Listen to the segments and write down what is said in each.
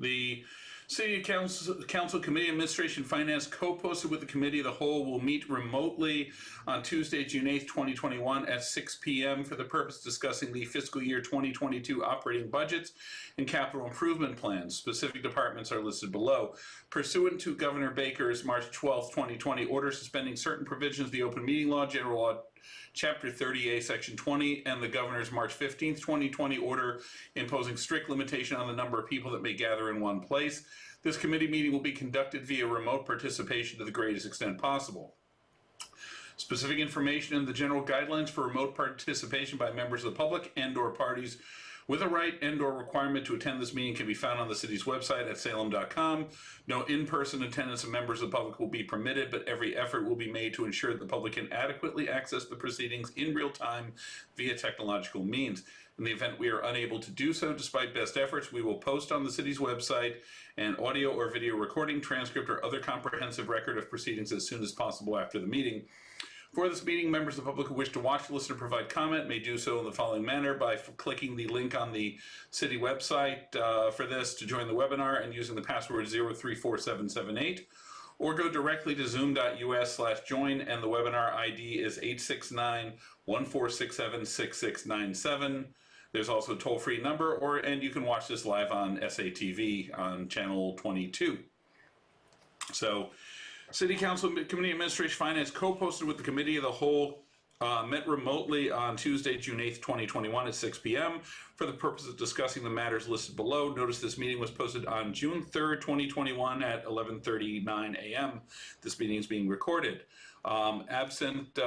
The City Council Committee Administration Finance co-posted with the Committee of the Whole will meet remotely on Tuesday, June 8th, 2021 at 6 p.m. for the purpose of discussing the fiscal year 2022 operating budgets and capital improvement plans. Specific departments are listed below. Pursuant to Governor Baker's March 12th, 2020 order suspending certain provisions of the Open Meeting Law, General Law, Chapter 30A, Section 20, and the Governor's March 15th, 2020 order imposing strict limitation on the number of people that may gather in one place. This committee meeting will be conducted via remote participation to the greatest extent possible. Specific information and the general guidelines for remote participation by members of the public and/or parties with a right and/or requirement to attend this meeting can be found on the city's website at salem.com. No in-person attendance of members of the public will be permitted, but every effort will be made to ensure that the public can adequately access the proceedings in real time via technological means. In the event we are unable to do so, despite best efforts, we will post on the city's website an audio or video recording, transcript, or other comprehensive record of proceedings as soon as possible after the meeting. For this meeting, members of the public who wish to watch, listen, or provide comment may do so in the following manner by clicking the link on the city website for this to join the webinar and using the password 034778, or go directly to zoom.us/join, and the webinar ID is 869-1467-6697. There's also a toll-free number, and you can watch this live on SATV on channel 22. So, City Council Committee Administration Finance co-posted with the Committee of the Whole met remotely on Tuesday, June 8th, 2021 at 6 p.m. for the purpose of discussing the matters listed below. Notice this meeting was posted on June 3rd, 2021 at 11:39 a.m. This meeting is being recorded. Absent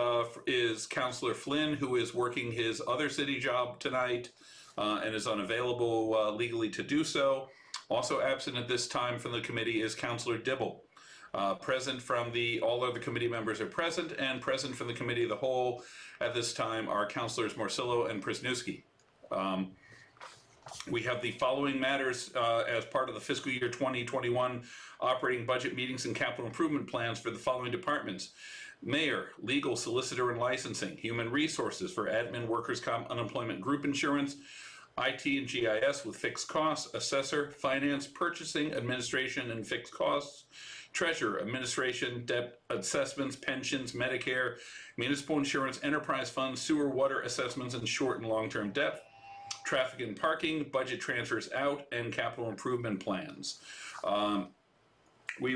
is Councilor Flynn, who is working his other city job tonight and is unavailable legally to do so. Also absent at this time from the committee is Councilor Dibble. Present from all other committee members are present, and present from the Committee of the Whole at this time are Councilors Morcillo and Prisnewski. We have the following matters as part of the fiscal year 2021 operating budget meetings and capital improvement plans for the following departments: Mayor, Legal, Solicitor, and Licensing; Human Resources for Admin, Workers' Comp, Unemployment, Group Insurance; IT and GIS with fixed costs; Assessor, Finance, Purchasing, Administration, and fixed costs; Treasurer, Administration, Debt Assessments, Pensions, Medicare, Municipal Insurance, Enterprise Funds, Sewer, Water Assessments, and short and long-term debt; Traffic and Parking, Budget Transfers out, and Capital Improvement Plans. We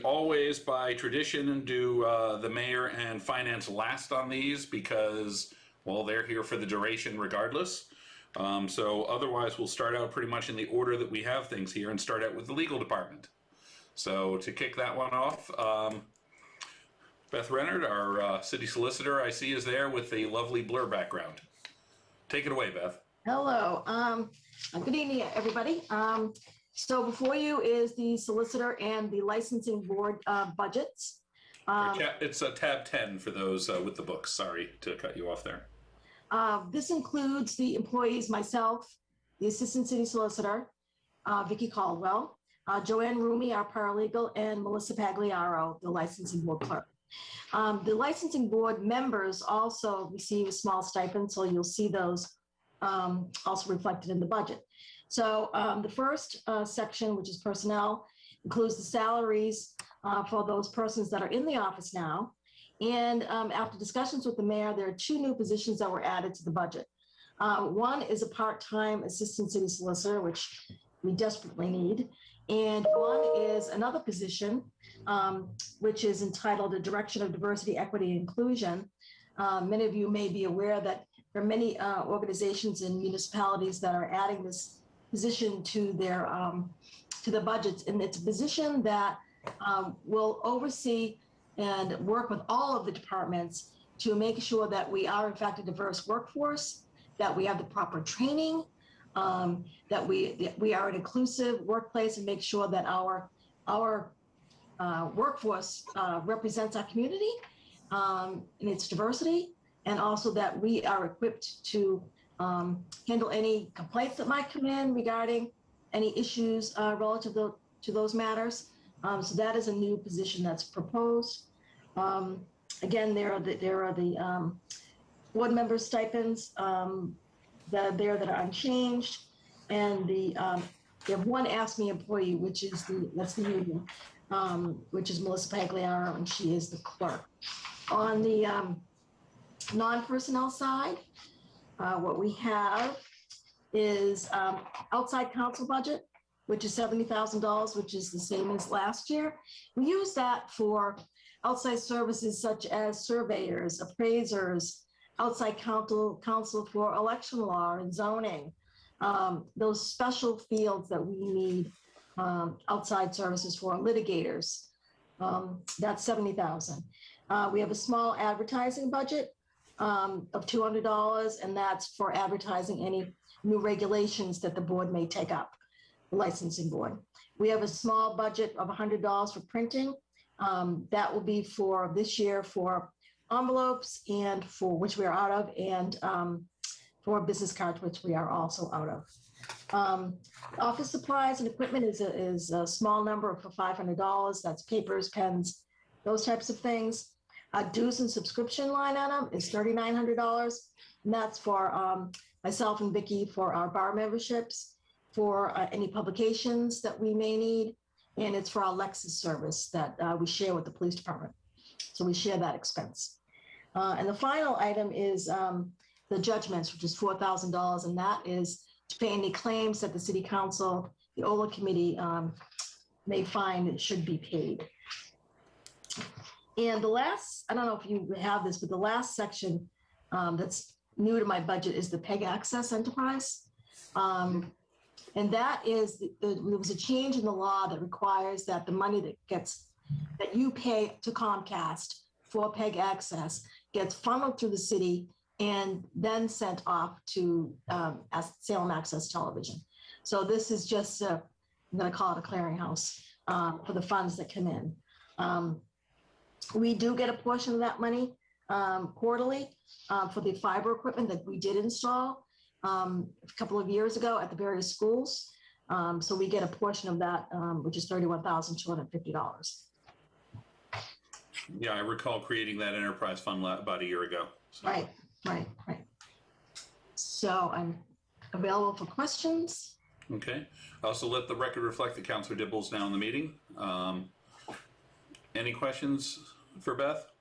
always, by tradition, do the Mayor and Finance last on these because, well, they're here for the duration regardless. So otherwise, we'll start out pretty much in the order that we have things here and start out with the Legal Department. So to kick that one off, Beth Rennard, our city solicitor, I see is there with a lovely blur background. Take it away, Beth. Hello. Good evening, everybody. So before you is the solicitor and the licensing board budgets. It's tab 10 for those with the books. Sorry to cut you off there. This includes the employees, myself, the assistant city solicitor, Vicki Caldwell, Joanne Rumi, our paralegal, and Melissa Pagliaro, the licensing board clerk. The licensing board members also receive a small stipend, so you'll see those also reflected in the budget. So the first section, which is personnel, includes the salaries for those persons that are in the office now. And after discussions with the mayor, there are two new positions that were added to the budget. One is a part-time assistant city solicitor, which we desperately need. And one is another position, which is entitled the Direction of Diversity, Equity, and Inclusion. Many of you may be aware that there are many organizations and municipalities that are adding this position to their to the budgets. And it's a position that will oversee and work with all of the departments to make sure that we are in fact a diverse workforce, that we have the proper training, that we are an inclusive workplace, and make sure that our workforce represents our community in its diversity, and also that we are equipped to handle any complaints that might come in regarding any issues relative to those matters. So that is a new position that's proposed. Again, there are the board member stipends that are there that are unchanged, and the We have one Ask Me employee, which is that's the union, which is Melissa Pagliaro, and she is the clerk. On the non-personnel side, what we have is outside counsel budget, which is $70,000, which is the same as last year. We use that for outside services such as surveyors, appraisers, outside counsel for election law and zoning, those special fields that we need outside services for, litigators. That's $70,000. We have a small advertising budget of $200, and that's for advertising any new regulations that the board may take up, the licensing board. We have a small budget of $100 for printing. That will be for this year for envelopes and for which we are out of, and for business cards, which we are also out of. Office supplies and equipment is a small number for $500. That's papers, pens, those types of things. Dues and subscription line item is $3,900, and that's for myself and Vicki for our bar memberships, for any publications that we may need, and it's for our Lexus service that we share with the police department. So we share that expense. And the final item is the judgments, which is $4,000, and that is to pay any claims that the city council, the OLA committee may find should be paid. And the last, I don't know if you have this, but the last section that's new to my budget is the PEG Access Enterprise. And that is, there was a change in the law that requires that the money that you pay to Comcast for PEG Access gets funneled through the city and then sent off to Salem Access Television. So this is just, I'm gonna call it a clearinghouse for the funds that come in. We do get a portion of that money quarterly for the fiber equipment that we did install a couple of years ago at the various schools. So we get a portion of that, which is $31,250. Yeah, I recall creating that enterprise fund about a year ago. So. Right. So I'm available for questions. Okay. Also, let the record reflect that Councilor Dibble's now in the meeting. Any questions for Beth?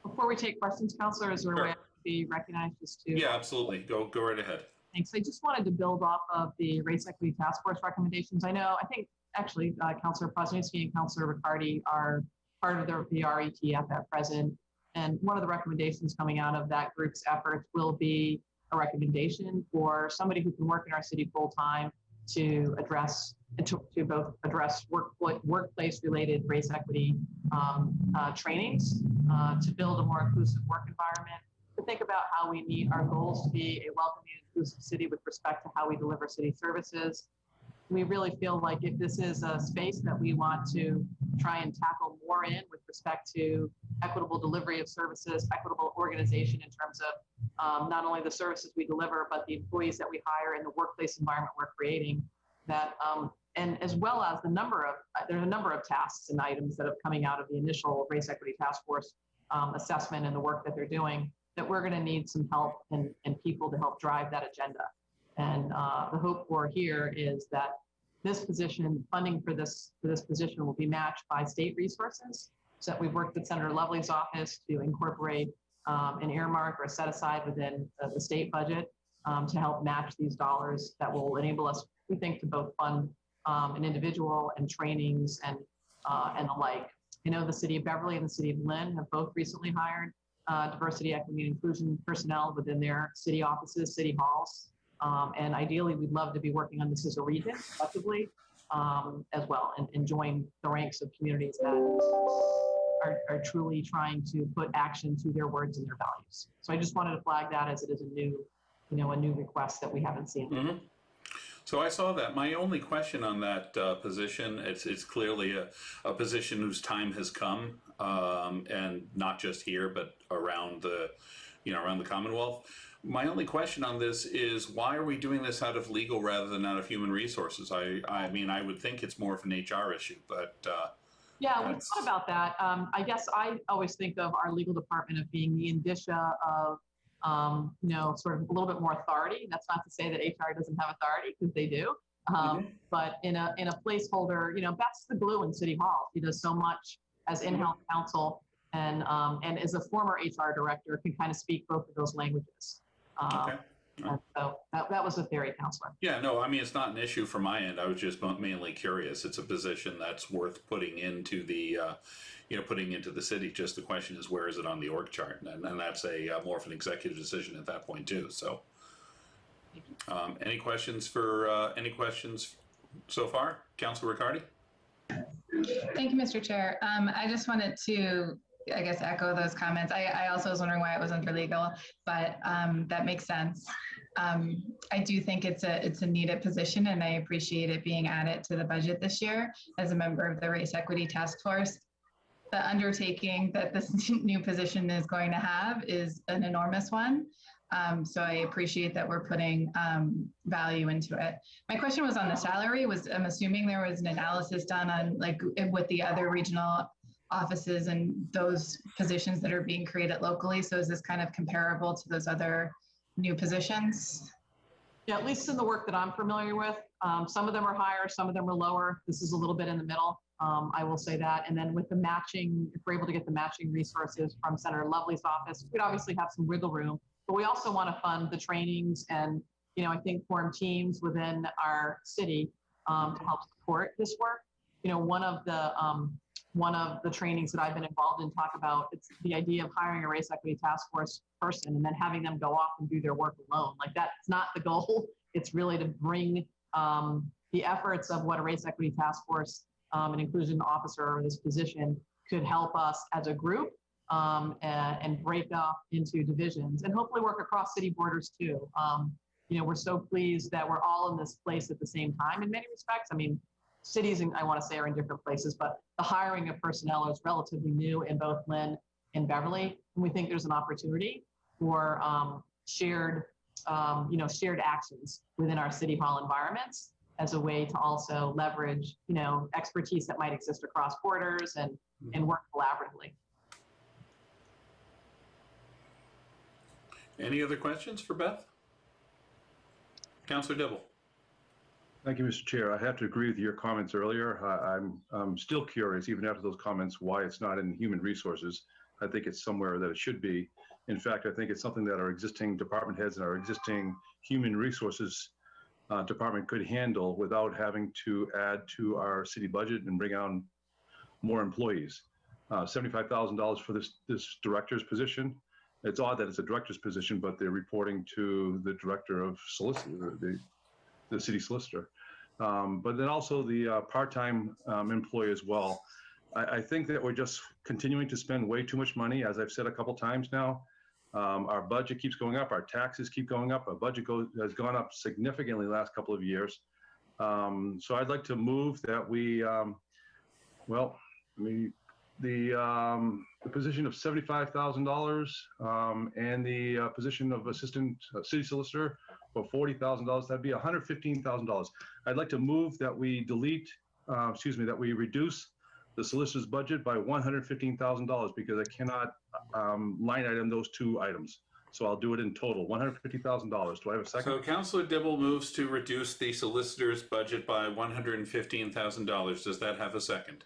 Before we take questions, Councilor, is there a way I can be recognized just to? Yeah, absolutely. Go right ahead. Thanks. I just wanted to build off of the Race Equity Task Force recommendations. I think actually Councilor Posniewski and Councilor Riccardi are part of the RETF at present. And one of the recommendations coming out of that group's efforts will be a recommendation for somebody who can work in our city full time to address both address workplace related race equity trainings, to build a more inclusive work environment, to think about how we meet our goals to be a welcoming and inclusive city with respect to how we deliver city services. We really feel like if this is a space that we want to try and tackle more in with respect to equitable delivery of services, equitable organization in terms of not only the services we deliver, but the employees that we hire in the workplace environment we're creating, that and as well as there's a number of tasks and items that have coming out of the initial Race Equity Task Force assessment and the work that they're doing, that we're going to need some help and people to help drive that agenda. And the hope for here is that this position, funding for this position will be matched by state resources. So that we've worked with Senator Lovely's office to incorporate an earmark or a set aside within the state budget to help match these dollars that will enable us, we think, to both fund an individual and trainings and the like. I know the city of Beverly and the city of Lynn have both recently hired diversity, equity, and inclusion personnel within their city offices, city halls. And ideally, we'd love to be working on this as a region effectively as well, and join the ranks of communities that are truly trying to put action to their words and their values. So I just wanted to flag that as it is a new request that we haven't seen. Mm-hmm. So I saw that. My only question on that position, it's clearly a position whose time has come, and not just here, but around the Commonwealth. My only question on this is, why are we doing this out of legal rather than out of human resources? I mean, I would think it's more of an HR issue, but yeah, we thought about that. I guess I always think of our legal department of being the indicia of sort of a little bit more authority. That's not to say that HR doesn't have authority, because they do. But in a placeholder, Beth's the glue in City Hall. She does so much as in-house counsel, and as a former HR director, can kind of speak both of those languages. Okay. And so that was the theory, Counselor. Yeah, no, I mean, it's not an issue from my end. I was just mainly curious. It's a position that's worth putting into the, putting into the city. Just the question is, where is it on the org chart? And that's more of an executive decision at that point too. So, any questions so far, Councilor Riccardi? Thank you, Mr. Chair. I just wanted to, I guess, echo those comments. I also was wondering why it was under legal, but that makes sense. I do think it's a needed position, and I appreciate it being added to the budget this year as a member of the Race Equity Task Force. The undertaking that this new position is going to have is an enormous one. So I appreciate that we're putting value into it. My question was on the salary. I'm assuming there was an analysis done on with the other regional offices and those positions that are being created locally. So is this kind of comparable to those other new positions? Yeah, at least in the work that I'm familiar with. Some of them are higher, some of them are lower. This is a little bit in the middle. I will say that. And then with the matching, if we're able to get the matching resources from Senator Lovely's office, we'd obviously have some wiggle room, but we also want to fund the trainings and, I think form teams within our city to help support this work. One of the trainings that I've been involved in talk about, it's the idea of hiring a race equity task force person and then having them go off and do their work alone. Like, that's not the goal. It's really to bring the efforts of what a race equity task force an inclusion officer or this position could help us as a group and break up into divisions and hopefully work across city borders too. We're so pleased that we're all in this place at the same time in many respects. I mean, cities, I want to say, are in different places, but the hiring of personnel is relatively new in both Lynn and Beverly. And we think there's an opportunity for shared actions within our city hall environments as a way to also leverage, expertise that might exist across borders and work collaboratively. Any other questions for Beth? Councilor Dibble. Thank you, Mr. Chair. I have to agree with your comments earlier. I'm still curious, even after those comments, why it's not in human resources. I think it's somewhere that it should be. In fact, I think it's something that our existing department heads and our existing human resources department could handle without having to add to our city budget and bring on more employees. $75,000 for this director's position. It's odd that it's a director's position, but they're reporting to the director of solicitor, the city solicitor. But then also the part-time employee as well. I think that we're just continuing to spend way too much money, as I've said a couple times now. Our budget keeps going up, our taxes keep going up, our budget has gone up significantly the last couple of years. So I'd like to move that we, the position of $75,000 and the position of assistant city solicitor for $40,000, that'd be $115,000. I'd like to move that we that we reduce the solicitor's budget by $115,000 because I cannot line item those two items. So I'll do it in total, $150,000. Do I have a second? So Councilor Dibble moves to reduce the solicitor's budget by $115,000. Does that have a second?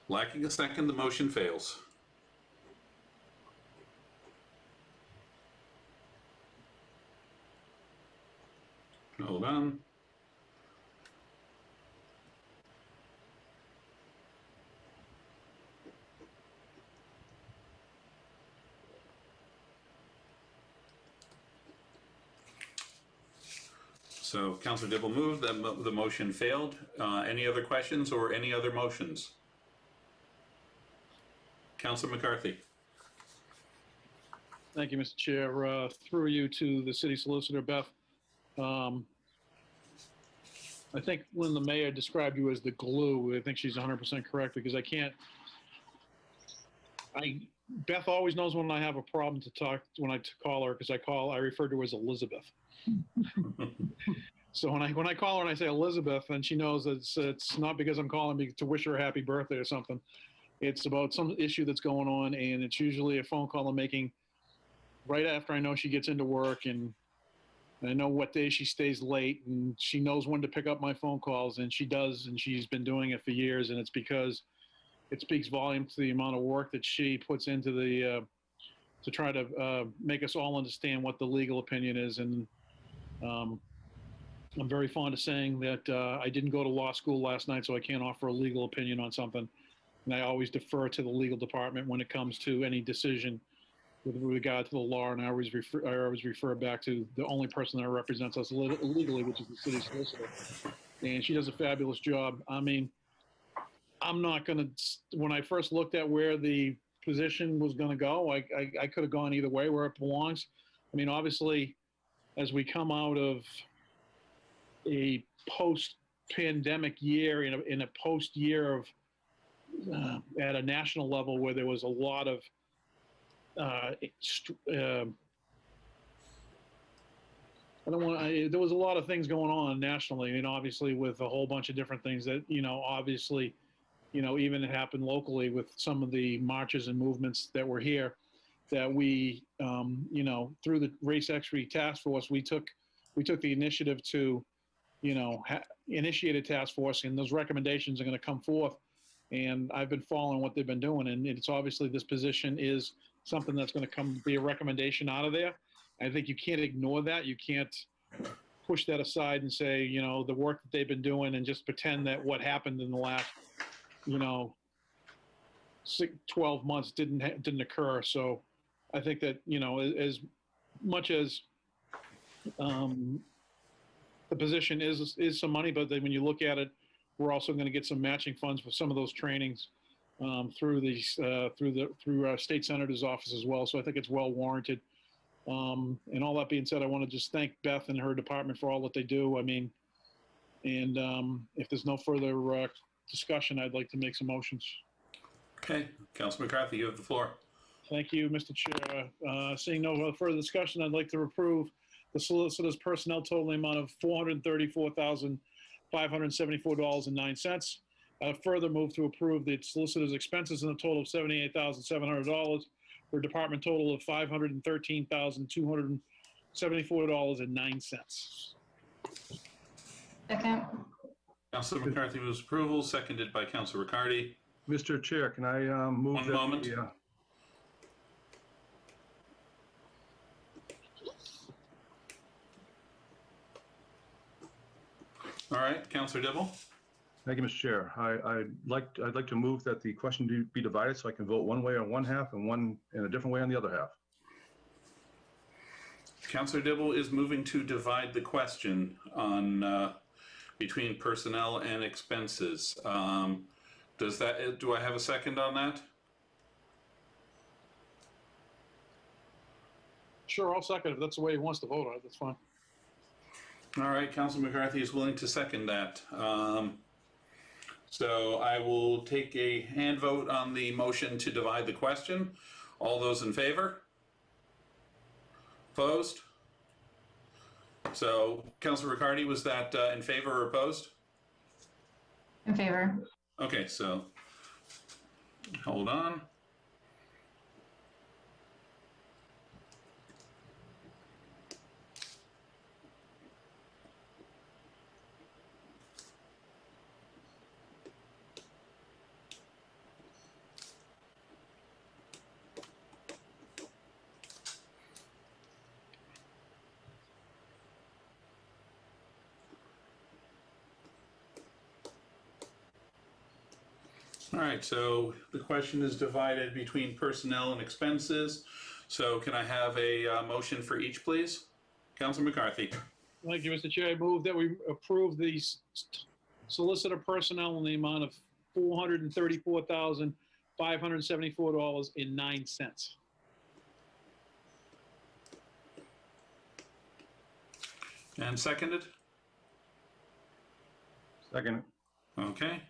Lacking a second, the motion fails. Hold on. So Councilor Dibble moved, the motion failed. Any other questions or any other motions? Councilor McCarthy. Thank you, Mr. Chair. Through you to the city solicitor, Beth. I think when the mayor described you as the glue, I think she's 100% correct because Beth always knows when I have a problem to talk, when I call her, because I refer to her as Elizabeth. So when I call her and I say Elizabeth, then she knows that it's not because I'm calling to wish her a happy birthday or something. It's about some issue that's going on, and it's usually a phone call I'm making right after I know she gets into work, and And I know what day she stays late, and she knows when to pick up my phone calls, and she does, and she's been doing it for years. And it's because it speaks volume to the amount of work that she puts into the to try to make us all understand what the legal opinion is. And I'm very fond of saying that I didn't go to law school last night, so I can't offer a legal opinion on something. And I always defer to the legal department when it comes to any decision with regard to the law, and I always refer back to the only person that represents us legally, which is the city solicitor. And she does a fabulous job. I mean, I'm not going to, when I first looked at where the position was going to go, I could have gone either way where it belongs. I mean, obviously, as we come out of a post-pandemic year, in a post-year of, at a national level where there was a lot of there was a lot of things going on nationally, and obviously with a whole bunch of different things that, obviously, even it happened locally with some of the marches and movements that were here, that we, through the Race Equity Task Force, we took the initiative to, initiate a task force, and those recommendations are going to come forth. And I've been following what they've been doing, and it's obviously this position is something that's going to be a recommendation out of there. I think you can't ignore that. You can't push that aside and say, the work that they've been doing and just pretend that what happened in the last, 12 months didn't occur. So I think that, as much as the position is some money, but then when you look at it, we're also going to get some matching funds for some of those trainings through our state senator's office as well. So I think it's well warranted. And all that being said, I want to just thank Beth and her department for all that they do. I mean, and if there's no further discussion, I'd like to make some motions. Okay, Councilor McCarthy, you have the floor. Thank you, Mr. Chair. Seeing no further discussion, I'd like to approve the solicitor's personnel total amount of $434,574.09. Further move to approve the solicitor's expenses in a total of $78,700 for a department total of $513,274.09. Second. Councilor McCarthy moves approval, seconded by Councilor Riccardi. Mr. Chair, can I move One that moment. the, All right, Councilor Dibble. Thank you, Mr. Chair. I'd like to move that the question be divided so I can vote one way on one half and one in a different way on the other half. Councilor Dibble is moving to divide the question on between personnel and expenses. Do I have a second on that? Sure, I'll second. If that's the way he wants to vote on it, that's fine. All right, Councilor McCarthy is willing to second that. So I will take a hand vote on the motion to divide the question. All those in favor? Opposed? So, Councilor Riccardi, was that in favor or opposed? In favor. Okay, so hold on. All right, so the question is divided between personnel and expenses. So can I have a motion for each, please? Councilor McCarthy. Thank you, Mr. Chair. I move that we approve the solicitor personnel in the amount of $434,574.09. And seconded? Second. Okay.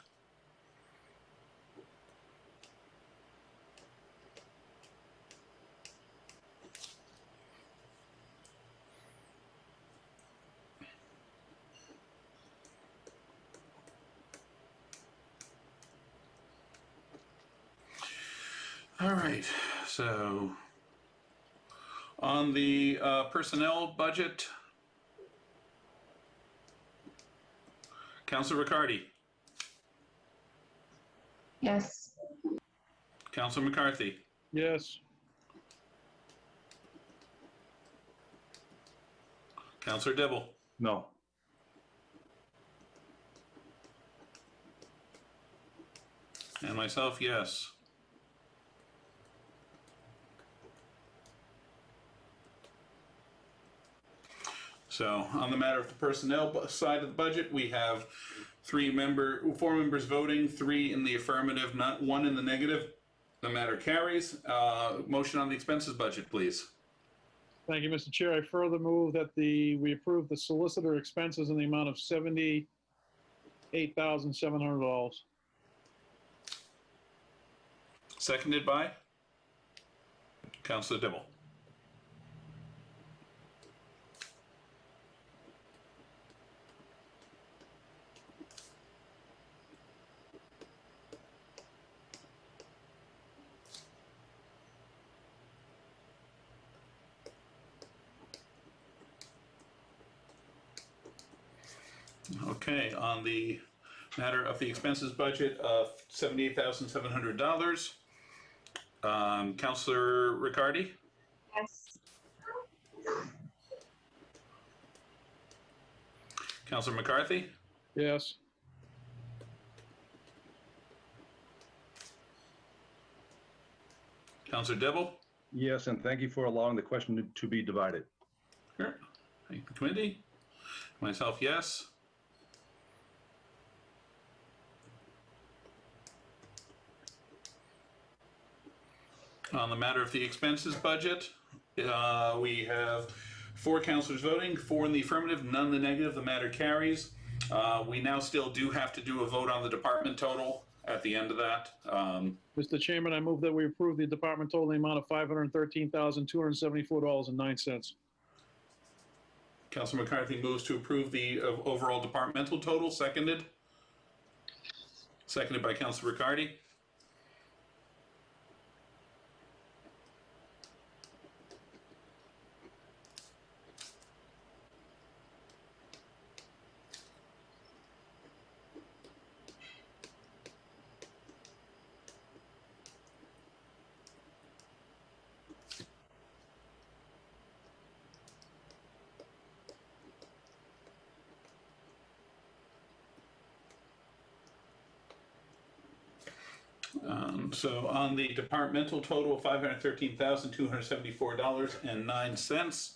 All right, so on the personnel budget, Councilor Riccardi, Yes. Councilor McCarthy, Yes. Councilor Dibble, No. and myself, yes. So on the matter of the personnel side of the budget, we have four members voting, 3 in the affirmative, not 1 in the negative. The matter carries. Motion on the expenses budget, please. Thank you, Mr. Chair. I further move that we approve the solicitor expenses in the amount of $78,700. Seconded by Councilor Dibble. Okay, on the matter of the expenses budget of $78,700, Councilor Riccardi, Yes. Councilor McCarthy, Yes. Councilor Dibble. Yes, and thank you for allowing the question to be divided. Sure. Thank the committee. Myself, yes. On the matter of the expenses budget, we have 4 councilors voting, 4 in the affirmative, none in the negative. The matter carries. We now still do have to do a vote on the department total at the end of that. Mr. Chairman, I move that we approve the department total in the amount of $513,274.09. Councilor McCarthy moves to approve the overall departmental total. Seconded. Seconded by Councilor Riccardi. So on the departmental total of $513,274.09.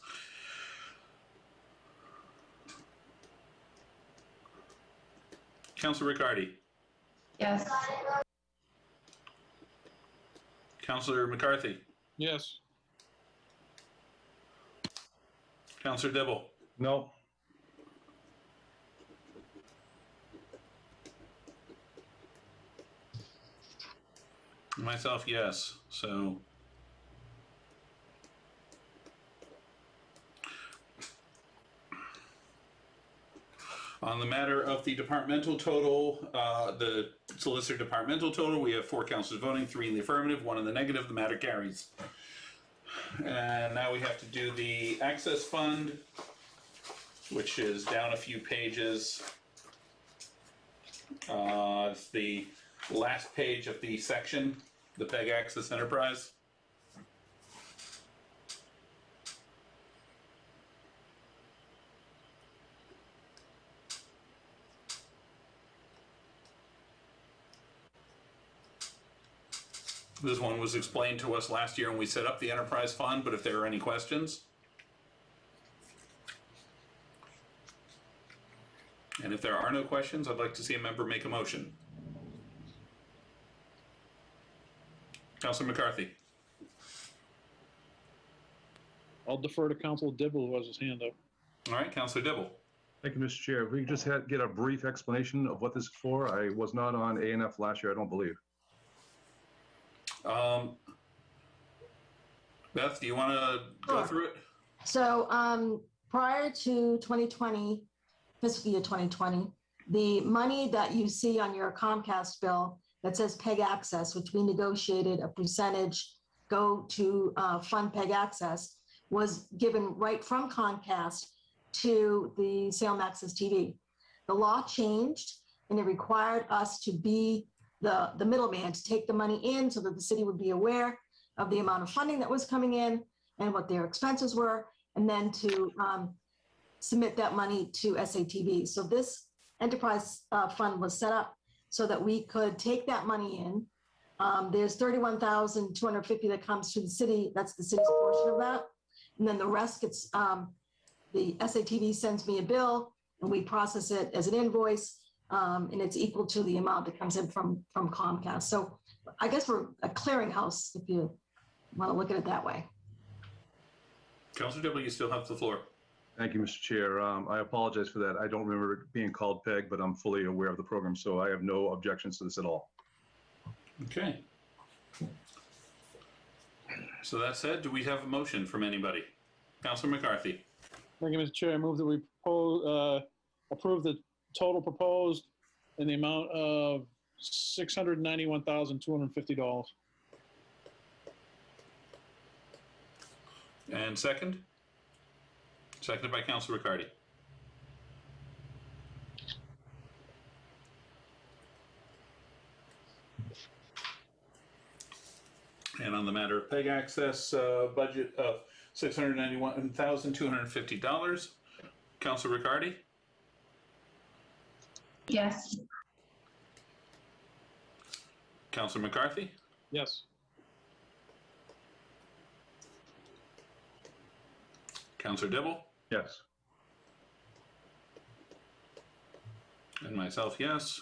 Councilor Riccardi, Yes. Councilor McCarthy, Yes. Councilor Dibble, No. myself, yes. So on the matter of the departmental total, the solicitor departmental total, we have 4 councilors voting, 3 in the affirmative, 1 in the negative. The matter carries. And now we have to do the access fund, which is down a few pages. It's the last page of the section, the PEG Access Enterprise. This one was explained to us last year when we set up the enterprise fund, but if there are any questions. And if there are no questions, I'd like to see a member make a motion. Councilor McCarthy. I'll defer to Council Dibble, who has his hand up. All right, Councilor Dibble. Thank you, Mr. Chair. If we could just get a brief explanation of what this is for. I was not on ANF last year, I don't believe. Beth, do you want to go Sure. through it? So prior to 2020, fiscal year 2020, the money that you see on your Comcast bill that says PEG Access, which we negotiated a percentage go to fund PEG Access, was given right from Comcast to the Salem Access TV. the law changed and it required us to be the middleman to take the money in so that the city would be aware of the amount of funding that was coming in and what their expenses were, and then to submit that money to SATV. So this enterprise fund was set up so that we could take that money in. There's 31,250 that comes to the city. That's the city's portion of that. And then the rest gets, the SATV sends me a bill and we process it as an invoice. And it's equal to the amount that comes in from Comcast. So I guess we're a clearinghouse if you want to look at it that way. Councilor Dibble, you still have the floor. Thank you, Mr. Chair. I apologize for that. I don't remember it being called PEG, but I'm fully aware of the program, so I have no objections to this at all. Okay. So that said, do we have a motion from anybody? Councilor McCarthy. Thank you, Mr. Chair. I move that we approve the total proposed in the amount of $691,250. And second? Seconded by Councilor Riccardi. And on the matter of PEG access, budget of $691,250. Councilor Riccardi? Yes. Councilor McCarthy? Yes. Councilor Dibble? Yes. And myself, yes.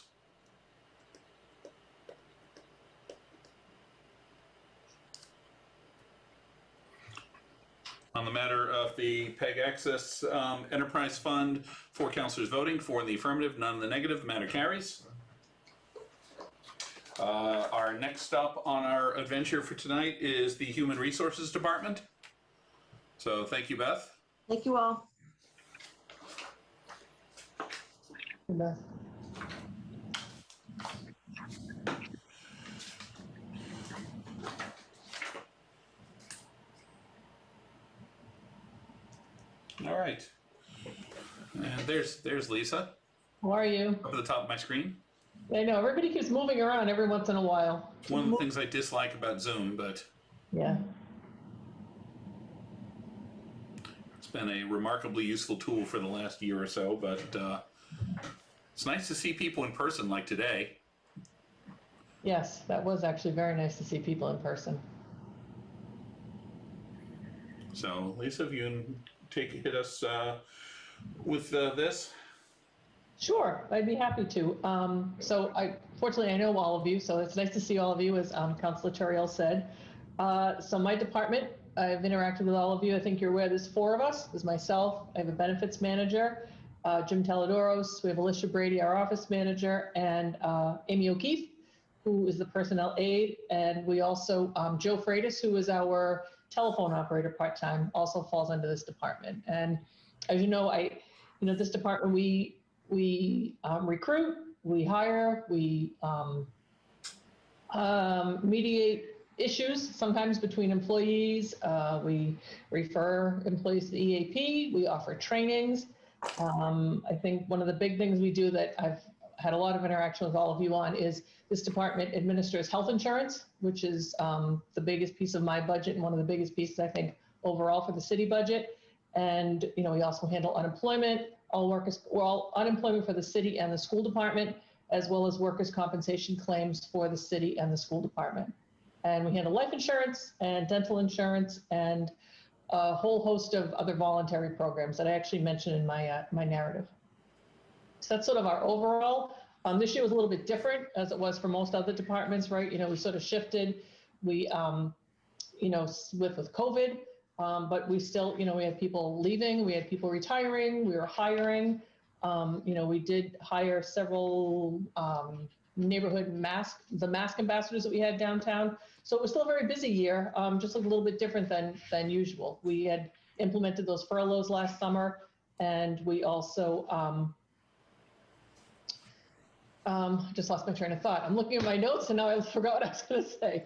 On the matter of the PEG Access Enterprise Fund, 4 councilors voting, 4 in the affirmative, none in the negative, the matter carries. Our next stop on our adventure for tonight is the Human Resources Department. So thank you, Beth. Thank you all. All right. And there's Lisa How are you? up at the top of my screen. I know, everybody keeps moving around every once in a while. One of the things I dislike about Zoom, but Yeah, it's been a remarkably useful tool for the last year or so, but it's nice to see people in person like today. yes, that was actually very nice to see people in person. So Lisa, if you can hit us with this. Sure, I'd be happy to. So fortunately, I know all of you, so it's nice to see all of you, as Councilor Turiel said. So my department, I've interacted with all of you. I think you're aware there's 4 of us. There's myself, I have a benefits manager, Jim Taladoros, we have Alicia Brady, our office manager, and Amy O'Keefe, who is the personnel aide. And we also, Joe Freitas, who is our telephone operator part-time, also falls under this department. And as you know, this department, we recruit, we hire, we mediate issues sometimes between employees. We refer employees to the EAP. We offer trainings. I think one of the big things we do that I've had a lot of interaction with all of you on is this department administers health insurance, which is the biggest piece of my budget and one of the biggest pieces, I think, overall for the city budget. And, we also handle unemployment, all unemployment for the city and the school department, as well as workers' compensation claims for the city and the school department. And we handle life insurance and dental insurance and a whole host of other voluntary programs that I actually mentioned in my narrative. So that's sort of our overall. This year was a little bit different, as it was for most other departments, right? We sort of shifted. We, with COVID, but we still, we had people leaving, we had people retiring, we were hiring. We did hire several neighborhood mask ambassadors that we had downtown. So it was still a very busy year, just a little bit different than usual. We had implemented those furloughs last summer, and we also, just lost my train of thought. I'm looking at my notes and now I forgot what I was going to say.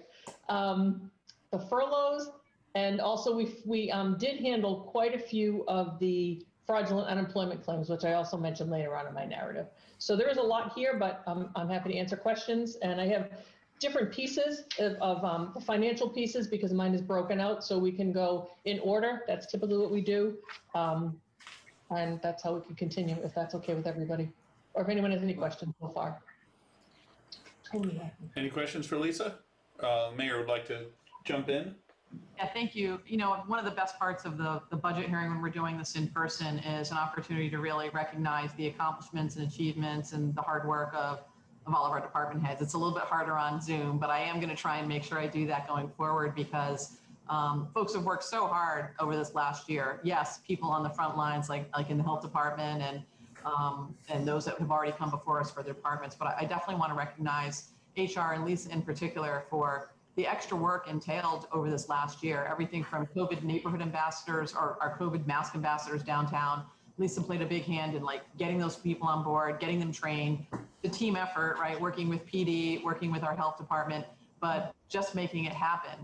The furloughs, and also we did handle quite a few of the fraudulent unemployment claims, which I also mentioned later on in my narrative. So there is a lot here, but I'm happy to answer questions. And I have different pieces of the financial pieces because mine is broken out so we can go in order. That's typically what we do. And that's how we can continue if that's okay with everybody. Or if anyone has any questions so far. Any questions for Lisa? Mayor would like to jump in. Yeah, thank you. You know, one of the best parts of the budget hearing when we're doing this in person is an opportunity to really recognize the accomplishments and achievements and the hard work of all of our department heads. It's a little bit harder on Zoom, but I am going to try and make sure I do that going forward because folks have worked so hard over this last year. Yes, people on the front lines, like in the health department and those that have already come before us for their departments, but I definitely want to recognize HR and Lisa in particular for the extra work entailed over this last year. Everything from COVID neighborhood ambassadors or our COVID mask ambassadors downtown. Lisa played a big hand in like getting those people on board, getting them trained, the team effort, right? Working with PD, working with our health department, but just making it happen.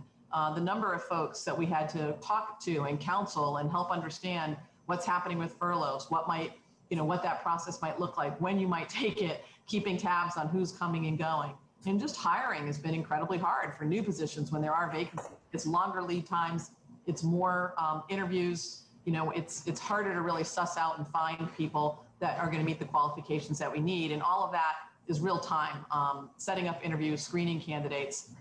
The number of folks that we had to talk to and counsel and help understand what's happening with furloughs, what that process might look like, when you might take it, keeping tabs on who's coming and going. And just hiring has been incredibly hard for new positions when there are vacancies. It's longer lead times, it's more interviews, it's harder to really suss out and find people that are going to meet the qualifications that we need. And all of that is real time, setting up interviews, screening candidates,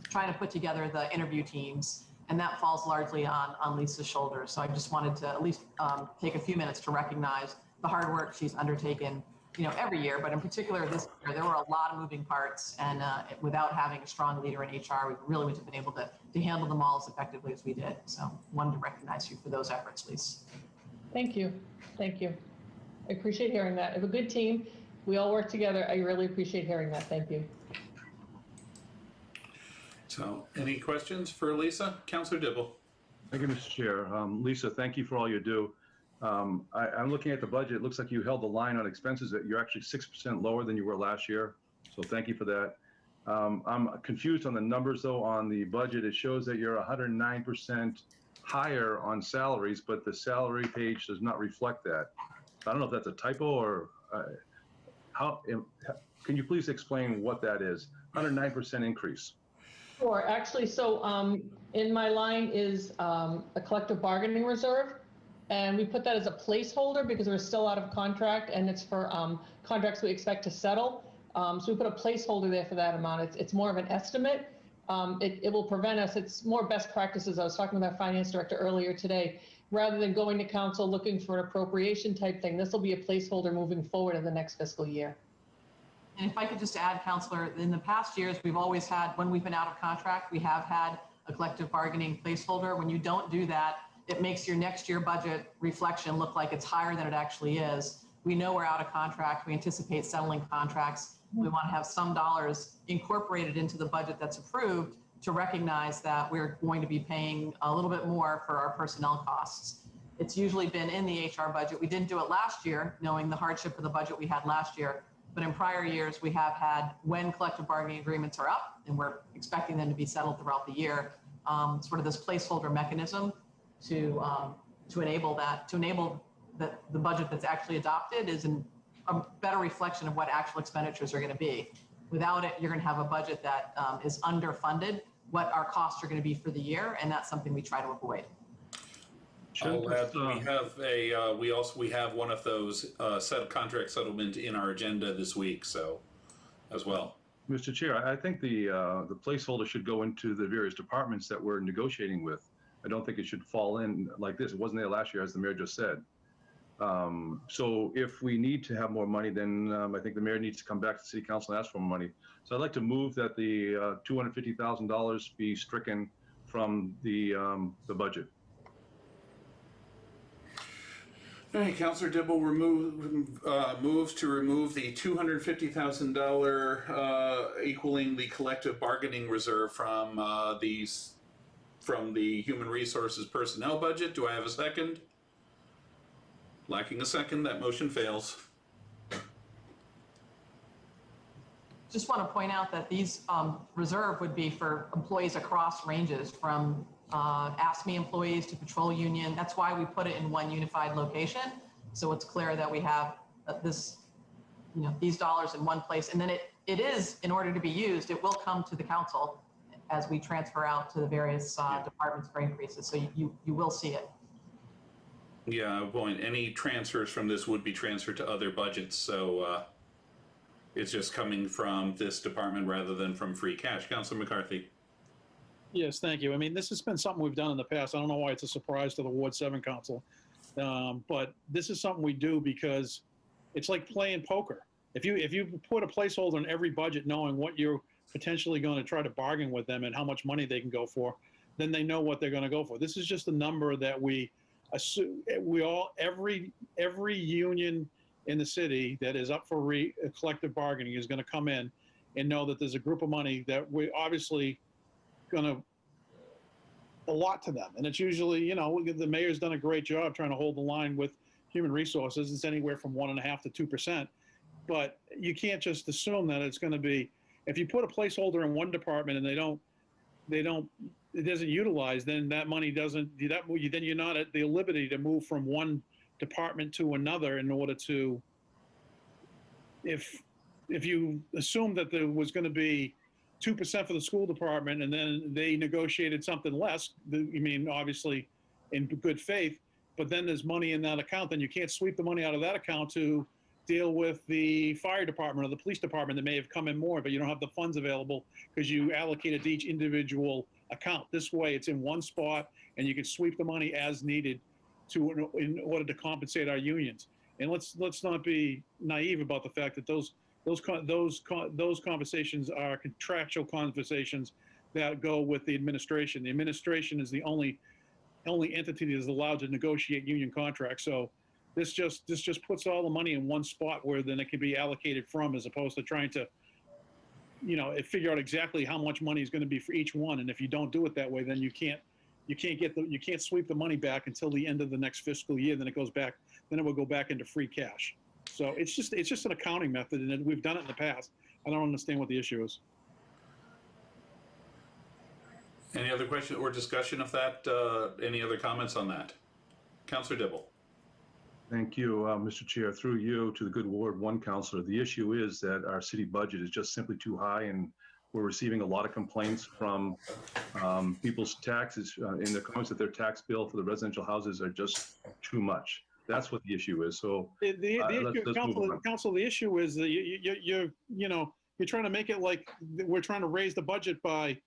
trying to put together the interview teams. And that falls largely on Lisa's shoulders. So I just wanted to at least take a few minutes to recognize the hard work she's undertaken every year, but in particular this year, there were a lot of moving parts, and without having a strong leader in HR, we really wouldn't have been able to handle them all as effectively as we did. So wanted to recognize you for those efforts, Lisa. Thank you. Thank you. I appreciate hearing that. I have a good team. We all work together. I really appreciate hearing that. Thank you. So any questions for Lisa? Councillor Dibble. Thank you, Mr. Chair. Lisa, thank you for all you do. I'm looking at the budget. It looks like you held the line on expenses that you're actually 6% lower than you were last year. So thank you for that. I'm confused on the numbers though on the budget. It shows that you're 109% higher on salaries, but the salary page does not reflect that. I don't know if that's a typo or can you please explain what that is? 109% increase. Sure. Actually, so in my line is a collective bargaining reserve. And we put that as a placeholder because we're still out of contract and it's for contracts we expect to settle. So we put a placeholder there for that amount. It's more of an estimate. It will prevent us. It's more best practices. I was talking with our finance director earlier today. Rather than going to council looking for an appropriation type thing, this will be a placeholder moving forward in the next fiscal year. And if I could just add, Councillor, in the past years, we've always had, when we've been out of contract, we have had a collective bargaining placeholder. When you don't do that, it makes your next year budget reflection look like it's higher than it actually is. We know we're out of contract. We anticipate settling contracts. We want to have some dollars incorporated into the budget that's approved to recognize that we're going to be paying a little bit more for our personnel costs. It's usually been in the HR budget. We didn't do it last year, knowing the hardship of the budget we had last year. But in prior years, we have had, when collective bargaining agreements are up, and we're expecting them to be settled throughout the year, sort of this placeholder mechanism to enable the budget that's actually adopted is a better reflection of what actual expenditures are going to be. Without it, you're going to have a budget that is underfunded, what our costs are going to be for the year, and that's something we try to avoid. I'll add, we have one of those contract settlement in our agenda this week, so as well. Mr. Chair, I think the placeholder should go into the various departments that we're negotiating with. I don't think it should fall in like this. It wasn't there last year, as the mayor just said. So if we need to have more money, then I think the mayor needs to come back to City Council and ask for more money. So I'd like to move that the $250,000 be stricken from the budget. All right, Councillor Dibble moves to remove the $250,000 equaling the collective bargaining reserve from the Human Resources Personnel budget. Do I have a second? Lacking a second, that motion fails. Just want to point out that these reserve would be for employees across ranges from ASME employees to patrol union. That's why we put it in one unified location. So it's clear that we have this, these dollars in one place. And then it is, in order to be used, it will come to the council as we transfer out to the various departments for increases. So you will see it. Yeah, point. Any transfers from this would be transferred to other budgets, so it's just coming from this department rather than from free cash. Councilor McCarthy. Yes, thank you. I mean, this has been something we've done in the past. I don't know why it's a surprise to the Ward 7 Council, but this is something we do because it's like playing poker. If you put a placeholder in every budget knowing what you're potentially going to try to bargain with them and how much money they can go for, then they know what they're going to go for. This is just a number that we assume every union in the city that is up for collective bargaining is going to come in and know that there's a group of money that we obviously going to allot to them. And it's usually, the mayor's done a great job trying to hold the line with human resources. It's anywhere from 1.5% to 2%. But you can't just assume that it's going to be, if you put a placeholder in one department and it doesn't utilize, then that money doesn't, then you're not at the liberty to move from one department to another in order to, if you assume that there was going to be 2% for the school department and then they negotiated something less, obviously in good faith, but then there's money in that account, then you can't sweep the money out of that account to deal with the fire department or the police department that may have come in more, but you don't have the funds available because you allocated to each individual account. This way it's in one spot and you can sweep the money as needed in order to compensate our unions. And let's not be naive about the fact that those conversations are contractual conversations that go with the administration. The administration is the only entity that is allowed to negotiate union contracts. So this just puts all the money in one spot where then it can be allocated from, as opposed to trying to, figure out exactly how much money is going to be for each one. And if you don't do it that way, then you can't sweep the money back until the end of the next fiscal year. Then it will go back into free cash. So it's just an accounting method, and we've done it in the past. I don't understand what the issue is. Any other question or discussion of that? Any other comments on that? Councillor Dibble. Thank you, Mr. Chair. Through you to the good Ward 1 councillor. The issue is that our city budget is just simply too high, and we're receiving a lot of complaints from people's taxes in the comments that their tax bill for the residential houses are just too much. That's what the issue is. So Council, the issue is that you're trying to make it like we're trying to raise the budget by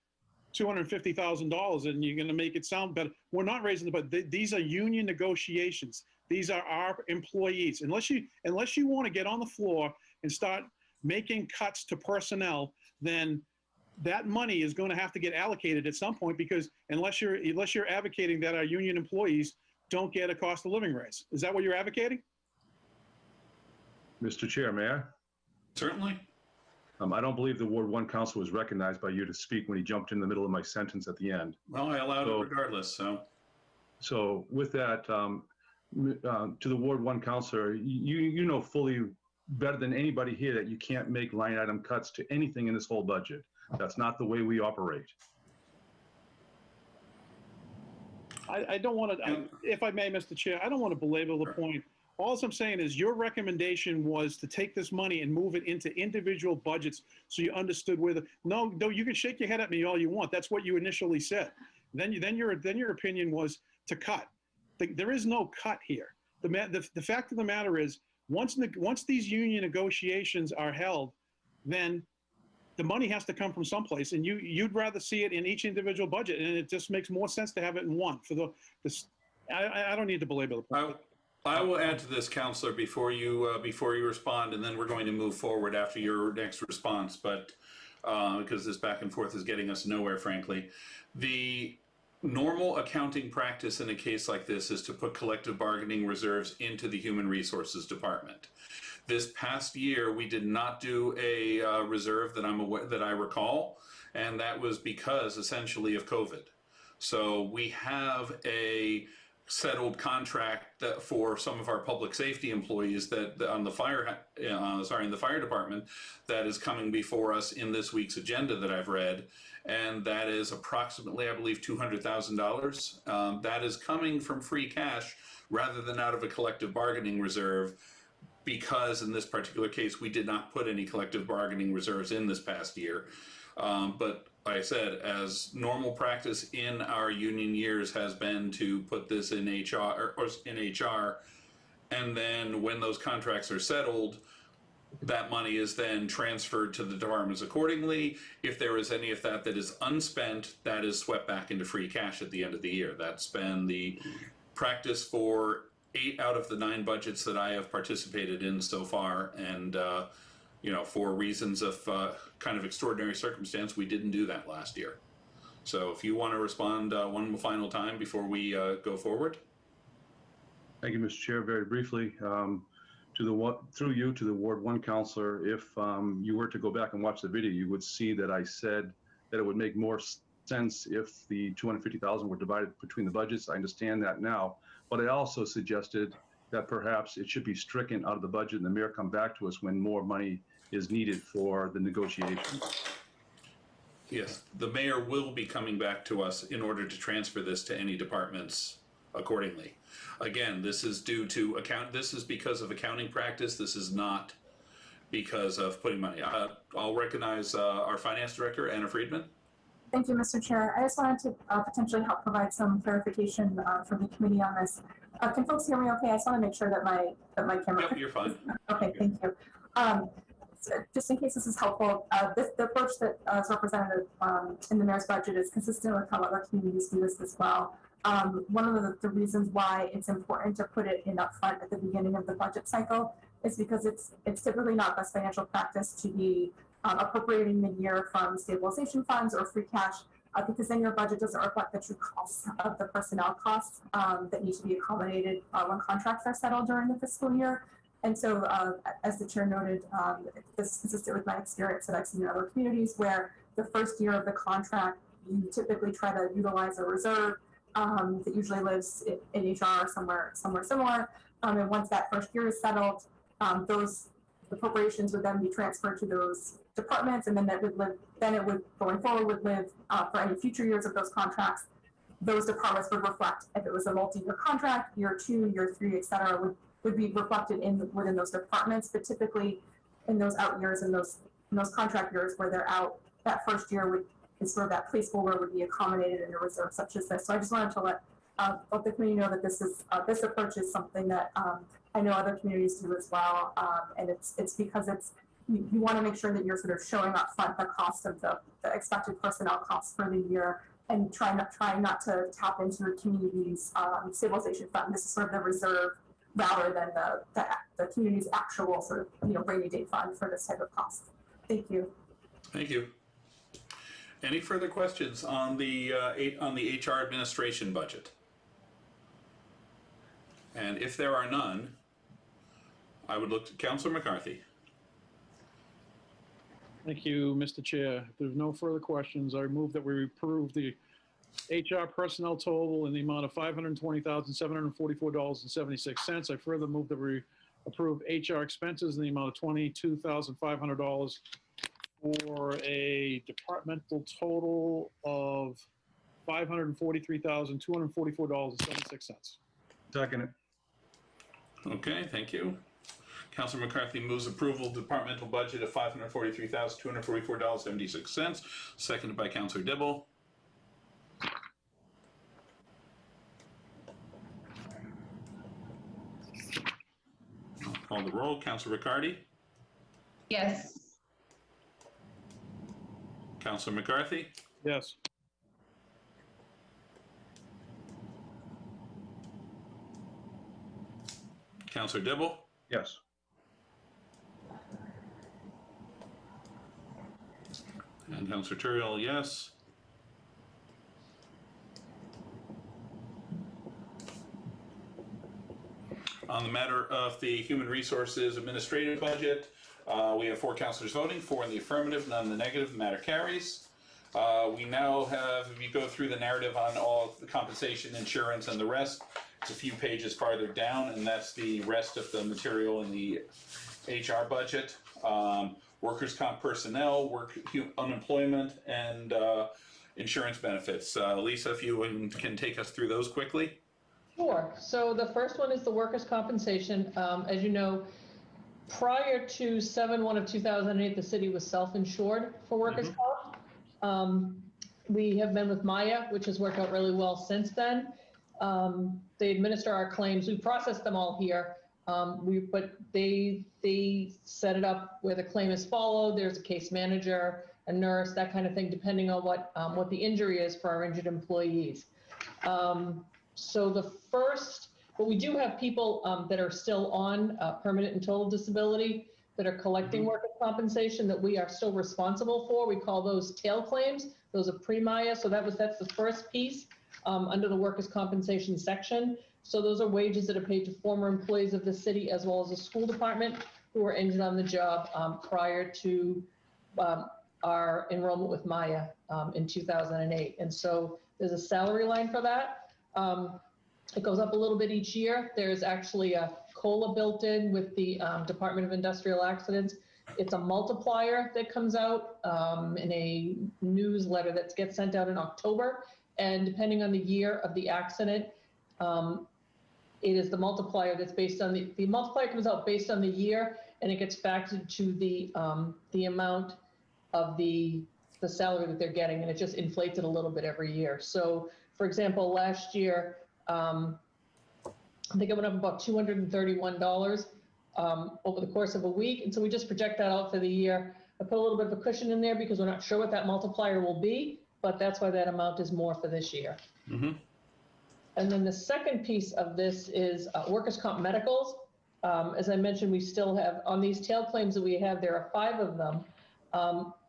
$250,000, and you're going to make it sound better. We're not raising the budget. These are union negotiations. These are our employees. Unless you want to get on the floor and start making cuts to personnel, then that money is going to have to get allocated at some point, because unless you're advocating that our union employees don't get a cost of living raise. Is that what you're advocating? Mr. Chair, may I? Certainly. I don't believe the Ward 1 council was recognized by you to speak when he jumped in the middle of my sentence at the end. Well, I allowed it regardless, so. So with that, to the Ward 1 councilor, you know fully better than anybody here that you can't make line item cuts to anything in this whole budget. That's not the way we operate. I don't want to, if I may, Mr. Chair, I don't want to belabor the point. All I'm saying is your recommendation was to take this money and move it into individual budgets so you understood where no, you can shake your head at me all you want. That's what you initially said. Then your opinion was to cut. There is no cut here. The fact of the matter is, once these union negotiations are held, then the money has to come from someplace, and you'd rather see it in each individual budget, and it just makes more sense to have it in one. I don't need to belabor the point. I will add to this, Councillor, before you respond, and then we're going to move forward after your next response. But because this back and forth is getting us nowhere, frankly, the normal accounting practice in a case like this is to put collective bargaining reserves into the Human Resources Department. This past year, we did not do a reserve that I recall, and that was because essentially of COVID. So we have a settled contract that for some of our public safety employees that on the in the fire department that is coming before us in this week's agenda that I've read, and that is approximately, I believe, $200,000. That is coming from free cash rather than out of a collective bargaining reserve, because in this particular case we did not put any collective bargaining reserves in this past year. But like I said, as normal practice in our union years has been to put this in HR, and then when those contracts are settled, that money is then transferred to the departments accordingly. If there is any of that is unspent, that is swept back into free cash at the end of the year. That's been the practice for 8 out of the 9 budgets that I have participated in so far, and for reasons of kind of extraordinary circumstance, we didn't do that last year. So if you want to respond one final time before we go forward. Thank you, Mr. Chair. Very briefly, through you to the Ward 1 counselor, if you were to go back and watch the video, you would see that I said that it would make more sense if the $250,000 were divided between the budgets. I understand that now, but I also suggested that perhaps it should be stricken out of the budget and the mayor come back to us when more money is needed for the negotiations. Yes, the mayor will be coming back to us in order to transfer this to any departments accordingly. Again, this is due to this is because of accounting practice. This is not because of putting money. I'll recognize our finance director, Anna Friedman. Thank you, Mr. Chair. I just wanted to potentially help provide some clarification from the committee on this. Can folks hear me okay? I just want to make sure that my camera. Yep, you're fine. Okay, thank you. So just in case this is helpful, the approach that is represented in the mayor's budget is consistent with how other communities do this as well. One of the reasons why it's important to put it in upfront at the beginning of the budget cycle is because it's typically not best financial practice to be appropriating mid-year from stabilization funds or free cash, because then your budget doesn't reflect the true costs of the personnel costs that need to be accommodated when contracts are settled during the fiscal year. And so, as the chair noted, this is consistent with my experience that I've seen in other communities where the first year of the contract, you typically try to utilize a reserve that usually lives in HR or somewhere similar. And once that first year is settled, those appropriations would then be transferred to those departments, and then it would going forward live for any future years of those contracts. Those departments would reflect, if it was a multi-year contract, year 2, year 3, et cetera, would be reflected within those departments. But typically, in those out years and those contract years where they're out, that first year is sort of that placeholder would be accommodated in a reserve such as this. So I just wanted to let the community know that this approach is something that I know other communities do as well, and it's because you want to make sure that you're sort of showing up front the cost of the expected personnel costs for the year, and trying not to tap into your community's stabilization fund. This is sort of the reserve rather than the community's actual sort of rainy day fund for this type of cost. Thank you. Thank you. Any further questions on the HR administration budget? And if there are none, I would look to Councilor McCarthy. Thank you, Mr. Chair. If there's no further questions, I move that we approve the HR personnel total in the amount of $520,744.76. I further move that we approve HR expenses in the amount of $22,500 for a departmental total of $543,244.76. Second it. Okay, thank you. Councilor McCarthy moves approval of the departmental budget of $543,244.76, seconded by Councilor Dibble. I'll call the roll. Councilor Riccardi? Yes. Councilor McCarthy? Yes. Councilor Dibble? Yes. And Councilor Turiel, yes. On the matter of the Human Resources Administrative Budget, we have 4 councilors voting, 4 in the affirmative, none in the negative. The matter carries. We now have, if you go through the narrative on all the compensation, insurance, and the rest, It's a few pages farther down, and that's the rest of the material in the HR budget. Workers' comp personnel, unemployment, and insurance benefits. Lisa, if you can take us through those quickly. Sure. So the first one is the workers' compensation. As you know, prior to 7/1 of 2008, the city was self-insured for workers' comp. We have been with Maya, which has worked out really well since then. They administer our claims. We process them all here, but they set it up where the claim is followed. There's a case manager, a nurse, that kind of thing, depending on what the injury is for our injured employees. So but we do have people that are still on permanent and total disability that are collecting workers' compensation that we are still responsible for. We call those tail claims. Those are pre-Maya. So that's the first piece under the workers' compensation section. So those are wages that are paid to former employees of the city as well as the school department who were injured on the job prior to our enrollment with Maya in 2008. And so there's a salary line for that. It goes up a little bit each year. There's actually a COLA built in with the Department of Industrial Accidents. It's a multiplier that comes out in a newsletter that gets sent out in October. And depending on the year of the accident, it is the multiplier that's based on the multiplier comes out based on the year, and it gets factored to the amount of the salary that they're getting, and it just inflates it a little bit every year. So, for example, last year, I think it went up about $231 over the course of a week. And so we just project that out for the year. I put a little bit of a cushion in there because we're not sure what that multiplier will be, but that's why that amount is more for this year. And then the second piece of this is workers' comp medicals. As I mentioned, we still have, on these tail claims that we have, there are 5 of them.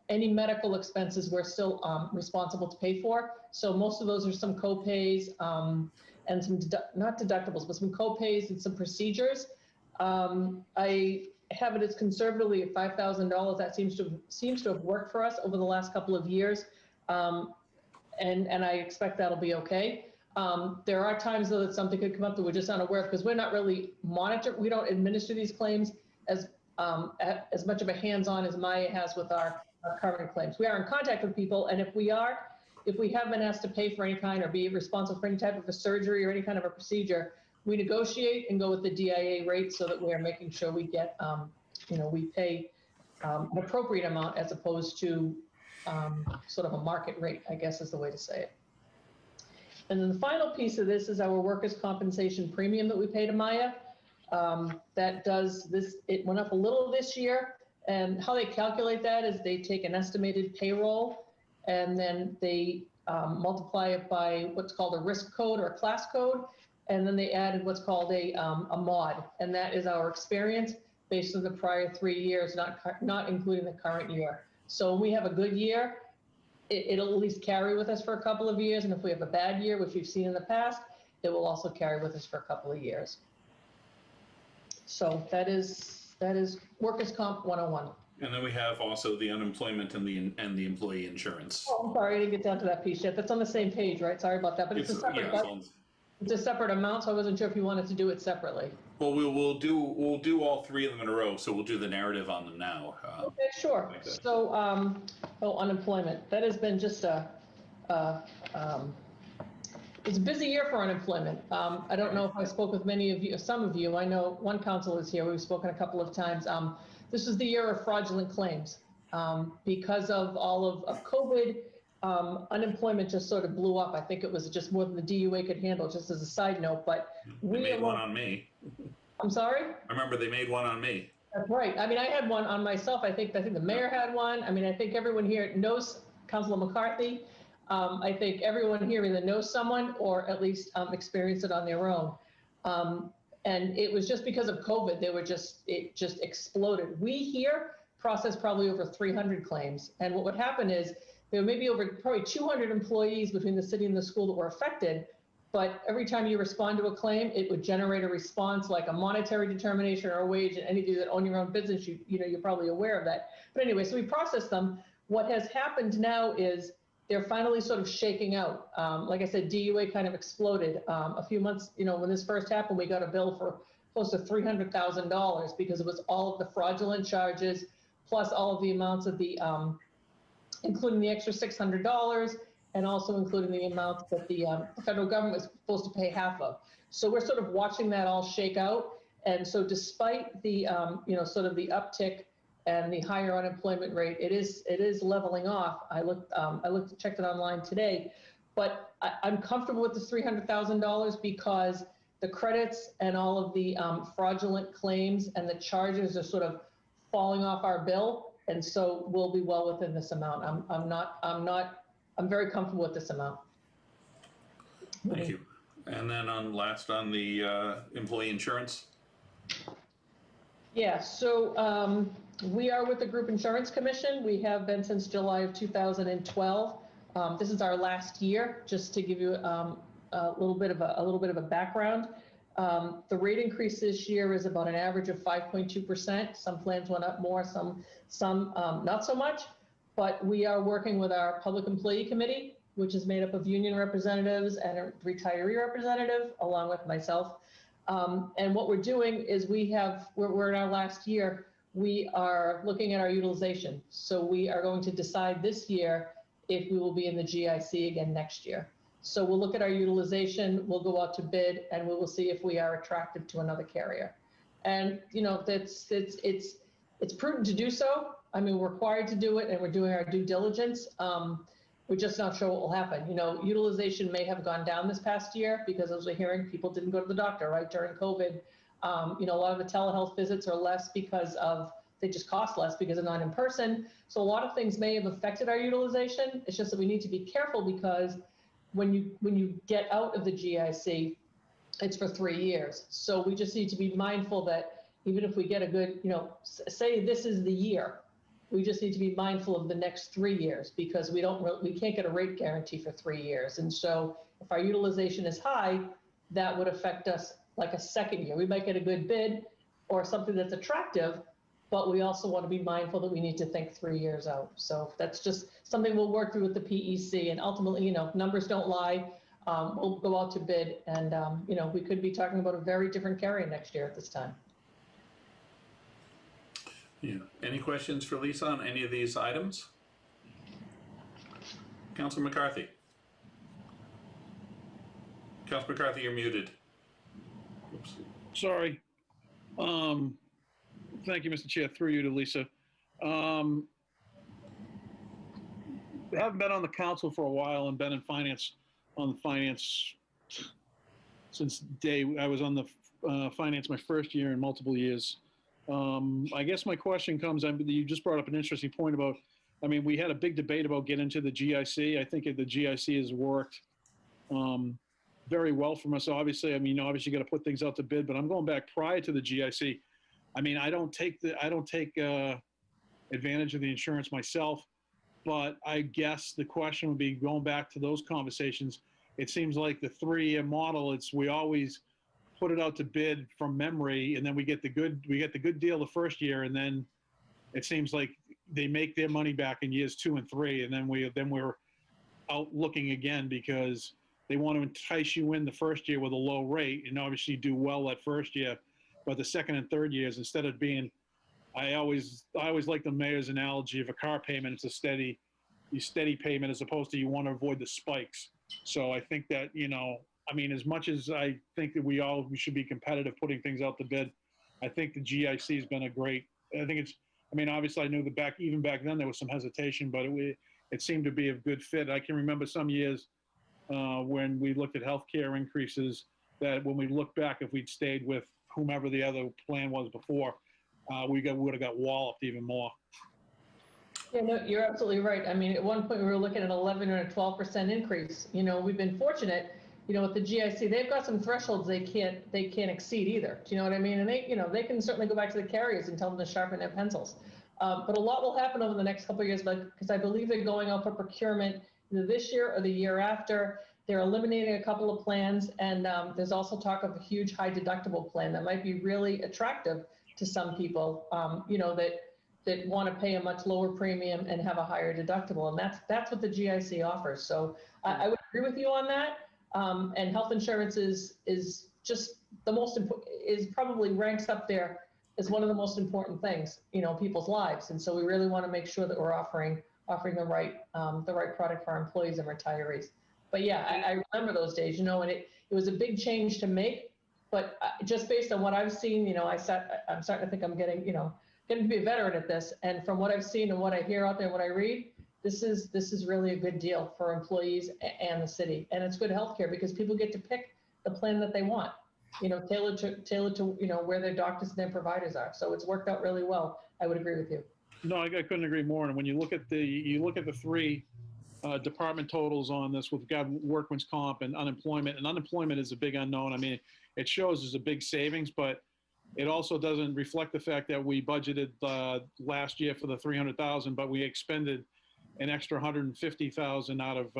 Any medical expenses we're still responsible to pay for. So most of those are some co-pays and some, not deductibles, but some co-pays and some procedures. I have it as conservatively at $5,000. That seems to have worked for us over the last couple of years. And I expect that'll be okay. There are times though that something could come up that we're just unaware of because we're not really we don't administer these claims as much of a hands-on as Maya has with our current claims. We are in contact with people, and if we have been asked to pay for any kind or be responsible for any type of a surgery or any kind of a procedure, we negotiate and go with the DIA rate so that we are making sure we get, we pay an appropriate amount as opposed to sort of a market rate, I guess is the way to say it. And then the final piece of this is our workers' compensation premium that we pay to Maya. It went up a little this year. And how they calculate that is they take an estimated payroll and then they multiply it by what's called a risk code or a class code. And then they added what's called a mod. And that is our experience based on the prior 3 years, not including the current year. So when we have a good year, it'll at least carry with us for a couple of years. And if we have a bad year, which we've seen in the past, it will also carry with us for a couple of years. So that is Workers' Comp 101. And then we have also the unemployment and the employee insurance. Oh, I'm sorry, I didn't get down to that piece yet. That's on the same page, right? Sorry about that, but it's a separate it's a separate amount, so I wasn't sure if you wanted to do it separately. Well, we'll do all 3 of them in a row, so we'll do the narrative on them now. Okay, sure. Like so, unemployment. That has been just it's a busy year for unemployment. I don't know if I spoke with many of you, some of you. I know one council is here. We've spoken a couple of times. This is the year of fraudulent claims. Because of all of COVID, unemployment just sort of blew up. I think it was just more than the DUA could handle, just as a side note. But they made one on me. I'm sorry? I remember they made one on me. That's right. I mean, I had one on myself. I think the mayor had one. I mean, I think everyone here knows Councilor McCarthy. I think everyone here either knows someone or at least experienced it on their own. And it was just because of COVID, it just exploded. We here processed probably over 300 claims. And what would happen is there may be probably 200 employees between the city and the school that were affected. But every time you respond to a claim, it would generate a response like a monetary determination or a wage. And any of you that own your own business, you're probably aware of that. But anyway, so we processed them. What has happened now is they're finally sort of shaking out. Like I said, DUA kind of exploded. A few months, when this first happened, we got a bill for close to $300,000 because it was all of the fraudulent charges, plus all of the amounts of the, including the extra $600, and also including the amounts that the federal government was supposed to pay half of. So we're sort of watching that all shake out. And so despite the, sort of the uptick and the higher unemployment rate, it is leveling off. I checked it online today, but I'm comfortable with the $300,000 because the credits and all of the fraudulent claims and the charges are sort of falling off our bill, and so we'll be well within this amount. I'm very comfortable with this amount. Thank you. And then last on the employee insurance. Yeah, so we are with the Group Insurance Commission. We have been since July of 2012. This is our last year, just to give you a little bit of a background. The rate increase this year is about an average of 5.2%. Some plans went up more, some not so much. But we are working with our Public Employee Committee, which is made up of union representatives and a retiree representative, along with myself. And what we're doing is we're in our last year. We are looking at our utilization. So we are going to decide this year if we will be in the GIC again next year. So we'll look at our utilization, we'll go out to bid, and we will see if we are attractive to another carrier. And it's prudent to do so. I mean, we're required to do it, and we're doing our due diligence. We're just not sure what will happen. Utilization may have gone down this past year because, as we're hearing, people didn't go to the doctor, right, during COVID. A lot of the telehealth visits are less because they just cost less because they're not in person. So a lot of things may have affected our utilization. It's just that we need to be careful because when you get out of the GIC, it's for 3 years. So we just need to be mindful that even if we get a good, say this is the year, we just need to be mindful of the next 3 years because we can't get a rate guarantee for 3 years. And so if our utilization is high, that would affect us like a second year. We might get a good bid or something that's attractive, but we also want to be mindful that we need to think 3 years out. So that's just something we'll work through with the PEC, and ultimately, numbers don't lie. We'll go out to bid, and we could be talking about a very different carrier next year at this time. Yeah. Any questions for Lisa on any of these items? Councilor McCarthy. Councilor McCarthy, you're muted. Oops. Sorry. Thank you, Mr. Chair. Through you to Lisa. I haven't been on the council for a while and been in finance, since day I was on the finance my first year in multiple years. I guess my question comes, you just brought up an interesting point about, we had a big debate about getting into the GIC. I think the GIC has worked very well for us. Obviously, obviously you got to put things out to bid, but I'm going back prior to the GIC. I don't take advantage of the insurance myself, but I guess the question would be going back to those conversations. It seems like the 3-year model, we always put it out to bid from memory, and then we get the good deal the first year, and then it seems like they make their money back in years 2 and 3, and then we're out looking again because they want to entice you in the first year with a low rate and obviously do well that first year, but the second and third years, instead of being, I always like the mayor's analogy of a car payment. It's a steady payment as opposed to you want to avoid the spikes. So I think that, as much as I think that we should be competitive putting things out to bid, I think the GIC has been obviously I knew even back then there was some hesitation, but it seemed to be a good fit. I can remember some years when we looked at healthcare increases that when we look back, if we'd stayed with whomever the other plan was before, we would have got walloped even more. Yeah, no, you're absolutely right. At one point we were looking at 11 or a 12% increase. We've been fortunate, with the GIC, they've got some thresholds they can't exceed either. Do you know what I mean? And they can certainly go back to the carriers and tell them to sharpen their pencils. But a lot will happen over the next couple of years, because I believe they're going out for procurement either this year or the year after. They're eliminating a couple of plans, and there's also talk of a huge high deductible plan that might be really attractive to some people, that that want to pay a much lower premium and have a higher deductible. And that's what the GIC offers. So I would agree with you on that. And health insurance is just the most important, is probably ranks up there as one of the most important things, you know, people's lives. And so we really want to make sure that we're offering the right product for our employees and retirees. But yeah, I remember those days, you know, and it was a big change to make, but just based on what I've seen, you know, I'm starting to think I'm getting to be a veteran at this. And from what I've seen and what I hear out there, and what I read, this is really a good deal for employees and the city. And it's good healthcare because people get to pick the plan that they want, you know, tailored to, you know, where their doctors and their providers are. So it's worked out really well. I would agree with you. No, I couldn't agree more. And when you look at the three department totals on this, we've got workman's comp and unemployment is a big unknown. I mean, it shows there's a big savings, but it also doesn't reflect the fact that we budgeted last year for the 300,000, but we expended an extra 150,000 out of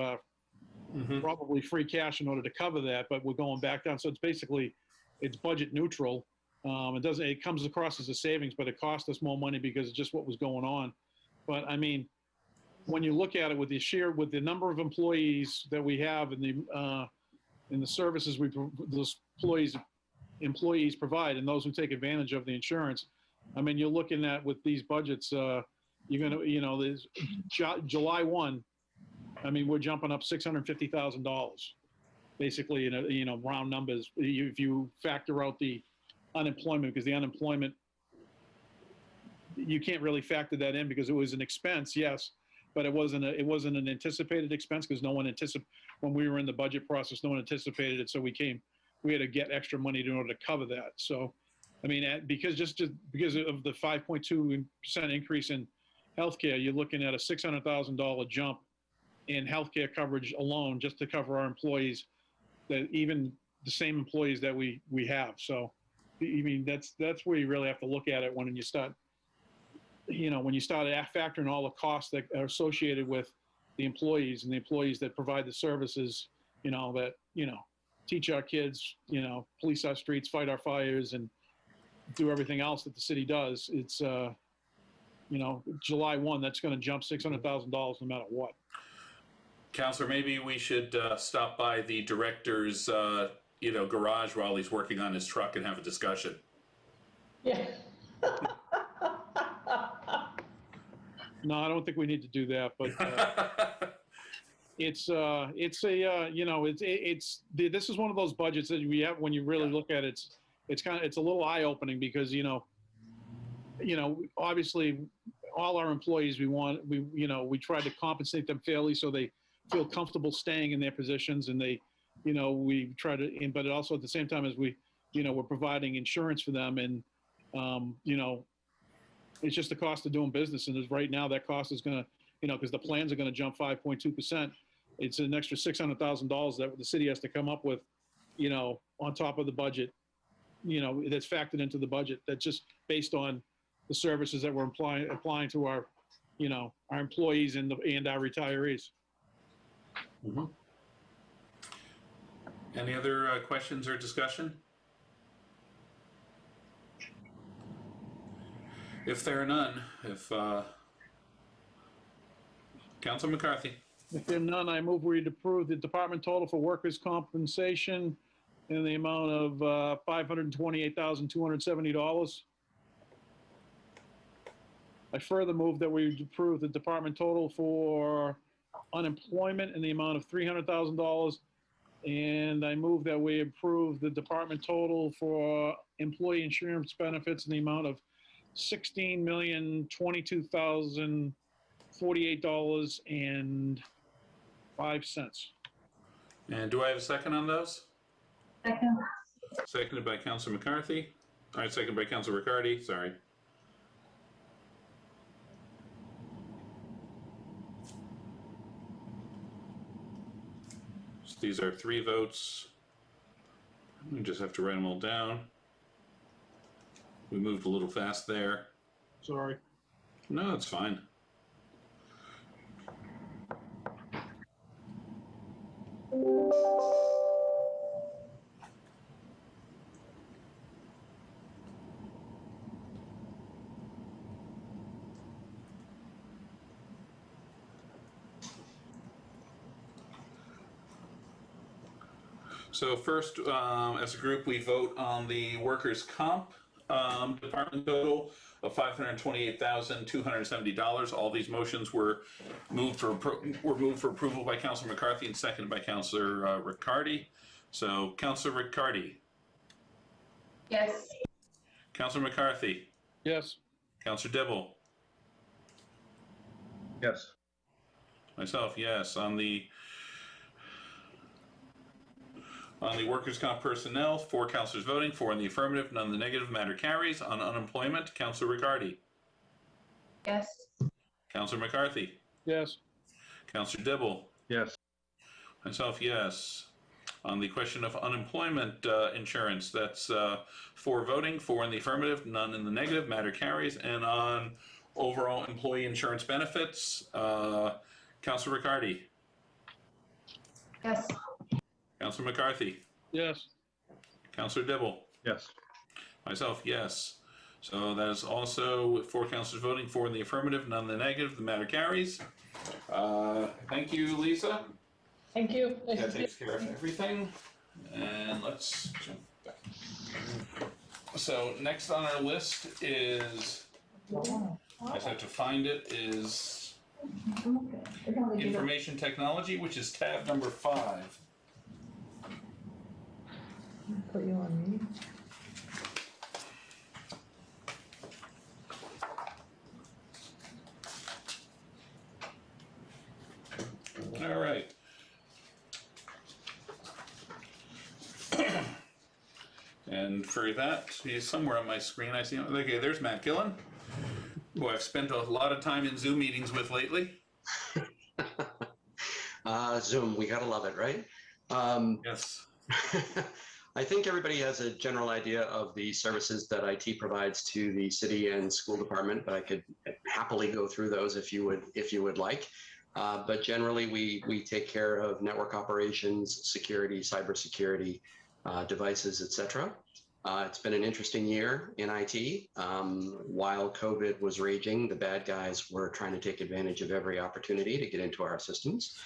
probably free cash in order to cover that. But we're going back down, so it's budget neutral. It comes across as a savings, but it cost us more money because of just what was going on. But I mean, when you look at it with the number of employees that we have in the services those employees provide and those who take advantage of the insurance, I mean, you're looking at with these budgets, you're gonna, you know, there's July 1. I mean, we're jumping up $650,000, basically, you know, round numbers. If you factor out the unemployment, because the unemployment, you can't really factor that in because it was an expense, yes, but it wasn't an anticipated expense because when we were in the budget process, no one anticipated it. So we had to get extra money in order to cover that. So, I mean, because because of the 5.2% increase in healthcare, you're looking at a $600,000 jump in healthcare coverage alone just to cover our employees, that even the same employees that we have. So, I mean, that's where you really have to look at it when you start factoring all the costs that are associated with the employees and the employees that provide the services, you know, that, you know, teach our kids, you know, police our streets, fight our fires, and do everything else that the city does. It's, you know, July 1, that's going to jump $600,000 no matter what. Counselor, maybe we should stop by the director's, garage while he's working on his truck and have a discussion. Yeah. No, I don't think we need to do that, but this is one of those budgets that we have when you really look at it. It's a little eye opening because, you know, obviously all our employees, we try to compensate them fairly so they feel comfortable staying in their positions, and they, you know, we try to, but also at the same time as we're providing insurance for them, and you know, it's just the cost of doing business. And right now that cost is going to, you know, because the plans are going to jump 5.2%. It's an extra $600,000 that the city has to come up with, you know, on top of the budget, you know, that's factored into the budget. That's just based on the services that we're applying to our, you know, our employees and our retirees. Mm-hmm. Any other questions or discussion? If there are none, Councilor McCarthy. If there are none, I move we approve the department total for workers' compensation in the amount of $528,270. I further move that we approve the department total for unemployment in the amount of $300,000. And I move that we approve the department total for employee insurance benefits in the amount of $16,022,048.05. And do I have a second on those? Second. Seconded by Councilor McCarthy. All right, seconded by Councilor Riccardi. Sorry. So these are 3 votes. We just have to write them all down. We moved a little fast there. Sorry. No, it's fine. So first, as a group, we vote on the workers' comp department total of $528,270. All these motions were moved for approval by Councilor McCarthy and seconded by Councilor Riccardi. So Councilor Riccardi, Yes. Councilor McCarthy, Yes. Councilor Dibble, Yes. myself, yes. On the workers' comp personnel, 4 councilors voting, 4 in the affirmative, none in the negative, matter carries. On unemployment, Councilor Riccardi, Yes. Councilor McCarthy, Yes. Councilor Dibble, Yes. myself, yes. On the question of unemployment insurance, that's 4 voting, 4 in the affirmative, none in the negative, matter carries. And on overall employee insurance benefits, Councilor Riccardi, Yes. Councilor McCarthy, Yes. Councilor Dibble, Yes. myself, yes. So that is also with 4 councilors voting, 4 in the affirmative, none in the negative, the matter carries. Thank you, Lisa. Thank you. That takes care of everything. And let's jump back. So next on our list is, I just have to find it, is information technology, which is tab number 5. Put you on mute. All right. And for that, he's somewhere on my screen. I see him. Okay, there's Matt Gillen, who I've spent a lot of time in Zoom meetings with lately. Zoom, we gotta love it, right? Yes. I think everybody has a general idea of the services that IT provides to the city and school department, but I could happily go through those if you would like. But generally, we take care of network operations, security, cybersecurity, devices, etc. It's been an interesting year in IT. While COVID was raging, the bad guys were trying to take advantage of every opportunity to get into our systems.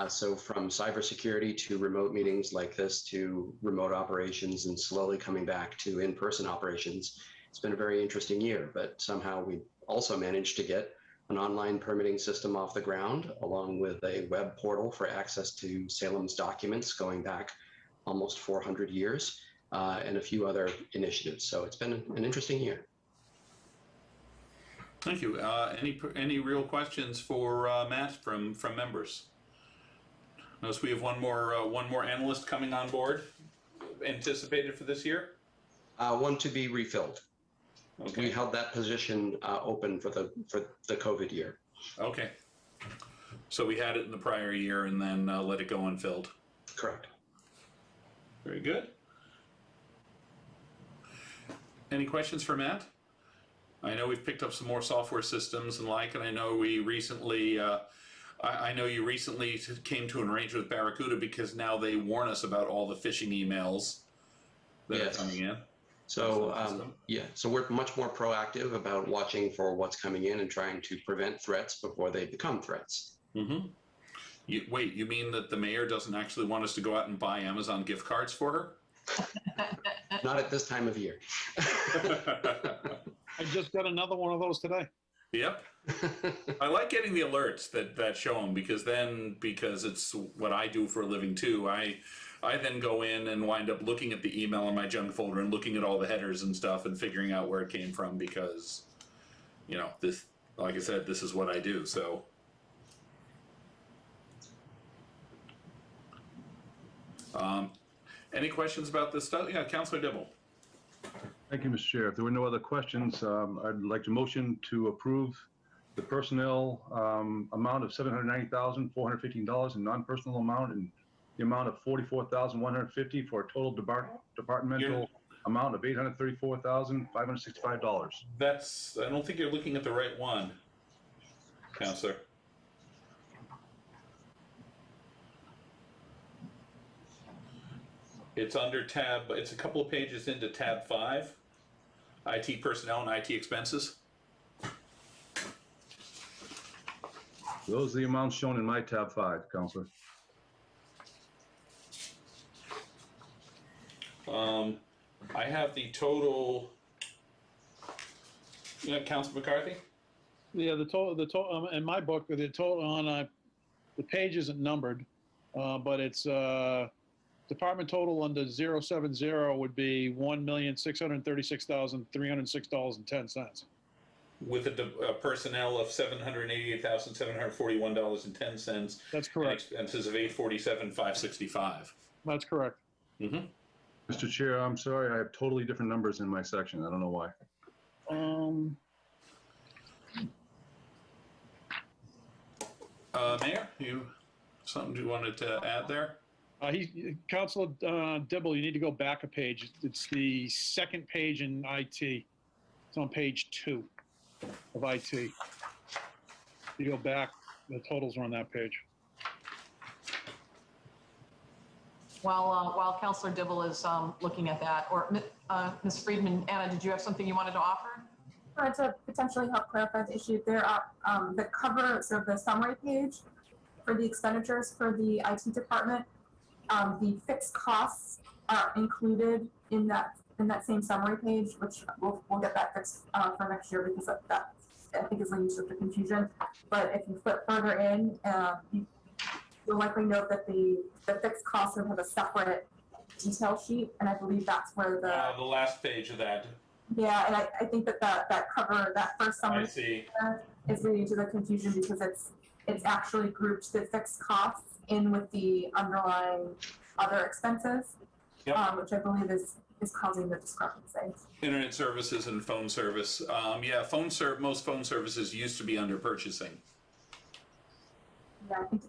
So from cybersecurity to remote meetings like this to remote operations and slowly coming back to in-person operations, it's been a very interesting year, but somehow we also managed to get an online permitting system off the ground, along with a web portal for access to Salem's documents going back almost 400 years, and a few other initiatives. So it's been an interesting year. Thank you. Any real questions for Matt from members? Notice we have one more analyst coming on board, anticipated for this year. One to be refilled. Okay. We held that position open for the COVID year. Okay. So we had it in the prior year and then let it go unfilled. Correct. Very good. Any questions for Matt? I know we've picked up some more software systems and like, and I know we recently, I know you recently came to an arrangement with Barracuda because now they warn us about all the phishing emails that are coming in. So yeah, so we're much more proactive about watching for what's coming in and trying to prevent threats before they become threats. Mm-hmm. Wait, you mean that the mayor doesn't actually want us to go out and buy Amazon gift cards for her? Not at this time of year. I just got another one of those today. Yep. I like getting the alerts that show them because it's what I do for a living too. I then go in and wind up looking at the email in my junk folder and looking at all the headers and stuff and figuring out where it came from because, you know, this, like I said, this is what I do. So. Any questions about this stuff? Yeah, Councilor Dibble. Thank you, Mr. Chair. If there were no other questions, I'd like to motion to approve the personnel amount of $790,415 and non-personal amount and the amount of $44,150 for a total departmental amount of $834,565. That's, I don't think you're looking at the right one, Councilor. It's under tab, it's a couple of pages into tab 5, IT personnel and IT expenses. Those are the amounts shown in my tab 5, Counselor. I have the total. Yeah, Councilor McCarthy? Yeah, the total, in my book, the total on, the page isn't numbered, but it's, department total under 070 would be $1,636,306.10. With a personnel of $788,741.10. That's And correct. expenses of $847,565. That's correct. Mm-hmm. Mr. Chair, I'm sorry, I have totally different numbers in my section. I don't know why. Mayor, something you wanted to add there? Councilor Dibble, you need to go back a page. It's the second page in IT. It's on page 2 of IT. You go back, the totals are on that page. While Councilor Dibble is looking at that, or Ms. Friedman, Anna, did you have something you wanted to offer? To potentially help clarify the issue, there are the cover, sort of the summary page for the expenditures for the IT department. The fixed costs are included in that same summary page, which we'll get that fixed for next year because that I think is leading to the confusion. But if you flip further in, you'll likely note that the fixed costs would have a separate detail sheet, and I believe that's where The last page of that. Yeah, and I think that cover, that first summary I see. is leading to the confusion because it's actually grouped the fixed costs in with the underlying other expenses, Yep. which I believe is causing the discrepancy. Internet services and phone service. Yeah, most phone services used to be under purchasing. Yeah, I think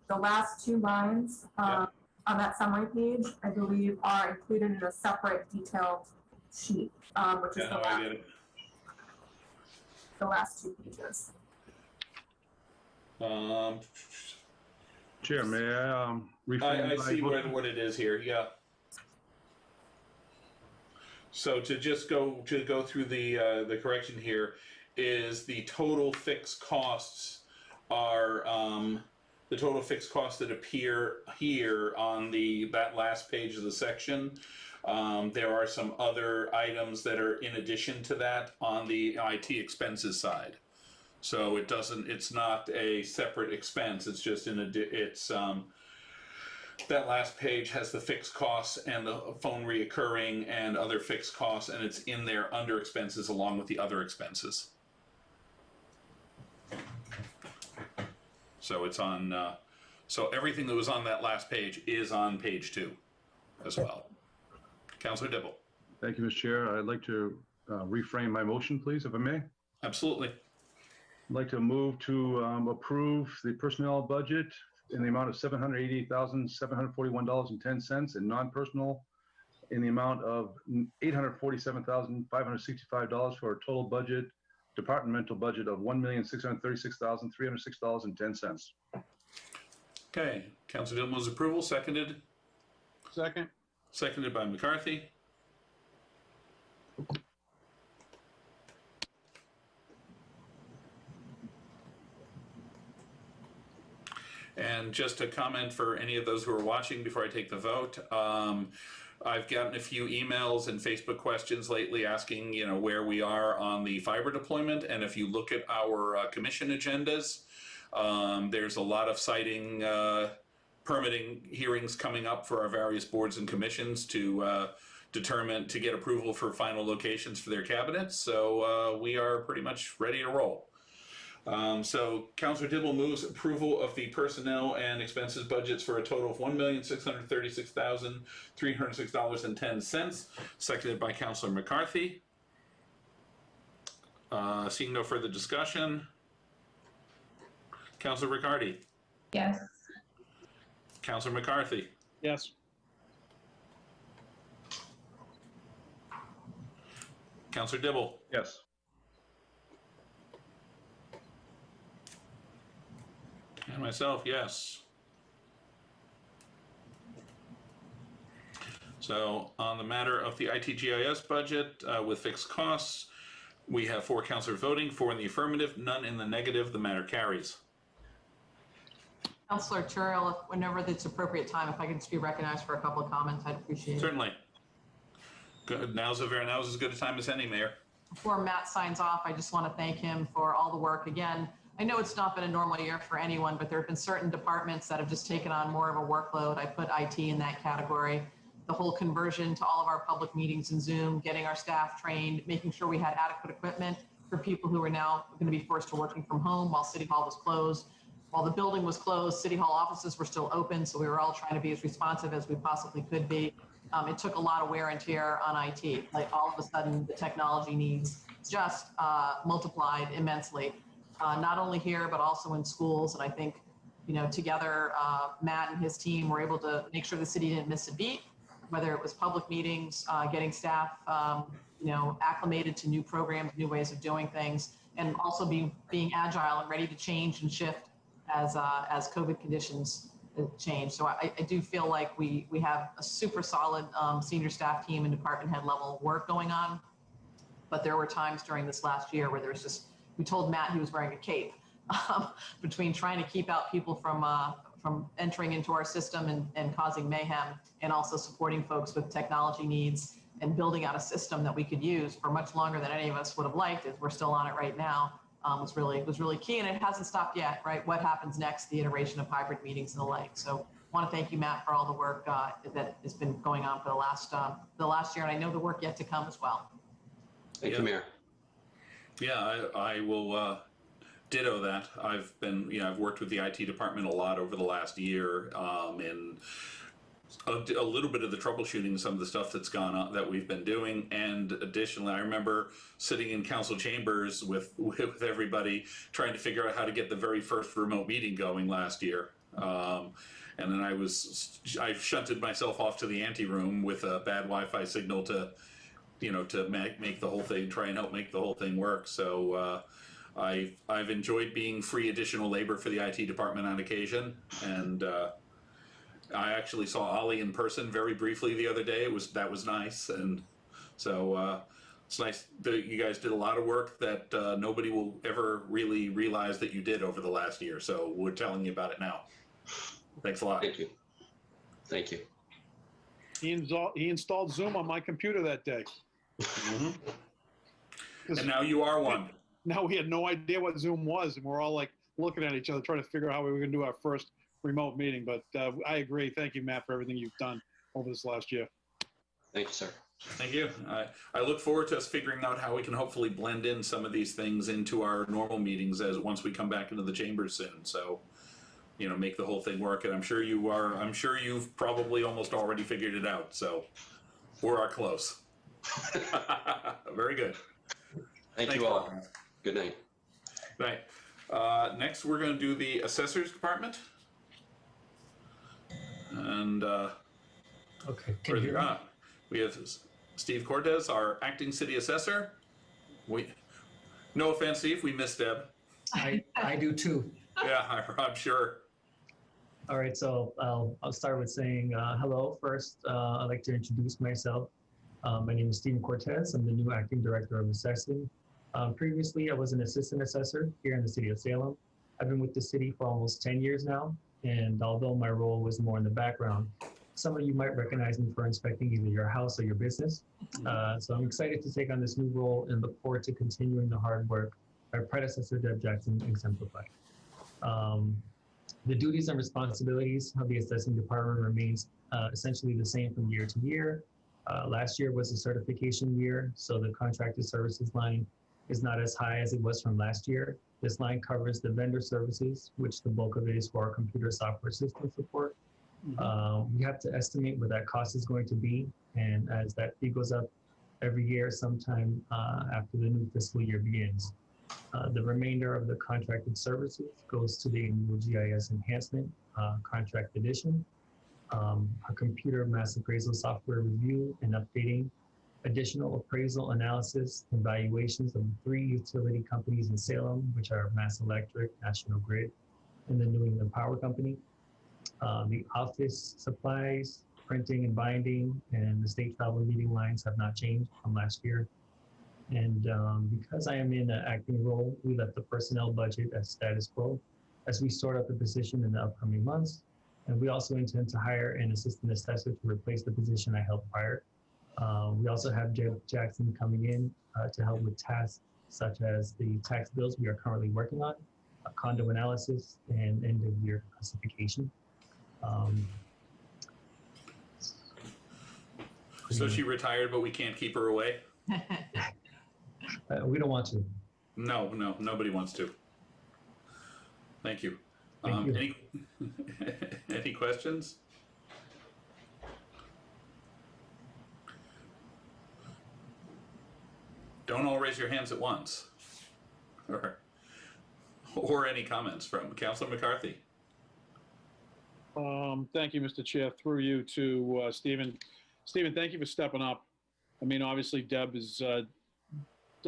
the last 2 lines Yeah. on that summary page, I believe, are included in a separate detailed sheet, which is Yeah, no, I get it. the last 2 pages. Chair, may I reframe I my see motion? what it is here, yeah. So to just go through the correction here is the total fixed costs are the total fixed costs that appear here on that last page of the section. There are some other items that are in addition to that on the IT expenses side. So it's not a separate expense. It's just that last page has the fixed costs and the phone reoccurring and other fixed costs, and it's in there under expenses along with the other expenses. So it's on. So everything that was on that last page is on page 2 as well. Councilor Dibble. Thank you, Mr. Chair. I'd like to reframe my motion, please, if I may. Absolutely. I'd like to move to approve the personnel budget in the amount of $788,741.10 and non-personal in the amount of $847,565 for a total budget, departmental budget of $1,636,306.10. Okay. Councilor Dibble moves approval. Seconded. Second. Seconded by McCarthy. And just a comment for any of those who are watching before I take the vote. I've gotten a few emails and Facebook questions lately asking, where we are on the fiber deployment. And if you look at our commission agendas, there's a lot of siting, permitting hearings coming up for our various boards and commissions to get approval for final locations for their cabinets. So we are pretty much ready to roll. So Councilor Dibble moves approval of the personnel and expenses budgets for a total of $1,636,306.10, seconded by Councilor McCarthy. Seeing no further discussion. Councilor Riccardi. Yes. Councilor McCarthy. Yes. Councilor Dibble. Yes. And myself, yes. So on the matter of the ITGIS budget with fixed costs, we have 4 councilors voting, 4 in the affirmative, none in the negative. The matter carries. Councilor Churl, whenever it's appropriate time, if I could just be recognized for a couple of comments, I'd appreciate it. Certainly. Good. Now's as good a time as any, Mayor. Before Matt signs off, I just want to thank him for all the work. Again, I know it's not been a normal year for anyone, but there have been certain departments that have just taken on more of a workload. I put IT in that category. The whole conversion to all of our public meetings in Zoom, getting our staff trained, making sure we had adequate equipment for people who are now going to be forced to working from home while City Hall was closed. While the building was closed, City Hall offices were still open, so we were all trying to be as responsive as we possibly could be. It took a lot of wear and tear on IT. Like all of a sudden, the technology needs just multiplied immensely, not only here, but also in schools. And I think, together, Matt and his team were able to make sure the city didn't miss a beat, whether it was public meetings, getting staff, acclimated to new programs, new ways of doing things, and also being agile and ready to change and shift as COVID conditions change. So I do feel like we have a super solid senior staff team and department head level work going on. But there were times during this last year where there was just, we told Matt he was wearing a cape between trying to keep out people from entering into our system and causing mayhem, and also supporting folks with technology needs and building out a system that we could use for much longer than any of us would have liked, as we're still on it right now. Was really key, and it hasn't stopped yet, right? What happens next, the iteration of hybrid meetings and the like. So I want to thank you, Matt, for all the work that has been going on for the last year, and I know the work yet to come as well. Thank you, Mayor. Yeah, I will ditto that. I've worked with the IT department a lot over the last year, and a little bit of the troubleshooting, some of the stuff that's gone on that we've been doing. And additionally, I remember sitting in council chambers with everybody trying to figure out how to get the very first remote meeting going last year. And then I shunted myself off to the ante room with a bad Wi-Fi signal to make the whole thing, try and help make the whole thing work. So I've enjoyed being free additional labor for the IT department on occasion, and I actually saw Ollie in person very briefly the other day. That was nice, and so it's nice that you guys did a lot of work that nobody will ever really realize that you did over the last year. So we're telling you about it now. Thanks a lot. Thank you. Thank you. He installed Zoom on my computer that day. Mm-hmm. And now you are one. Now we had no idea what Zoom was, and we're all like looking at each other, trying to figure out how we were going to do our first remote meeting. But I agree. Thank you, Matt, for everything you've done over this last year. Thank you, sir. Thank you. I look forward to us figuring out how we can hopefully blend in some of these things into our normal meetings once we come back into the chambers soon. So, make the whole thing work. And I'm sure you've probably almost already figured it out. So we're close. Very good. Thank you all. Good night. Right. Next, we're going to do the assessors department. And okay, can you hear me? We have Steve Cortez, our acting city assessor. No offense, Steve, we miss Deb. I do too. Yeah, I'm sure. All right, so I'll start with saying hello first. I'd like to introduce myself. My name is Stephen Cortez. I'm the new acting director of assessing. Previously, I was an assistant assessor here in the city of Salem. I've been with the city for almost 10 years now, and although my role was more in the background, some of you might recognize me for inspecting either your house or your business. So I'm excited to take on this new role and look forward to continuing the hard work my predecessor Deb Jackson exemplified. The duties and responsibilities of the assessing department remains essentially the same from year to year. Last year was a certification year, so the contracted services line is not as high as it was from last year. This line covers the vendor services, which the bulk of it is for our computer software system support. We have to estimate what that cost is going to be, and as that fee goes up every year, sometime after the new fiscal year begins. The remainder of the contracted services goes to the annual GIS enhancement contract edition, a computer mass appraisal software review and updating, additional appraisal analysis and valuations of 3 utility companies in Salem, which are Mass Electric, National Grid, and the New England Power Company. The office supplies, printing and binding, and the state travel meeting lines have not changed from last year. And because I am in an acting role, we left the personnel budget as status quo. as we sort out the position in the upcoming months. And we also intend to hire an assistant assessor to replace the position I held prior. We also have Jeff Jackson coming in to help with tasks such as the tax bills we are currently working on, condo analysis, and end of year classification. So she retired, but we can't keep her away? We don't want to. No, nobody wants to. Thank you. Thank you. Any questions? Don't all raise your hands at once. Or any comments from Councilor McCarthy. Thank you, Mr. Chair. Through you to Stephen. Stephen, thank you for stepping up. I mean, obviously, Deb is.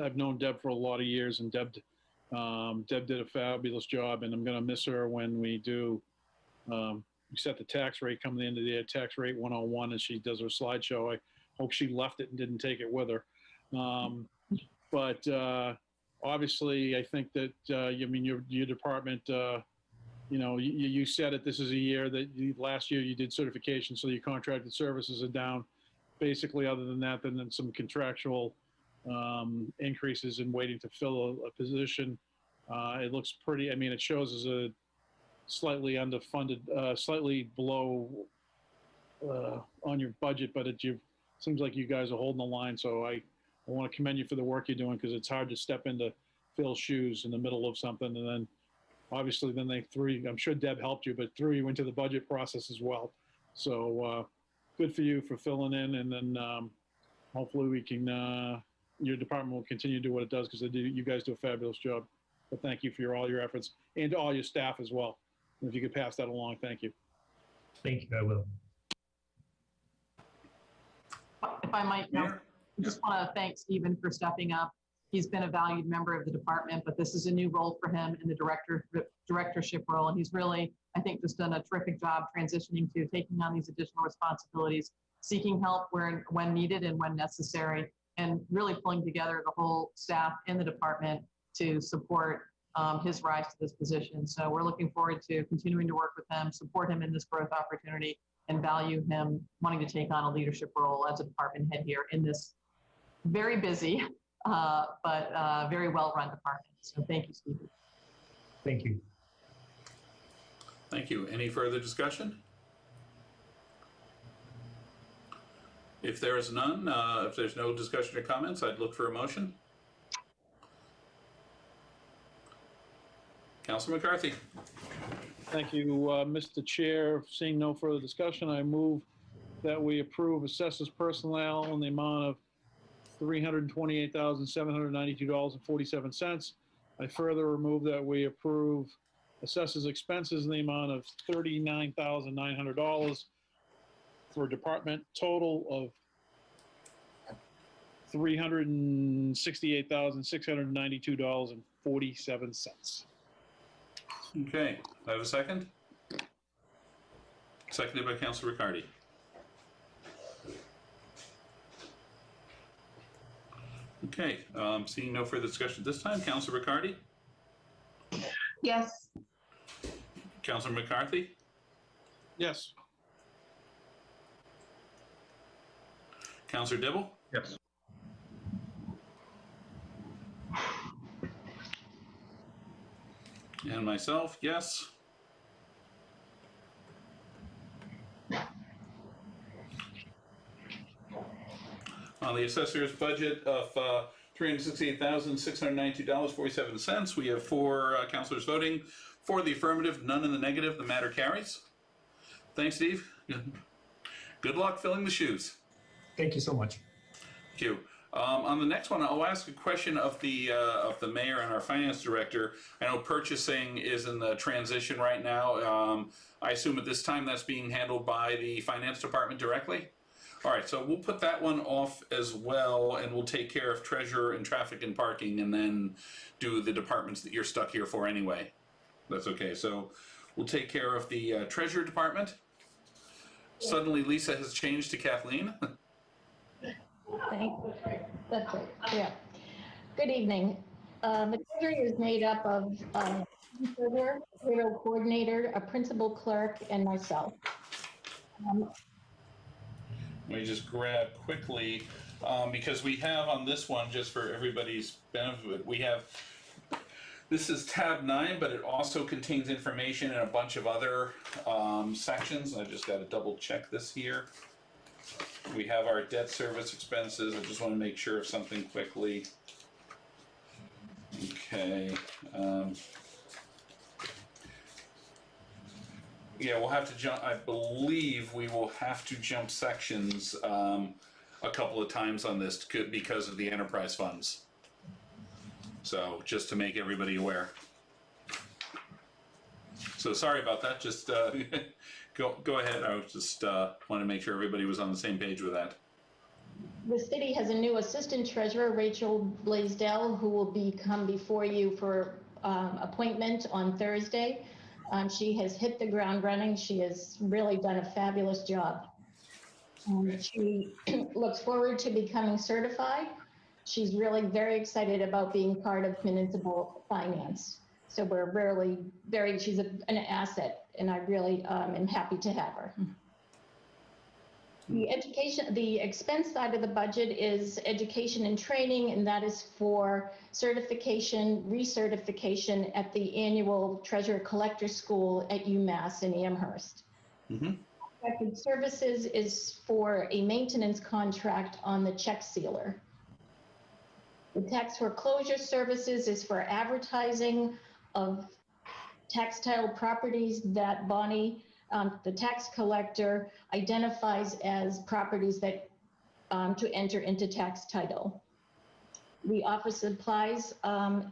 I've known Deb for a lot of years, and Deb did a fabulous job, and I'm going to miss her when we do. We set the tax rate coming into the year, tax rate 101, and she does her slideshow. I hope she left it and didn't take it with her. But obviously, I think that I mean your department. You know, you said it. This is a year that last year you did certification, so your contracted services are down. Basically, other than that, then some contractual increases in waiting to fill a position. It looks pretty. I mean, it shows as a slightly underfunded, slightly below on your budget, but it seems like you guys are holding the line. So I want to commend you for the work you're doing, because it's hard to step into Phil's shoes in the middle of something, and then obviously then they threw you, I'm sure Deb helped you, but threw you into the budget process as well. So good for you for filling in, and then hopefully we can, your department will continue to do what it does, because you guys do a fabulous job. But thank you for all your efforts, and to all your staff as well. And if you could pass that along, thank you. Thank you, I will. If I might, I just want to thank Stephen for stepping up. He's been a valued member of the department, but this is a new role for him in the directorship role. And he's really, I think, just done a terrific job transitioning to taking on these additional responsibilities, seeking help when needed and when necessary, and really pulling together the whole staff in the department to support his rise to this position. So we're looking forward to continuing to work with him, support him in this growth opportunity, and value him wanting to take on a leadership role as a department head here in this very busy, but very well-run department. So thank you, Stephen. Thank you. Thank you. Any further discussion? If there is none, if there's no discussion or comments, I'd look for a motion. Councilor McCarthy. Thank you, Mr. Chair. Seeing no further discussion, I move that we approve assessors personnel in the amount of $328,792.47. I further move that we approve assessors expenses in the amount of $39,900 for a department total of $368,692.47. Okay, I have a second. Seconded by Councilor Riccardi. Okay, seeing no further discussion at this time, Councilor Riccardi, Yes. Councilor McCarthy, Yes. Councilor Dibble, Yes. and myself, yes. On the assessor's budget of $368,692.47, we have 4 councilors voting for the affirmative, none in the negative. The matter carries. Thanks, Steve. Good luck filling the shoes. Thank you so much. Thank you. On the next one, I'll ask a question of the mayor and our finance director. I know purchasing is in the transition right now. I assume at this time that's being handled by the finance department directly? All right, so we'll put that one off as well, and we'll take care of treasurer and traffic and parking, and then do the departments that you're stuck here for anyway. That's okay. So we'll take care of the treasurer department. Suddenly Lisa has changed to Kathleen. Thanks. That's it. Yeah. Good evening. The treasury is made up of Server, payroll coordinator, a principal clerk, and myself. Let me just grab quickly, because we have on this one, just for everybody's benefit, we have, this is tab 9, but it also contains information in a bunch of other sections. I just got to double check this here. We have our debt service expenses. I just want to make sure of something quickly. Okay. Yeah, we'll have to jump. I believe we will have to jump sections a couple of times on this because of the enterprise funds. So just to make everybody aware. So sorry about that. Just go ahead. I was just want to make sure everybody was on the same page with that. The city has a new assistant treasurer, Rachel Blaisdell, who will come before you for appointment on Thursday. She has hit the ground running. She has really done a fabulous job. She looks forward to becoming certified. She's really very excited about being part of municipal finance. So we're really she's an asset, and I really am happy to have her. The expense side of the budget is education and training, and that is for certification, recertification at the annual Treasurer Collector School at UMass in Amherst. Contracted services is for a maintenance contract on the check sealer. The tax foreclosure services is for advertising of tax title properties that Bonnie, the tax collector, identifies as properties that to enter into tax title. The office supplies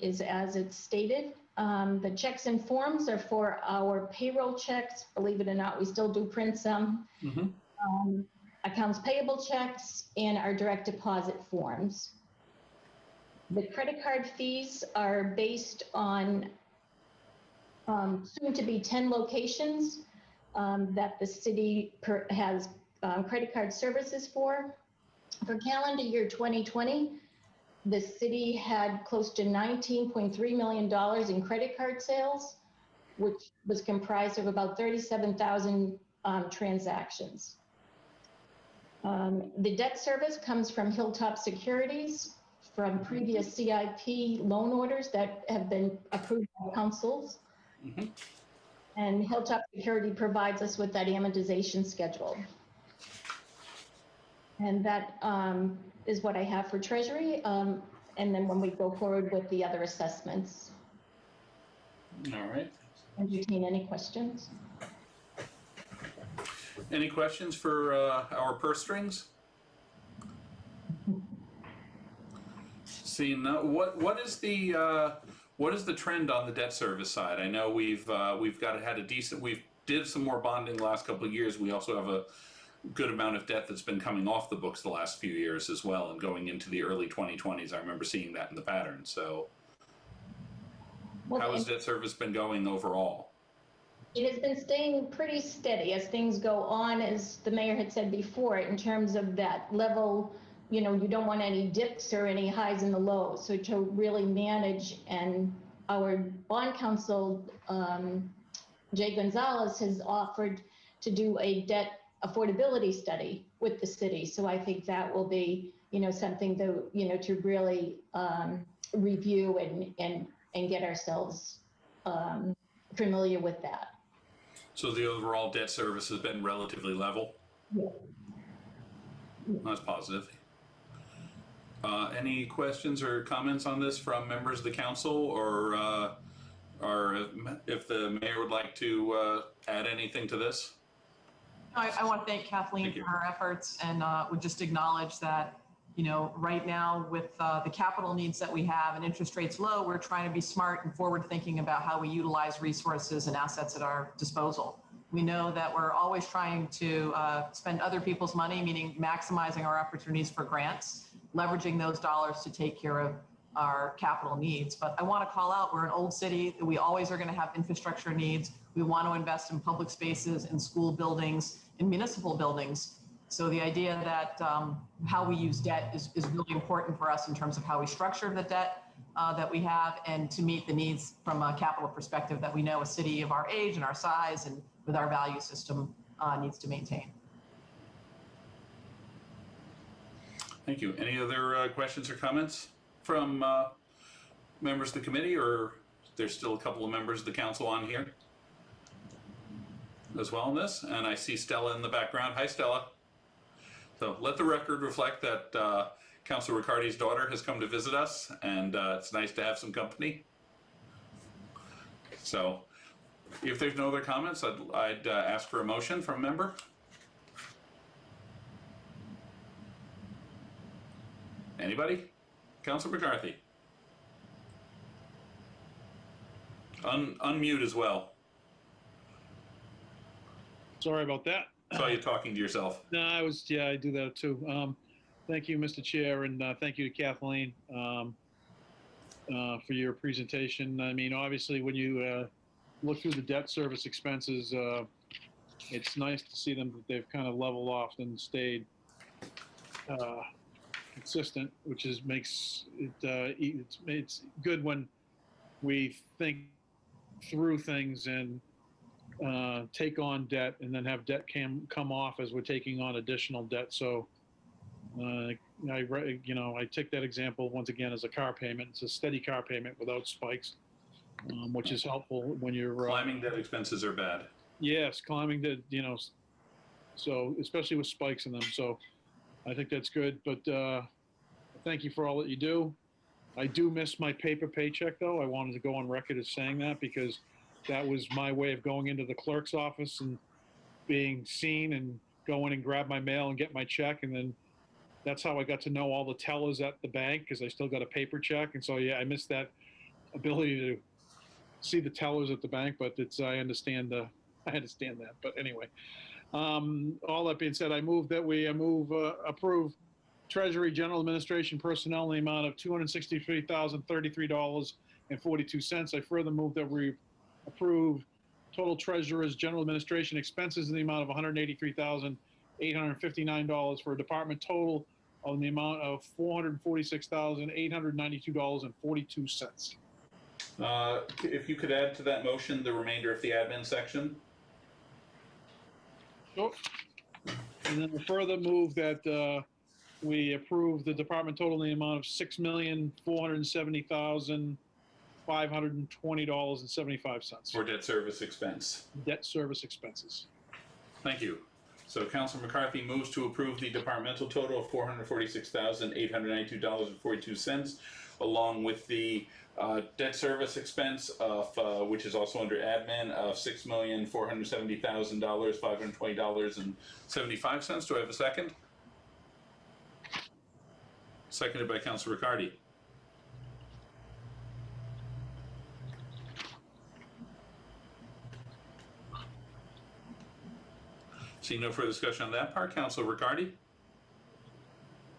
is as it's stated. The checks and forms are for our payroll checks. Believe it or not, we still do print some. Accounts payable checks and our direct deposit forms. The credit card fees are based on soon to be 10 locations that the city has credit card services for. For calendar year 2020, the city had close to $19.3 million in credit card sales, which was comprised of about 37,000 transactions. The debt service comes from Hilltop Securities, from previous CIP loan orders that have been approved by councils. And Hilltop Security provides us with that amortization schedule. And that is what I have for Treasury. And then when we go forward with the other assessments. All right. Entertain any questions? Any questions for our purse strings? Seeing what is the trend on the debt service side? I know we've did some more bonding the last couple of years. We also have a good amount of debt that's been coming off the books the last few years as well, and going into the early 2020s. I remember seeing that in the pattern. So, how has debt service been going overall? It has been staying pretty steady as things go on, as the mayor had said before, in terms of that level. You know, you don't want any dips or any highs and the lows. So to really manage, and our bond counsel, Jay Gonzalez, has offered to do a debt affordability study with the city. So I think that will be, something that, to really review and get ourselves familiar with that. So the overall debt service has been relatively level? Yeah. That's positive. Any questions or comments on this from members of the council, or if the mayor would like to add anything to this? I want to thank Kathleen for her efforts, and would just acknowledge that, right now with the capital needs that we have and interest rates low, we're trying to be smart and forward thinking about how we utilize resources and assets at our disposal. We know that we're always trying to spend other people's money, meaning maximizing our opportunities for grants, leveraging those dollars to take care of our capital needs. But I want to call out, we're an old city. We always are going to have infrastructure needs. We want to invest in public spaces, in school buildings, in municipal buildings. So the idea that how we use debt is really important for us in terms of how we structure the debt, that we have and to meet the needs from a capital perspective that we know a city of our age and our size and with our value system needs to maintain. Thank you. Any other questions or comments from members of the committee, or there's still a couple of members of the council on here as well in this? And I see Stella in the background. Hi, Stella. So let the record reflect that Councilor Riccardi's daughter has come to visit us, and it's nice to have some company. So if there's no other comments, I'd ask for a motion from a member. Anybody? Councilor McCarthy. Unmute as well. Sorry about that. Saw you talking to yourself. No, I do that too. Thank you, Mr. Chair, and thank you to Kathleen for your presentation. I mean, obviously, when you look through the debt service expenses, it's nice to see them that they've kind of leveled off and stayed consistent, which makes it it's good when we think through things and take on debt and then have debt come off as we're taking on additional debt. So I take that example once again as a car payment. It's a steady car payment without spikes, which is helpful when you're climbing debt expenses are bad. Yes, climbing debt, so especially with spikes in them. So I think that's good, but thank you for all that you do. I do miss my paper paycheck, though. I wanted to go on record as saying that because that was my way of going into the clerk's office and being seen and go in and grab my mail and get my check. And then that's how I got to know all the tellers at the bank because I still got a paper check. And so, yeah, I missed that ability to see the tellers at the bank, but I understand that. But anyway, all that being said, I move approve Treasury General Administration personnel in the amount of $263,033.42. I further move that we approve total Treasurer's General Administration expenses in the amount of $183,859 for a department total of the amount of $446,892.42. If you could add to that motion the remainder of the admin section. Sure. And then further move that we approve the department total in the amount of $6,470,520.75. For debt service expense. Debt service expenses. Thank you. So Councilor McCarthy moves to approve the departmental total of $446,892.42, along with the debt service expense of, which is also under admin, of $6,470,520.75. Do I have a second? Seconded by Councilor Riccardi. Seeing no further discussion on that part, Councilor Riccardi?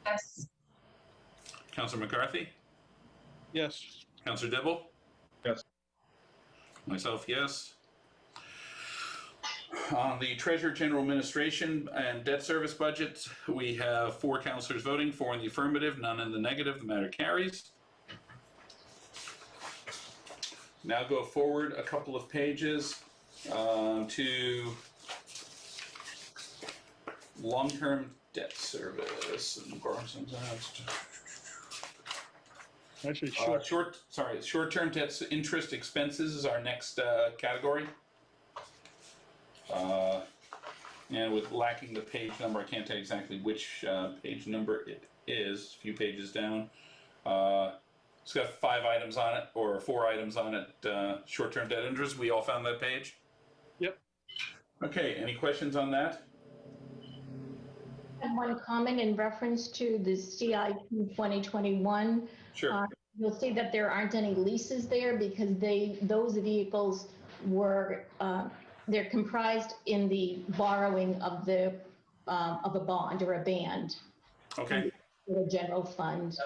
Yes. Councilor McCarthy? Yes. Councilor Dibble? Yes. Myself, yes. On the Treasurer General Administration and debt service budget, we have 4 councilors voting, 4 in the affirmative, none in the negative. The matter carries. Now go forward a couple of pages to long-term debt service and borrowings. Actually, short-term debt interest expenses is our next category. And with lacking the page number, I can't tell you exactly which page number it is. A few pages down. It's got 5 items on it, or 4 items on it. Short-term debt interest. We all found that page? Yep. Okay, any questions on that? I have one comment in reference to the CIP 2021. Sure. You'll see that there aren't any leases there because those vehicles were they're comprised in the borrowing of a bond or a band. Okay. The general fund.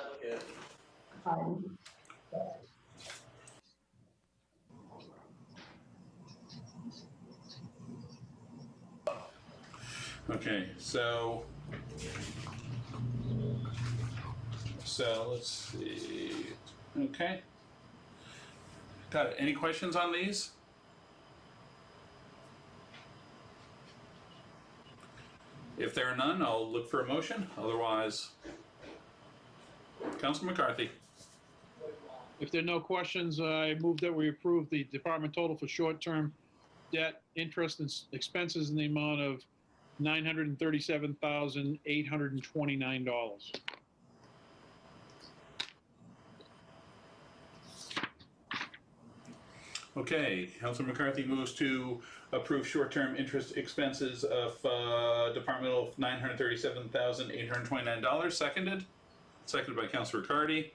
Okay, so let's see. Okay. Got it. Any questions on these? If there are none, I'll look for a motion. Otherwise, Councilor McCarthy. If there are no questions, I move that we approve the department total for short-term debt, interest, and expenses in the amount of $937,829. Okay, Councilor McCarthy moves to approve short-term interest expenses of departmental $937,829. Seconded? Seconded by Councilor Riccardi.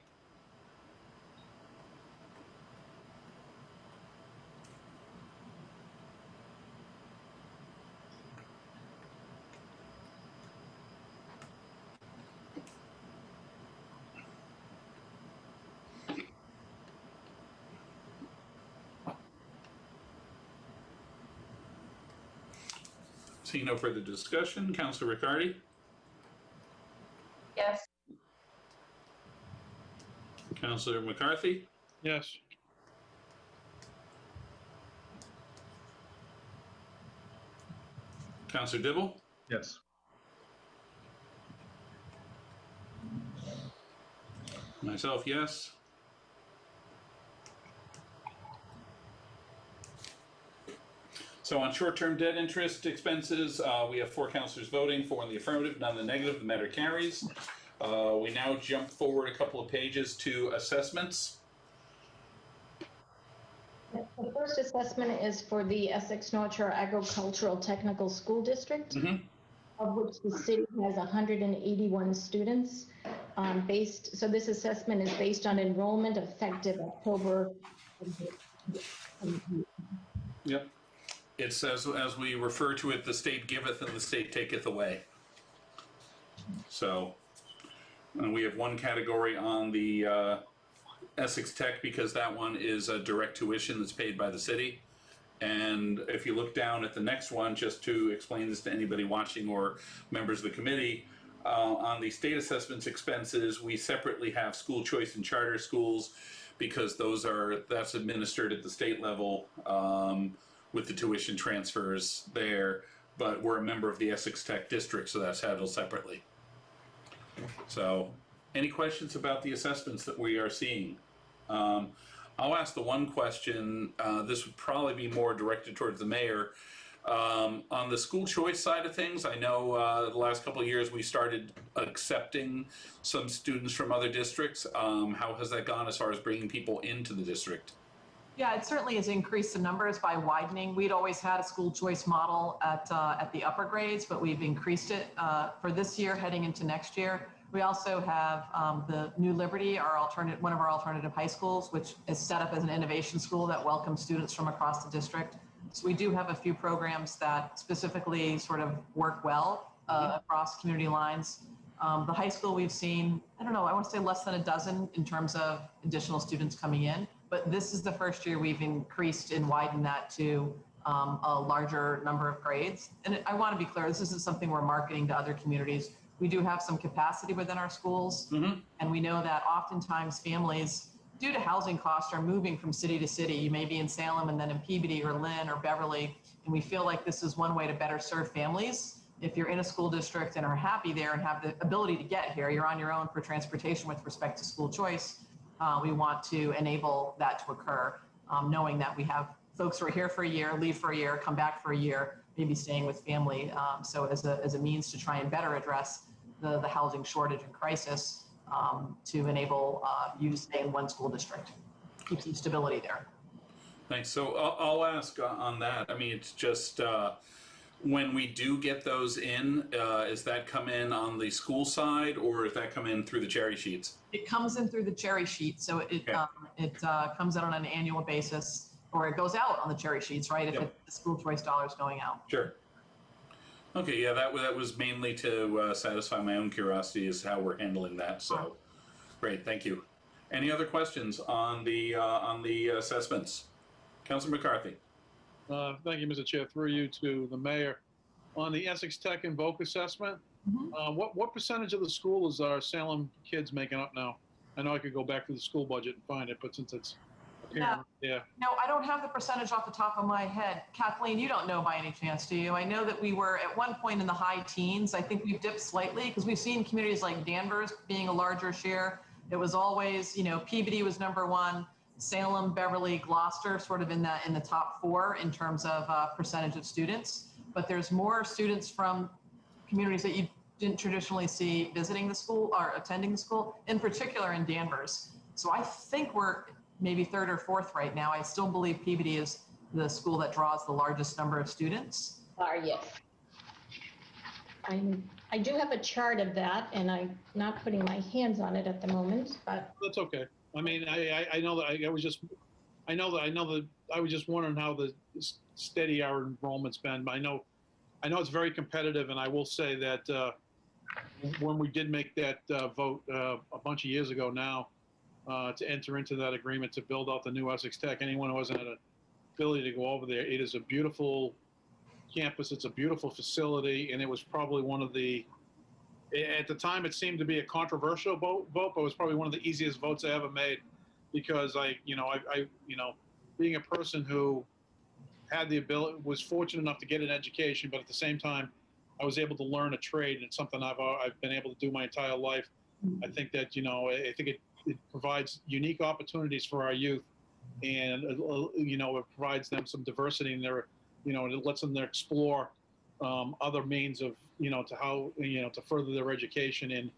Seeing no further discussion, Councilor Riccardi. Yes. Councilor McCarthy. Yes. Councilor Dibble. Yes. Myself, yes. So on short-term debt interest expenses, we have 4 councilors voting, 4 in the affirmative, none in the negative. The matter carries. We now jump forward a couple of pages to assessments. The first assessment is for the Essex North Shore Agricultural Technical School District, of which the city has 181 students. So this assessment is based on enrollment effective October. Yep. It says, as we refer to it, the state giveth and the state taketh away. So we have one category on the Essex Tech because that one is a direct tuition that's paid by the city. And if you look down at the next one, just to explain this to anybody watching or members of the committee, on the state assessments expenses, we separately have school choice and charter schools because that's administered at the state level with the tuition transfers there, but we're a member of the Essex Tech District, so that's handled separately. So, any questions about the assessments that we are seeing? I'll ask the one question, this would probably be more directed towards the mayor. On the school choice side of things, I know the last couple of years we started accepting some students from other districts. How has that gone as far as bringing people into the district? Yeah, it certainly has increased the numbers by widening. We'd always had a school choice model at the upper grades, but we've increased it for this year heading into next year. We also have the New Liberty, one of our alternative high schools, which is set up as an innovation school that welcomes students from across the district. So we do have a few programs that specifically sort of work well across community lines. The high school we've seen, I want to say less than a dozen in terms of additional students coming in. But this is the first year we've increased and widened that to a larger number of grades. And I want to be clear, this isn't something we're marketing to other communities. We do have some capacity within our schools. And we know that oftentimes families, due to housing costs, are moving from city to city. You may be in Salem and then in Peabody or Lynn or Beverly. And we feel like this is one way to better serve families. If you're in a school district and are happy there and have the ability to get here, you're on your own for transportation with respect to school choice. We want to enable that to occur, knowing that we have folks who are here for a year, leave for a year, come back for a year, maybe staying with family. So as a means to try and better address the housing shortage and crisis, to enable you to stay in one school district, keep some stability there. Thanks. So I'll ask on that. I mean, it's just when we do get those in, is that come in on the school side or does that come in through the cherry sheets? It comes in through the cherry sheet. So it comes out on an annual basis, or it goes out on the cherry sheets, right? If it's the school choice dollars going out. Sure. Okay, yeah, that was mainly to satisfy my own curiosity as how we're handling that. So, great, thank you. Any other questions on the assessments? Councilor McCarthy. Thank you, Mr. Chair. Through you to the mayor. On the Essex Tech and Voc assessment, what percentage of the school is our Salem kids making up now? I know I could go back to the school budget and find it, but since it's Yeah. apparent, yeah. No, I don't have the percentage off the top of my head. Kathleen, you don't know by any chance, do you? I know that we were at one point in the high teens. I think we've dipped slightly because we've seen communities like Danvers being a larger share. It was always, Peabody was number one, Salem, Beverly, Gloucester, sort of in the top four in terms of percentage of students. But there's more students from communities that you didn't traditionally see visiting the school or attending the school, in particular in Danvers. So I think we're maybe third or fourth right now. I still believe Peabody is the school that draws the largest number of students. Yes. I do have a chart of that, and I'm not putting my hands on it at the moment, but That's okay. I mean, I know that I was just wondering how steady our enrollment's been. I know it's very competitive, and I will say that when we did make that vote a bunch of years ago now to enter into that agreement to build out the new Essex Tech, anyone who hasn't had an ability to go over there, it is a beautiful campus. It's a beautiful facility, and it was probably one of the, at the time, it seemed to be a controversial vote, but it was probably one of the easiest votes I ever made, because I being a person who had the ability, was fortunate enough to get an education, but at the same time, I was able to learn a trade, and it's something I've been able to do my entire life. I think that, I think it provides unique opportunities for our youth, and it provides them some diversity in their, it lets them explore other means of, to how, to further their education and,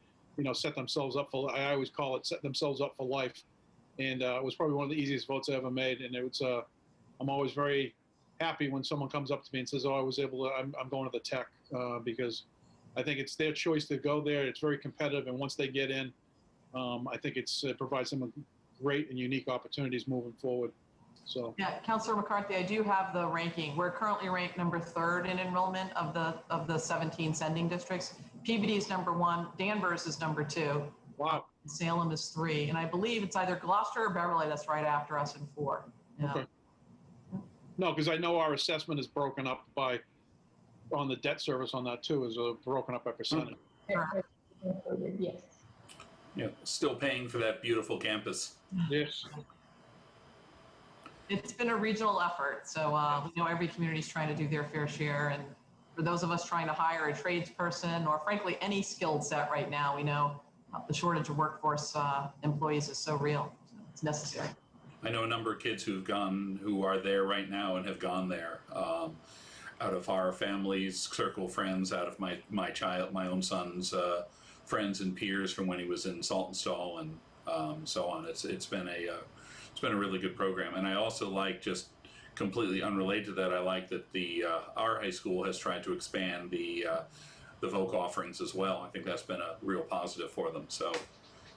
set themselves up for, I always call it set themselves up for life. And it was probably one of the easiest votes I ever made. And I'm always very happy when someone comes up to me and says, oh, I was able to, I'm going to the Tech, because I think it's their choice to go there. It's very competitive. And once they get in, I think it provides them great and unique opportunities moving forward. So yeah, Councilor McCarthy, I do have the ranking. We're currently ranked number 3rd in enrollment of the 17 sending districts. Peabody is number 1, Danvers is number 2. Wow. Salem is 3, and I believe it's either Gloucester or Beverly that's right after us in 4. Yeah. Okay. No, because I know our assessment is broken up on the debt service on that too, is broken up by percentage. yes. Yeah, still paying for that beautiful campus. Yes. It's been a regional effort, so we know every community is trying to do their fair share, and for those of us trying to hire a tradesperson or frankly any skilled set right now, we know the shortage of workforce employees is so real. So it's necessary. I know a number of kids who are there right now and have gone there. Out of our family's circle friends, out of my own son's friends and peers from when he was in Saltonstall and so on. It's been a really good program, and I also like, just completely unrelated to that, I like that our high school has tried to expand the VOC offerings as well. I think that's been a real positive for them. So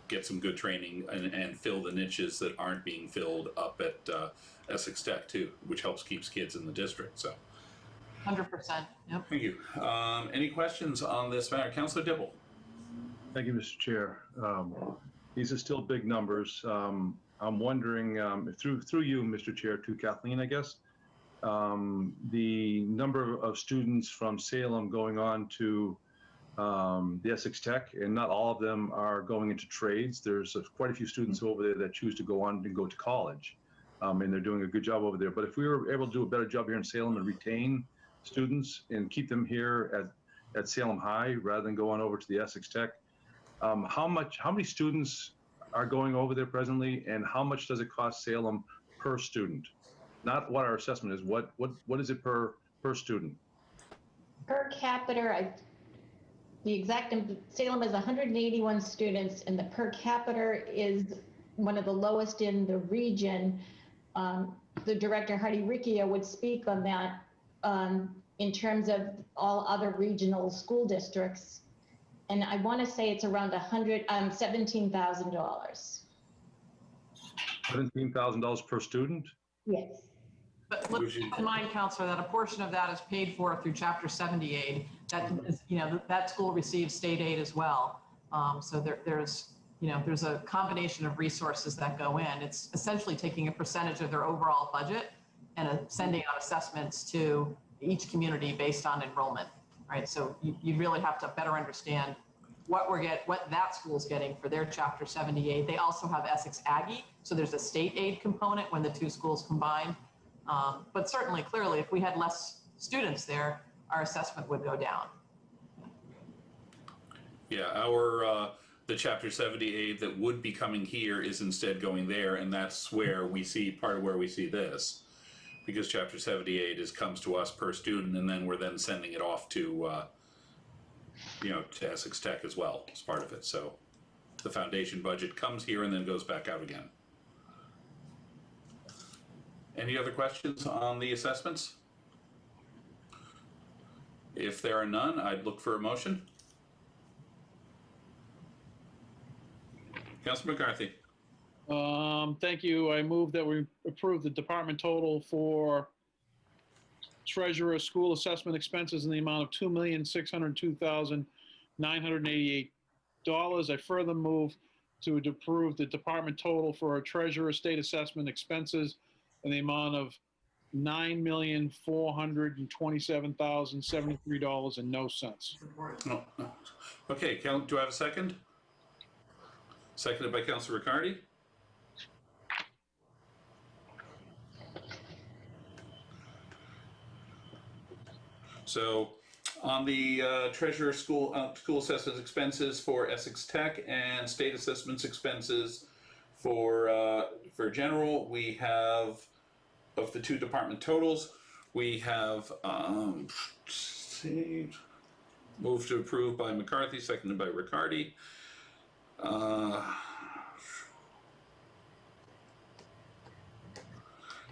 get some good training and fill the niches that aren't being filled up at Essex Tech too, which helps keeps kids in the district. So 100%. Yep. thank you. Any questions on this matter? Councilor Dibble. Thank you, Mr. Chair. These are still big numbers. I'm wondering, through you, Mr. Chair, to Kathleen, I guess, the number of students from Salem going on to the Essex Tech, and not all of them are going into trades. There's quite a few students over there that choose to go on and go to college, and they're doing a good job over there. But if we were able to do a better job here in Salem and retain students and keep them here at Salem High rather than go on over to the Essex Tech, how many students are going over there presently, and how much does it cost Salem per student? Not what our assessment is. What is it per student? Per capita, the exact, Salem has 181 students, and the per capita is one of the lowest in the region. The director, Hardy Riccio, would speak on that in terms of all other regional school districts. And I want to say it's around $17,000. $17,000 per student? Yes. But let's keep in mind, Counselor, that a portion of that is paid for through Chapter 70 aid. That is, that school receives state aid as well. So there's a combination of resources that go in. It's essentially taking a percentage of their overall budget and sending out assessments to each community based on enrollment, right? So you really have to better understand what that school's getting for their Chapter 78. They also have Essex Aggie, so there's a state aid component when the two schools combined. But certainly, clearly, if we had less students there, our assessment would go down. Yeah, the Chapter 78 that would be coming here is instead going there, and that's where we see, part of where we see this. Because Chapter 78 comes to us per student, and then we're then sending it off to, to Essex Tech as well as part of it. So the foundation budget comes here and then goes back out again. Any other questions on the assessments? If there are none, I'd look for a motion. Councilor McCarthy. Thank you. I move that we approve the department total for treasurer school assessment expenses in the amount of $2,602,988. I further move to approve the department total for a treasurer state assessment expenses in the amount of $9,427,073 and no cents. Oh, okay, do I have a second? Seconded by Councilor Riccardi. So on the treasurer school assessments expenses for Essex Tech and state assessments expenses for general, we have, of the two department totals, we have moved to approve by McCarthy, seconded by Riccardi.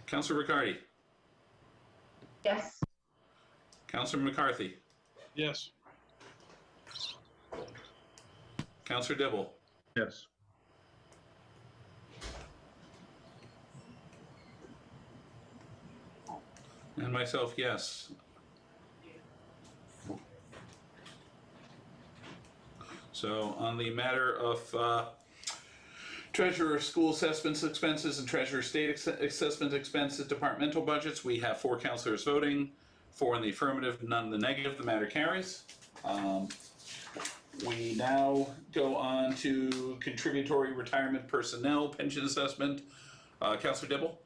Councilor Riccardi. Yes. Councilor McCarthy. Yes. Councilor Dibble. Yes. And myself, yes. So on the matter of treasurer school assessments expenses and treasurer state assessment expenses departmental budgets, we have 4 councilors voting, 4 in the affirmative, none in the negative. The matter carries. We now go on to contributory retirement personnel pension assessment. Councilor Dibble.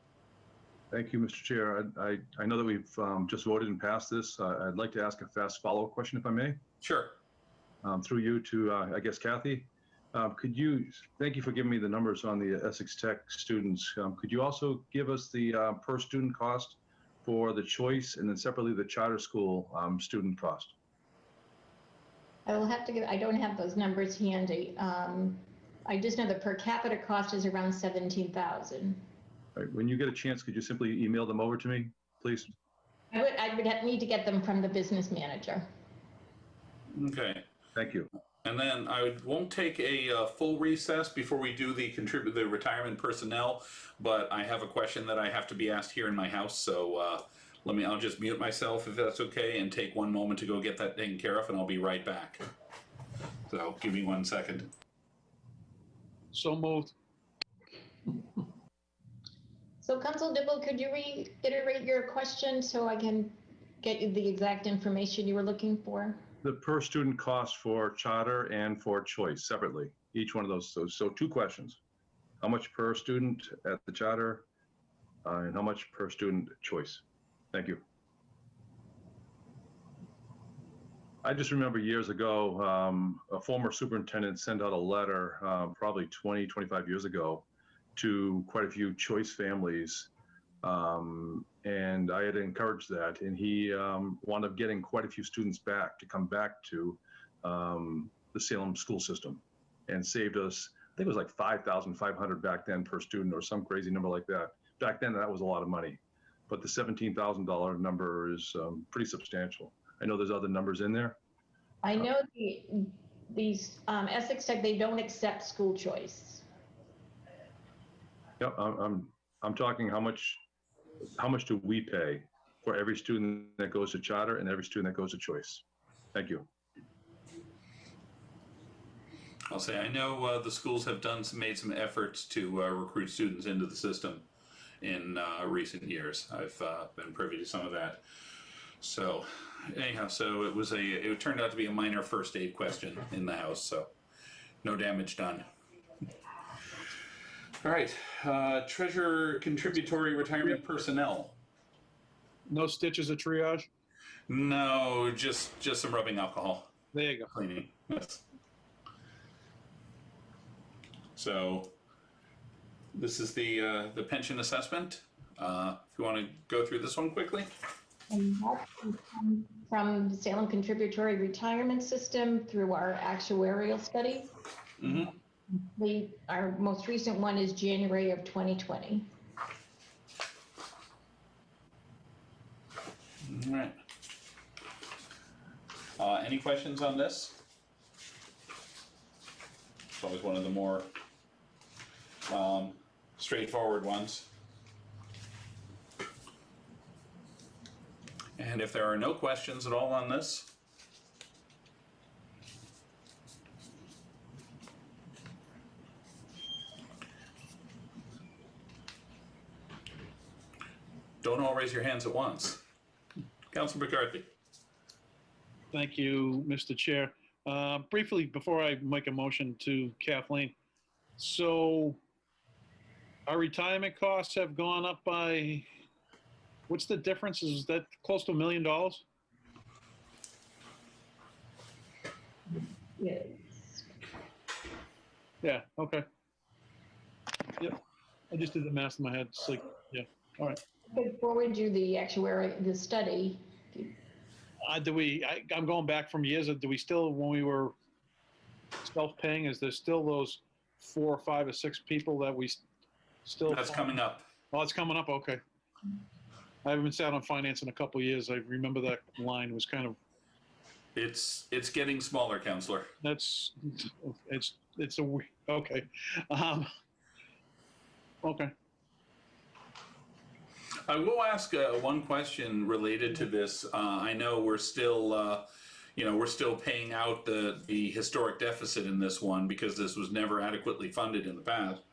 Thank you, Mr. Chair. I know that we've just voted and passed this. I'd like to ask a fast follow-up question, if I may. Sure. Through you to, I guess, Kathy. Thank you for giving me the numbers on the Essex Tech students. Could you also give us the per student cost for the choice and then separately the charter school student cost? I will have to I don't have those numbers handy. I just know the per capita cost is around 17,000. Right. When you get a chance, could you simply email them over to me, please? I would need to get them from the business manager. Okay. Thank you. And then I won't take a full recess before we do the retirement personnel, but I have a question that I have to be asked here in my house. So I'll just mute myself if that's okay and take one moment to go get that taken care of, and I'll be right back. So give me 1 second. So moved. So Council Dibble, could you reiterate your question so I can get you the exact information you were looking for? The per student cost for charter and for choice separately, each one of those. So 2 questions. How much per student at the charter and how much per student choice? Thank you. I just remember years ago, a former superintendent sent out a letter probably 20, 25 years ago to quite a few choice families. And I had encouraged that, and he wound up getting quite a few students back to come back to the Salem school system, and saved us, I think it was like $5,500 back then per student or some crazy number like that. Back then, that was a lot of money, but the $17,000 number is pretty substantial. I know there's other numbers in there. I know these Essex Tech, they don't accept school choice. Yep, I'm talking how much do we pay for every student that goes to charter and every student that goes to choice? Thank you. I'll say I know the schools have made some efforts to recruit students into the system in recent years. I've been privy to some of that. So anyhow, so it turned out to be a minor first aid question in the house, so no damage done. All right, treasurer contributory retirement personnel. No stitches of triage? No, just some rubbing alcohol There you go. cleaning. Yes. So this is the pension assessment. If you want to go through this one quickly. And that can come from the Salem Contributory Retirement System through our actuarial study. Mm-hmm. Our most recent one is January of 2020. All right. Any questions on this? It's always one of the more straightforward ones. And if there are no questions at all on this, don't all raise your hands at once. Councilor McCarthy. Thank you, Mr. Chair. Briefly, before I make a motion to Kathleen, so our retirement costs have gone up by, what's the difference? Is that close to $1 million? Yes. Yeah, okay. Yep, I just did the math in my head. It's like, yeah, all right. Before we do the the study, I'm going back from years. Do we still, when we were self-paying, is there still those 4 or 5 or 6 people that we still? That's coming up. Oh, it's coming up. Okay. I haven't been sat on finance in a couple of years. I remember that line was kind of. It's getting smaller, Councillor. It's okay. Okay. I will ask one question related to this. I know we're still, we're still paying out the historic deficit in this one because this was never adequately funded in the past.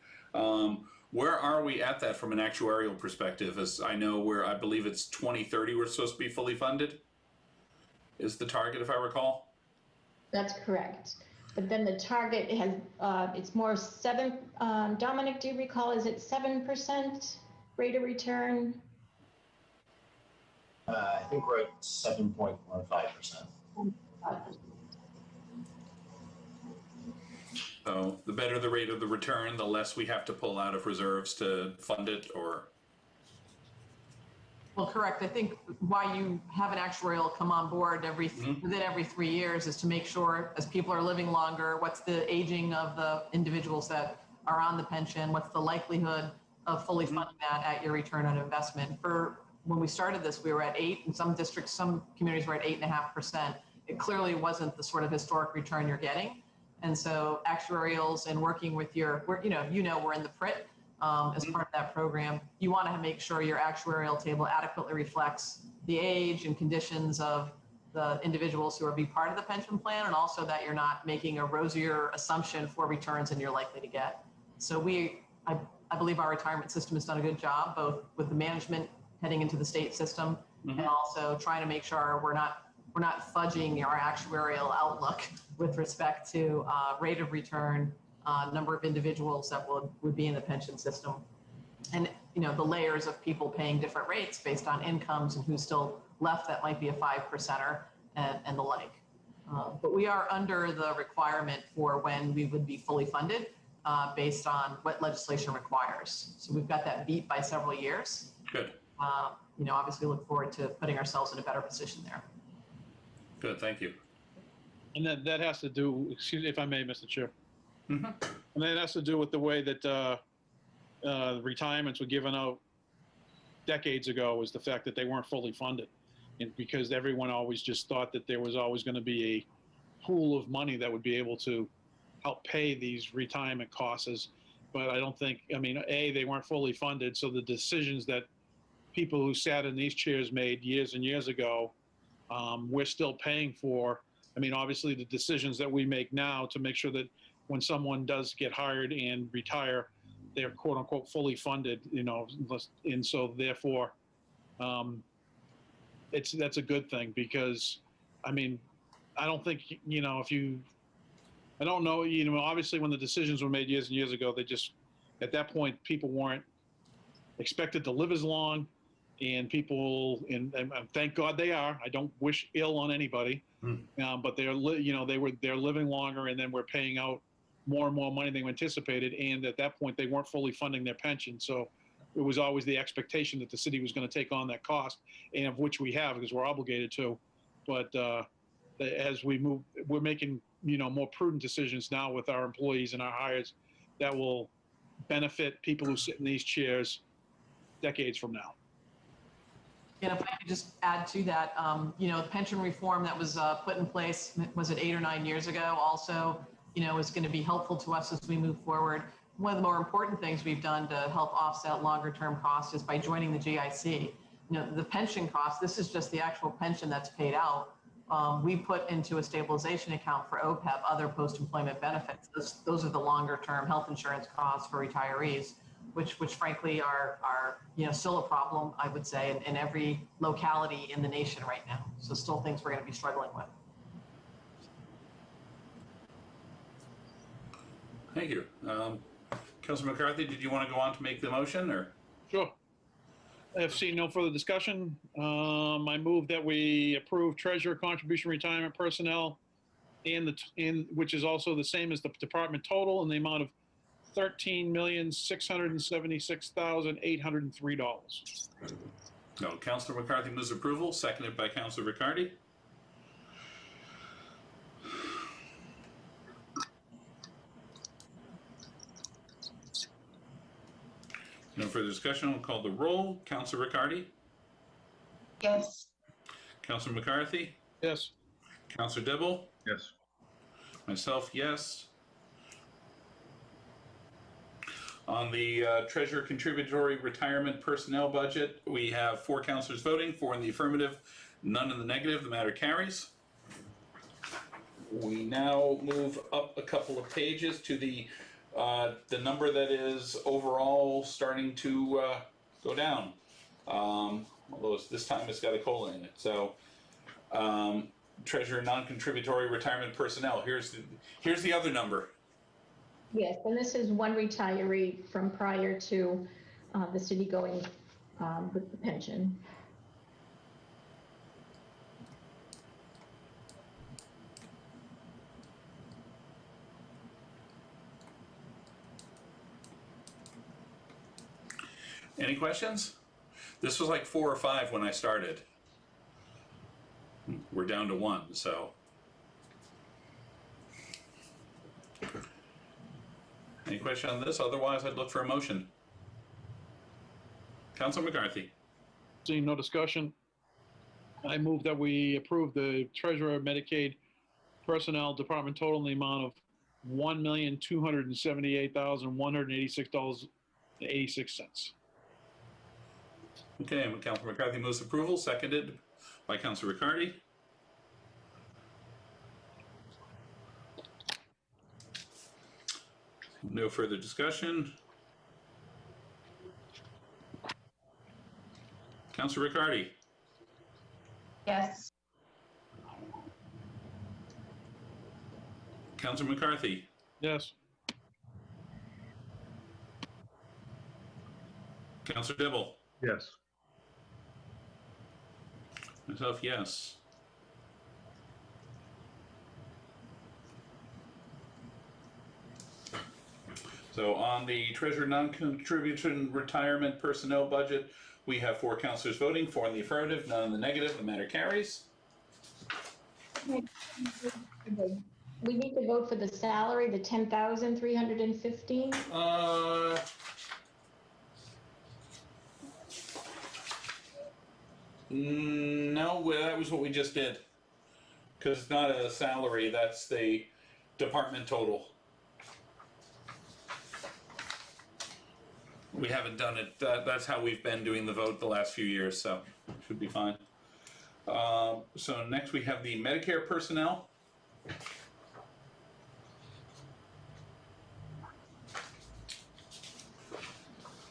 Where are we at that from an actuarial perspective? As I know, I believe it's 2030 we're supposed to be fully funded. Is the target, if I recall? that's correct. But then the target has, it's more 7, Dominic, do you recall, is it 7% rate of return? I think we're at 7.15%. So the better the rate of the return, the less we have to pull out of reserves to fund it, or? Well, correct. I think why you have an actuarial come on board within every 3 years is to make sure as people are living longer, what's the aging of the individuals that are on the pension, what's the likelihood of fully funding that at your return on investment. For when we started this, we were at 8, in some districts, some communities were at 8.5%. It clearly wasn't the sort of historic return you're getting. And so actuarials and working with we're in the PRIT as part of that program. You want to make sure your actuarial table adequately reflects the age and conditions of the individuals who are be part of the pension plan, and also that you're not making a rosier assumption for returns than you're likely to get. So I believe our retirement system has done a good job, both with the management heading into the state system and also trying to make sure we're not fudging our actuarial outlook with respect to rate of return, number of individuals that would be in the pension system, and the layers of people paying different rates based on incomes and who's still left that might be a 5%er and the like. But we are under the requirement for when we would be fully funded based on what legislation requires. So we've got that beat by several years. Good. Obviously look forward to putting ourselves in a better position there. Good, thank you. And that has to do, excuse me if I may, Mr. Chair. Mm-hmm. And that has to do with the way that retirements were given out decades ago, was the fact that they weren't fully funded. And because everyone always just thought that there was always going to be a pool of money that would be able to help pay these retirement costs. But I don't think, they weren't fully funded. So the decisions that people who sat in these chairs made years and years ago, we're still paying for. Obviously the decisions that we make now to make sure that when someone does get hired and retire, they're quote unquote fully funded, and so therefore, that's a good thing because, I mean, I don't think, you know, I don't know, you know, obviously when the decisions were made years and years ago, at that point, people weren't expected to live as long, and people, and thank God they are. I don't wish ill on anybody, but they're living longer, and then we're paying out more and more money than we anticipated. And at that point, they weren't fully funding their pension, so it was always the expectation that the city was going to take on that cost, and of which we have because we're obligated to. But as we move, we're making more prudent decisions now with our employees and our hires that will benefit people who sit in these chairs decades from now. And if I could just add to that, the pension reform that was put in place, was it 8 or 9 years ago, also, is going to be helpful to us as we move forward. One of the more important things we've done to help offset longer term costs is by joining the GIC. The pension cost, this is just the actual pension that's paid out. We put into a stabilization account for OPEB, other post-employment benefits. Those are the longer term health insurance costs for retirees, which frankly are still a problem, I would say, in every locality in the nation right now. So still things we're going to be struggling with. Thank you. Councilor McCarthy, did you want to go on to make the motion, or? Sure. I've seen no further discussion. I move that we approve treasurer contribution retirement personnel which is also the same as the department total in the amount of $13,676,803. No, Councilor McCarthy moves approval, seconded by Councilor Riccardi. No further discussion. We'll call the roll. Councilor Riccardi? Yes. Councilor McCarthy? Yes. Councilor Dibble? Yes. Myself, yes. On the treasurer contributory retirement personnel budget, we have 4 councilors voting, 4 in the affirmative, none in the negative. The matter carries. We now move up a couple of pages to the number that is overall starting to go down. Although this time it's got a COLA in it. So treasurer non-contributory retirement personnel. Here's the other number. Yes, and this is one retiree from prior to the city going with the pension. Any questions? This was like 4 or 5 when I started. We're down to 1, so. Any question on this? Otherwise, I'd look for a motion. Councilor McCarthy. Seeing no discussion, I move that we approve the treasurer Medicaid personnel department total in the amount of $1,278,186.86. Okay, Councilor McCarthy moves approval, seconded by Councilor Riccardi. No further discussion. Councilor Riccardi. Yes. Councilor McCarthy. Yes. Councilor Dibble. Yes. Myself, yes. So on the treasurer non-contribution retirement personnel budget, we have 4 councilors voting, 4 in the affirmative, none in the negative. The matter carries. We need to vote for the salary, the 10,315. No, that was what we just did. Because it's not a salary, that's the department total. We haven't done it, that's how we've been doing the vote the last few years, so should be fine. So next we have the Medicare personnel.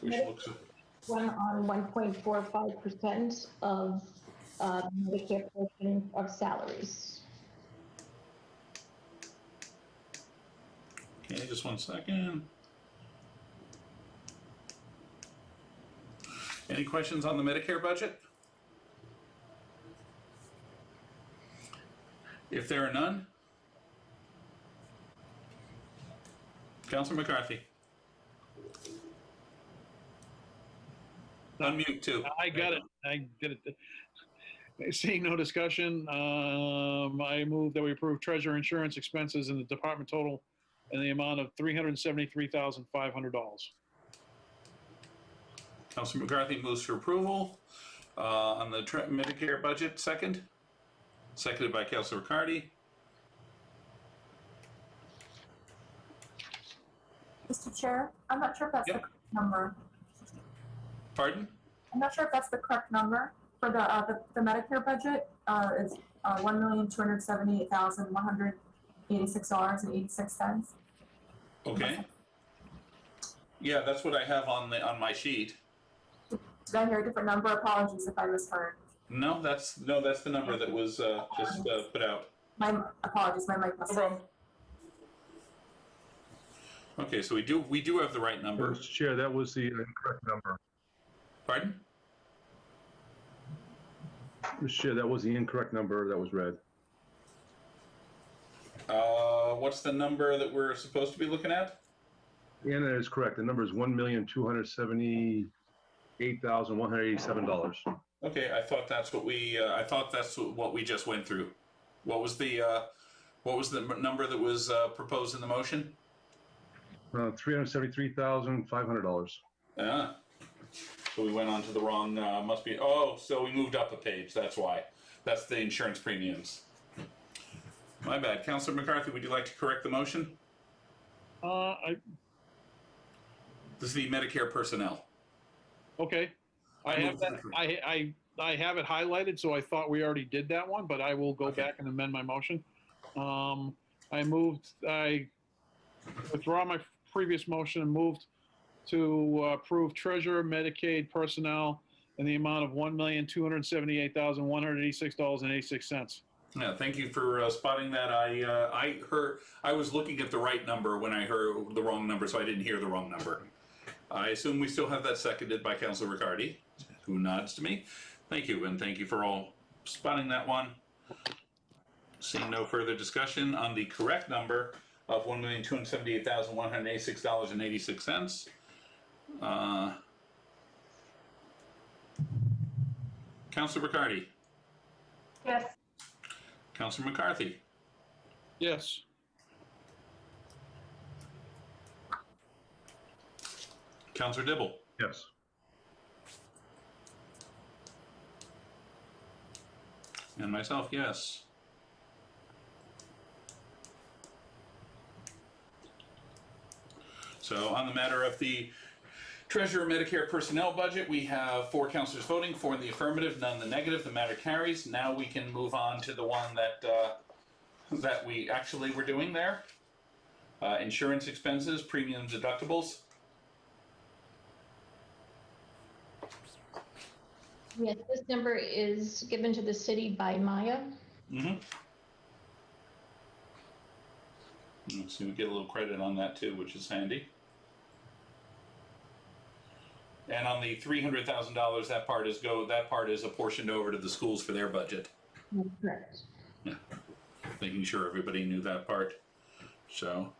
Which looks... One on 1.45% of Medicare portion of salaries. Okay, just one second. Any questions on the Medicare budget? If there are none, Councilor McCarthy. Unmute too. I got it. I did it. Seeing no discussion, I move that we approve treasurer insurance expenses in the department total in the amount of $373,500. Councilor McCarthy moves for approval on the Medicare budget. Second? Seconded by Councilor Riccardi. Mr. Chair, I'm not sure if that's the correct number. Pardon? I'm not sure if that's the correct number for the Medicare budget. It's $1,278,186.86. Okay. Yeah, that's what I have on my sheet. Did I hear a different number? Apologies if I misheard. No, that's the number that was just put out. My apologies, my mic must. No problem. Okay, so we do have the right number. Mr. Chair, that was the incorrect number. Pardon? Mr. Chair, that was the incorrect number that was read. What's the number that we're supposed to be looking at? And that is correct. The number is $1,278,187. Okay, I thought that's what we just went through. What was the number that was proposed in the motion? $373,500. Yeah. So we went on to the wrong. Must be. Oh, so we moved up a page. That's why. That's the insurance premiums. My bad. Councilor McCarthy, would you like to correct the motion? This is the Medicare personnel. Okay. I have that. I have it highlighted, so I thought we already did that one, but I will go back and amend my motion. I withdraw my previous motion and moved to approve treasurer Medicaid personnel in the amount of $1,278,186.86. Yeah, thank you for spotting that. I was looking at the right number when I heard the wrong number, so I didn't hear the wrong number. I assume we still have that seconded by Councilor Riccardi, who nods to me. Thank you, and thank you for all spotting that one. Seeing no further discussion on the correct number of $1,278,186.86. Councilor Riccardi. Yes. Councilor McCarthy. Yes. Councilor Dibble. Yes. And myself, yes. So on the matter of the Treasurer Medicare personnel budget, we have 4 councilors voting, 4 in the affirmative, none in the negative. The matter carries. Now we can move on to the one that we actually were doing there. Insurance expenses, premiums, deductibles. Yes, this number is given to the city by Maya. Mm-hmm. So we get a little credit on that too, which is handy. And on the $300,000, that part is apportioned over to the schools for their budget. That's correct. Yeah, making sure everybody knew that part. So.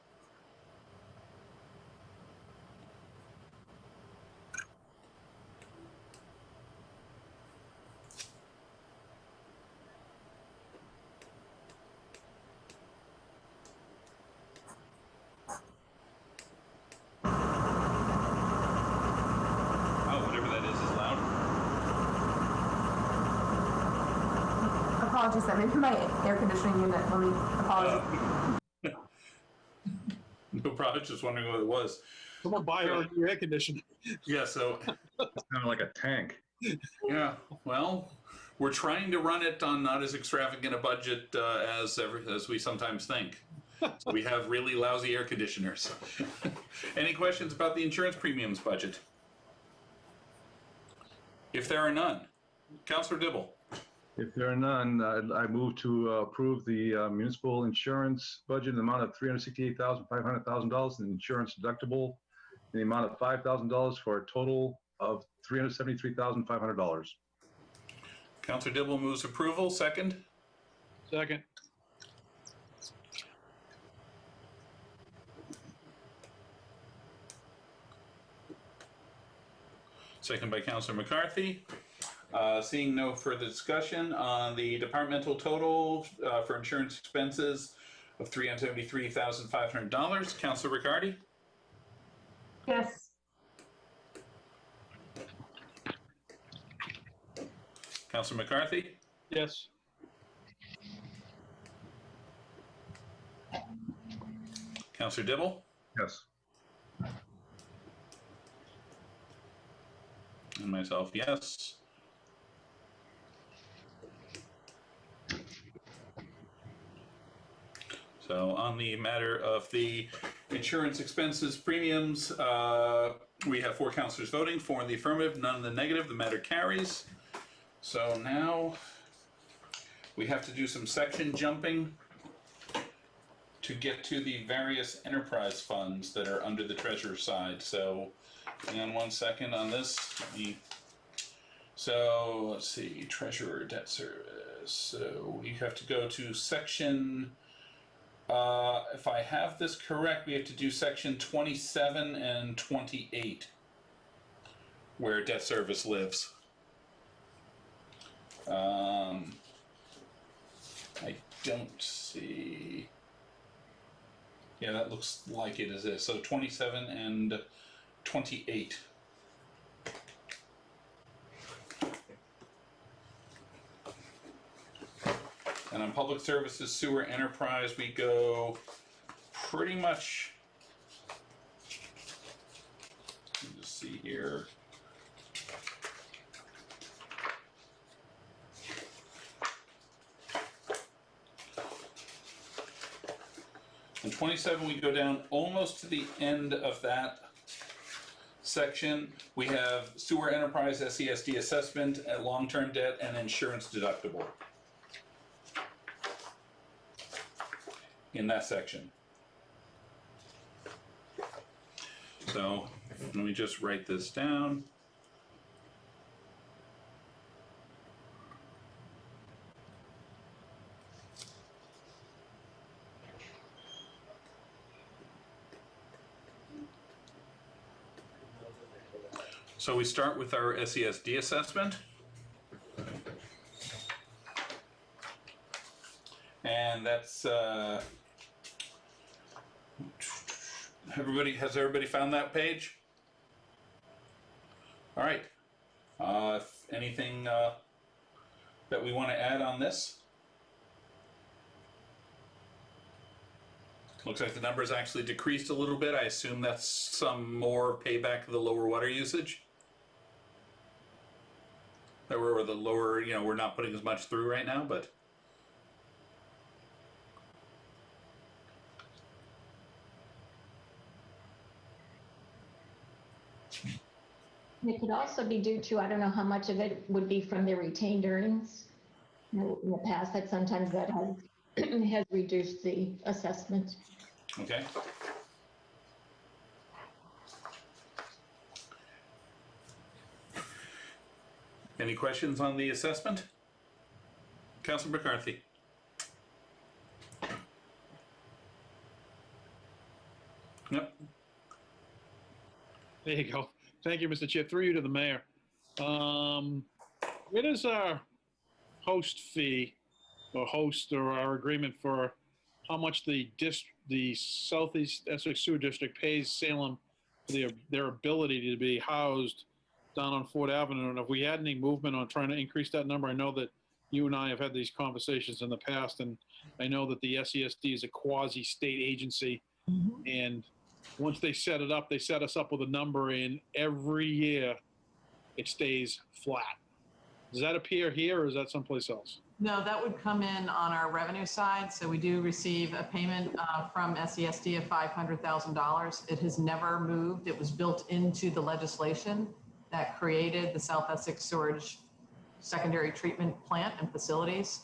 Apologies, that maybe my air conditioning unit. Let me apologize. No problem. Just wondering what it was. Someone buy our new air conditioner. Yeah. So. It's kind of like a tank. Yeah. Well, we're trying to run it on not as extravagant a budget as we sometimes think. So we have really lousy air conditioners. Any questions about the insurance premiums budget? If there are none, Councilor Dibble. If there are none, I move to approve the municipal insurance budget in the amount of $368,500 in insurance deductible, in the amount of $5,000 for a total of $373,500. Counselor Dibble moves approval. Second. Second. Second by Counselor McCarthy. Seeing no further discussion on the departmental total for insurance expenses of $373,500. Counselor Riccardi? Yes. Counselor McCarthy? Yes. Counselor Dibble? Yes. And myself, yes. So on the matter of the insurance expenses premiums, we have 4 counselors voting, 4 in the affirmative, none in the negative. The matter carries. So now we have to do some section jumping to get to the various enterprise funds that are under the treasurer's side. So hang on one second on this. So let's see, treasurer debt service. So we have to go to section, if I have this correct, we have to do section 27 and 28, where debt service lives. I don't see. Yeah, that looks like it is this. So 27 and 28. And on public services, sewer enterprise, we go pretty much. Let me just see here. In 27, we go down almost to the end of that section. We have sewer enterprise, SESD assessment, long-term debt, and insurance deductible in that section. So let me just write this down. So we start with our SESD assessment. And that's, has everybody found that page? All right. If anything that we want to add on this? Looks like the numbers actually decreased a little bit. I assume that's some more payback of the lower water usage. That we're the lower, we're not putting as much through right now, but. It could also be due to, I don't know how much of it would be from the retained earnings. In the past, that sometimes that has reduced the assessment. Okay. Any questions on the assessment? Councilor McCarthy. Yep. There you go. Thank you, Mr. Chair. Through you to the mayor. What is our host fee or host or our agreement for how much the Southeast Essex Sewer District pays Salem for their ability to be housed down on Fort Avenue? And if we had any movement on trying to increase that number, I know that you and I have had these conversations in the past, and I know that the SESD is a quasi-state agency, and once they set it up, they set us up with a number, and every year it stays flat. Does that appear here, or is that someplace else? No, that would come in on our revenue side. So we do receive a payment from SESD of $500,000. It has never moved. It was built into the legislation that created the South Essex Storage secondary treatment plant and facilities.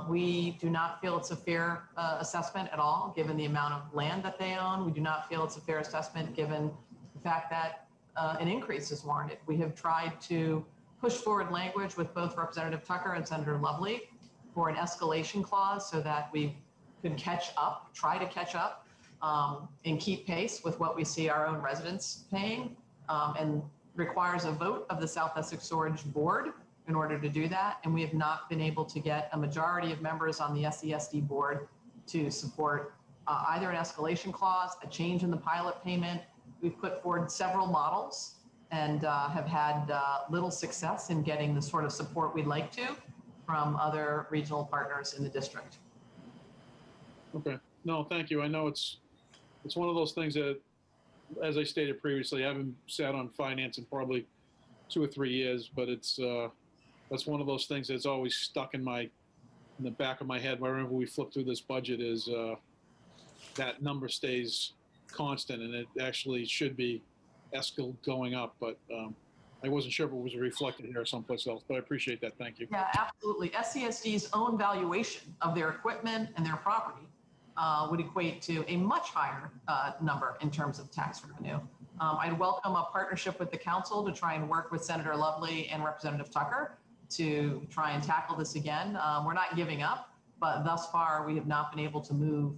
We do not feel it's a fair assessment at all, given the amount of land that they own. We do not feel it's a fair assessment, given the fact that an increase is warranted. We have tried to push forward language with both Representative Tucker and Senator Lovely for an escalation clause so that we could catch up, try to catch up, and keep pace with what we see our own residents paying, and requires a vote of the South Essex Storage Board in order to do that. And we have not been able to get a majority of members on the SESD board to support either an escalation clause, a change in the pilot payment. We've put forward several models and have had little success in getting the sort of support we'd like to from other regional partners in the district. Okay. No, thank you. I know it's one of those things that, as I stated previously, I haven't sat on finance in probably 2 or 3 years, but that's one of those things that's always stuck in the back of my head wherever we flip through this budget is that number stays constant, and it actually should be going up, but I wasn't sure if it was reflected here or someplace else, but I appreciate that. Thank you. Yeah, absolutely. SCSD's own valuation of their equipment and their property would equate to a much higher number in terms of tax revenue. I'd welcome a partnership with the council to try and work with Senator Lovely and Representative Tucker to try and tackle this again. We're not giving up, but thus far we have not been able to move.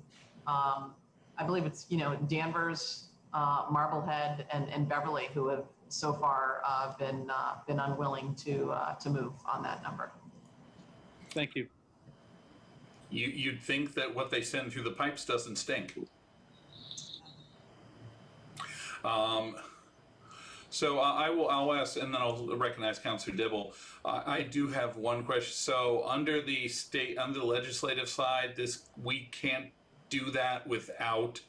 I believe it's, Danvers, Marblehead, and Beverly who have so far been unwilling to move on that number. Thank you. You'd think that what they send through the pipes doesn't stink. So I'll ask, and then I'll recognize Councilor Dibble. I do have one question. So under the legislative side, we can't do that without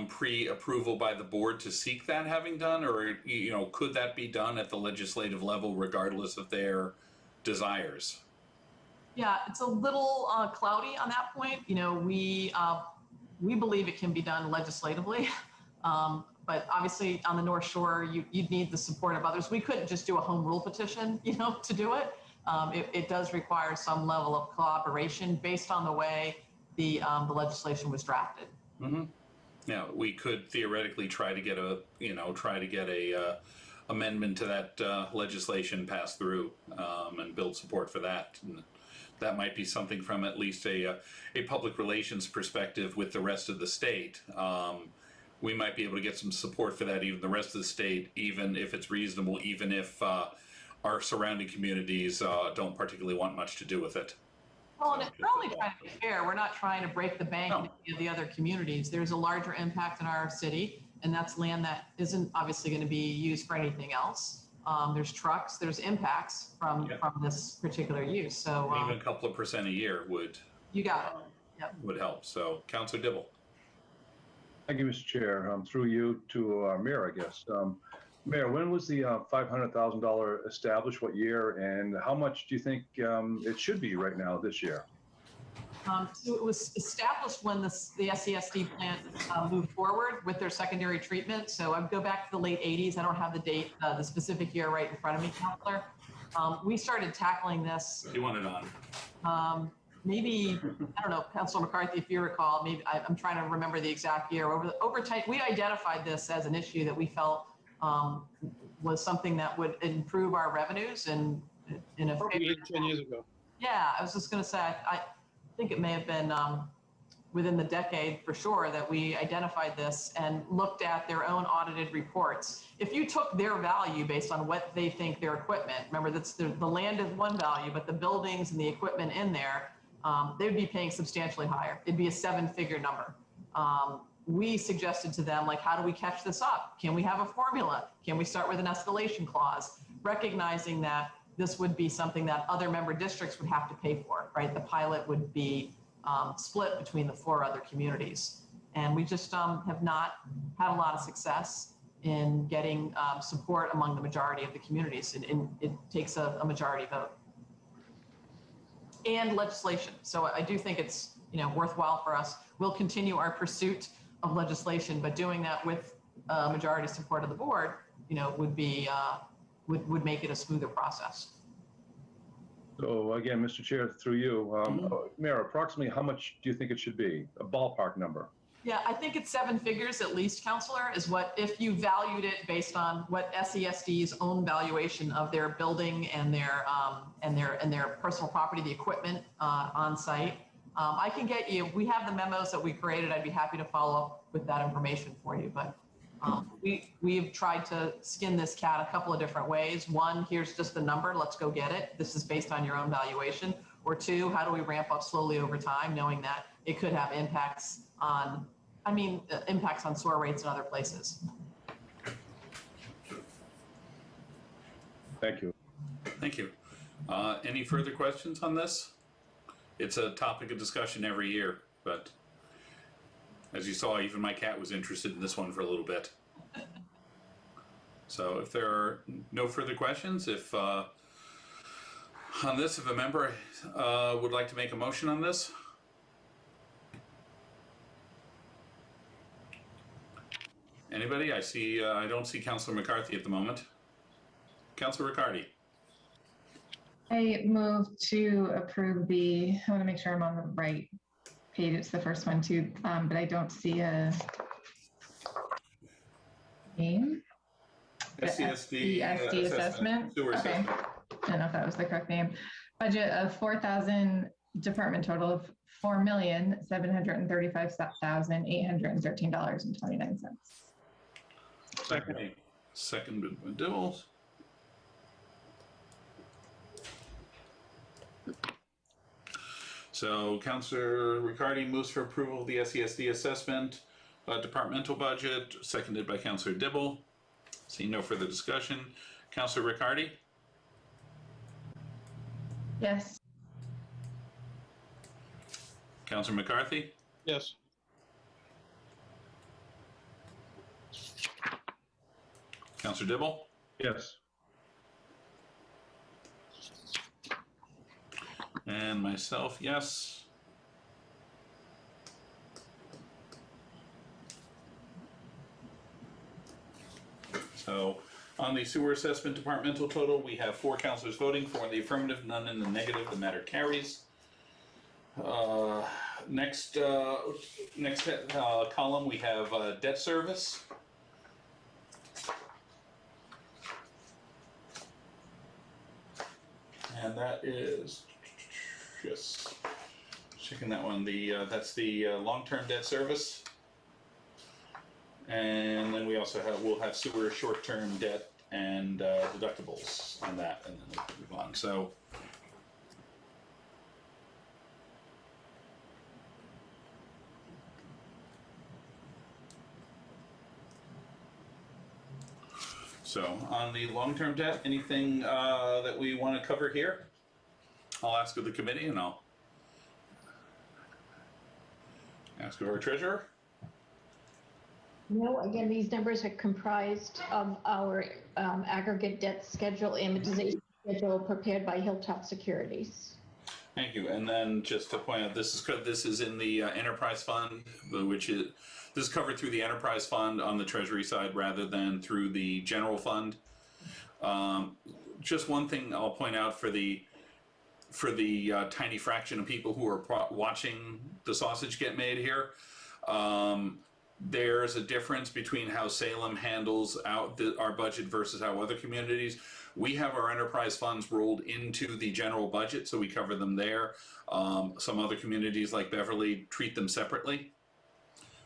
pre-approval by the board to seek that having done, or could that be done at the legislative level regardless of their desires? Yeah, it's a little cloudy on that point. We believe it can be done legislatively, but obviously on the North Shore, you'd need the support of others. We couldn't just do a home rule petition, to do it. It does require some level of collaboration based on the way the legislation was drafted. Mm-hmm. Now, we could theoretically try to get a amendment to that legislation passed through and build support for that. And that might be something from at least a public relations perspective with the rest of the state. We might be able to get some support for that, even the rest of the state, even if it's reasonable, even if our surrounding communities don't particularly want much to do with it. Well, and we're only trying to be fair. We're not trying to break the bank in any of the other communities. There's a larger impact in our city, and that's land that isn't obviously going to be used for anything else. There's trucks, there's impacts from this particular use. So even a couple of % a year would. You got it. Yep. Would help. So, Councilor Dibble. Thank you, Mr. Chair. Through you to Mayor, I guess. Mayor, when was the $500,000 established? What year? And how much do you think it should be right now this year? So it was established when the SCSD plant moved forward with their secondary treatment. So I would go back to the late 80s. I don't have the date, the specific year right in front of me, Councilor. We started tackling this. You want it on? Maybe, I don't know, Councilor McCarthy, if you recall, maybe I'm trying to remember the exact year. Over time, we identified this as an issue that we felt was something that would improve our revenues and in a probably 8 or 10 years ago. Yeah, I was just going to say, I think it may have been within the decade for sure that we identified this and looked at their own audited reports. If you took their value based on what they think their equipment, remember that's the land is one value, but the buildings and the equipment in there, they would be paying substantially higher. It'd be a 7-figure number. We suggested to them, how do we catch this up? Can we have a formula? Can we start with an escalation clause? Recognizing that this would be something that other member districts would have to pay for, right? The pilot would be split between the 4 other communities. And we just have not had a lot of success in getting support among the majority of the communities. It takes a majority vote. And legislation. So I do think it's worthwhile for us. We'll continue our pursuit of legislation, but doing that with majority support of the board, would be would make it a smoother process. So again, Mr. Chair, through you, Mayor, approximately how much do you think it should be? A ballpark number? Yeah, I think it's 7 figures at least, Counselor, is what, if you valued it based on what SESD's own valuation of their building and their personal property, the equipment on site. I can get you, we have the memos that we created. I'd be happy to follow up with that information for you, but we've tried to skin this cat a couple of different ways. One, here's just the number, let's go get it. This is based on your own valuation. Or two, how do we ramp up slowly over time, knowing that it could have impacts on, impacts on SOAR rates in other places. Thank you. Thank you. Any further questions on this? It's a topic of discussion every year, but as you saw, even my cat was interested in this one for a little bit. So if there are no further questions, if on this, if a member would like to make a motion on this. Anybody? I don't see Councilor McCarthy at the moment. Councilor Riccardi. I move to approve I want to make sure I'm on the right page. It's the first one too, but I don't see a name. SCSD assessment. Sewer Okay. assessment. I don't know if that was the correct name. Budget of 4,000, department total of $4,735,813.29. Second. Seconded by Dibbles. So Councilor Riccardi moves for approval of the SESD assessment departmental budget, seconded by Councilor Dibble. Seeing no further discussion. Councilor Riccardi? Yes. Councilor McCarthy? Yes. Councilor Dibble? Yes. And myself, yes. So on the sewer assessment departmental total, we have 4 councilors voting, 4 in the affirmative, none in the negative. The matter carries. Next column, we have debt service. And that is, just checking that one, that's the long-term debt service. And then we also we'll have sewer short-term debt and deductibles on that, and then we'll move on. So on the long-term debt, anything that we want to cover here? I'll ask of the committee, and I'll ask of our treasurer. No, again, these numbers are comprised of our aggregate debt schedule, amortization schedule prepared by Hilltop Securities. Thank you. And then just to point out, this is in the enterprise fund, this is covered through the enterprise fund on the treasury side rather than through the general fund. Just one thing I'll point out for the tiny fraction of people who are watching the sausage get made here. There's a difference between how Salem handles our budget versus how other communities. We have our enterprise funds rolled into the general budget, so we cover them there. Some other communities like Beverly treat them separately.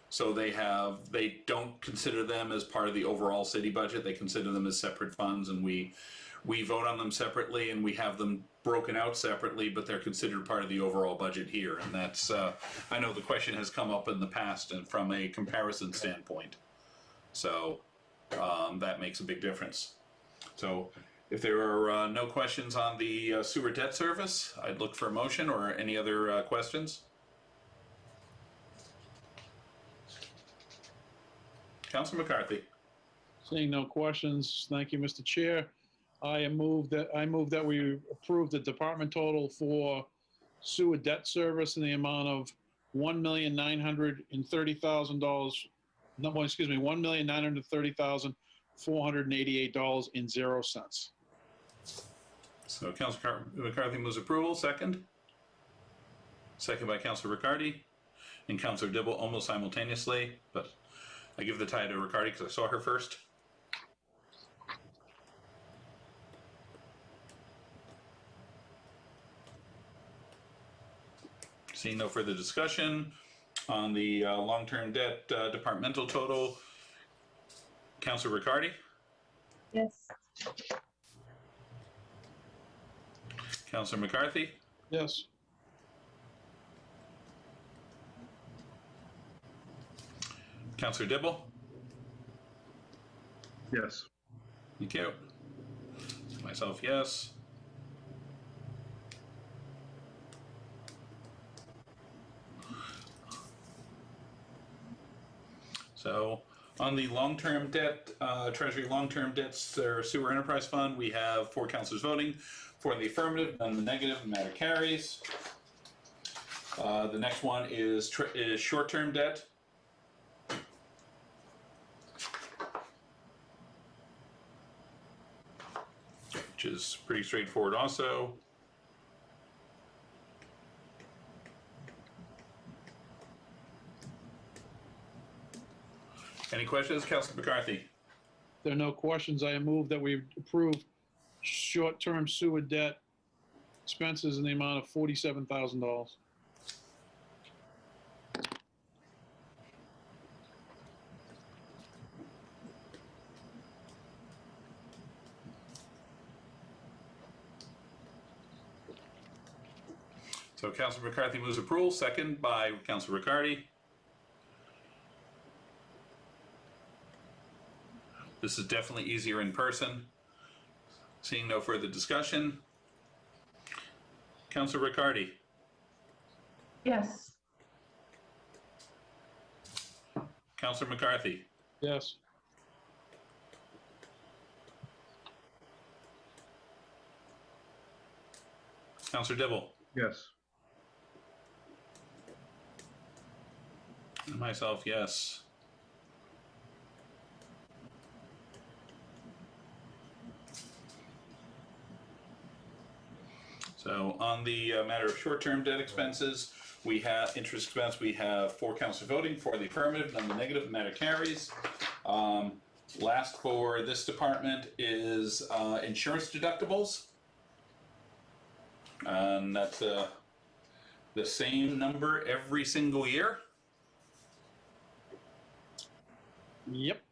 So they don't consider them as part of the overall city budget. They consider them as separate funds, and we vote on them separately, and we have them broken out separately, but they're considered part of the overall budget here. And that's, I know the question has come up in the past and from a comparison standpoint. So that makes a big difference. So if there are no questions on the sewer debt service, I'd look for a motion or any other questions. Councilor McCarthy. Seeing no questions, thank you, Mr. Chair. I move that we approve the department total for sewer debt service in the amount of $1,930,000. No, excuse me, $1,930,488.00. So Councilor McCarthy moves approval. Second? Second by Councilor Riccardi and Councilor Dibble almost simultaneously, but I give the tie to Riccardi because I saw her first. Seeing no further discussion on the long-term debt departmental total, Councilor Riccardi, Yes. Councilor McCarthy, Yes. Councilor Dibble. Yes. Thank you. Myself, yes. So on the long-term debt, Treasury long-term debts or sewer enterprise fund, we have 4 councilors voting for the affirmative, none the negative, the matter carries. The next one is short-term debt. Which is pretty straightforward also. Any questions, Councilor McCarthy? There are no questions. I move that we approve short-term sewer debt expenses in the amount of $47,000. So Councilor McCarthy moves approval, second by Councilor Riccardi. This is definitely easier in person. Seeing no further discussion. Councilor Riccardi, Yes. Councilor McCarthy, Yes. Councilor Dibble, Yes. and myself, yes. So on the matter of short-term debt expenses, we have interest expense. We have 4 councilors voting for the affirmative, none the negative. The matter carries. Last for this department is insurance deductibles, and that's the same number every single year. Yep.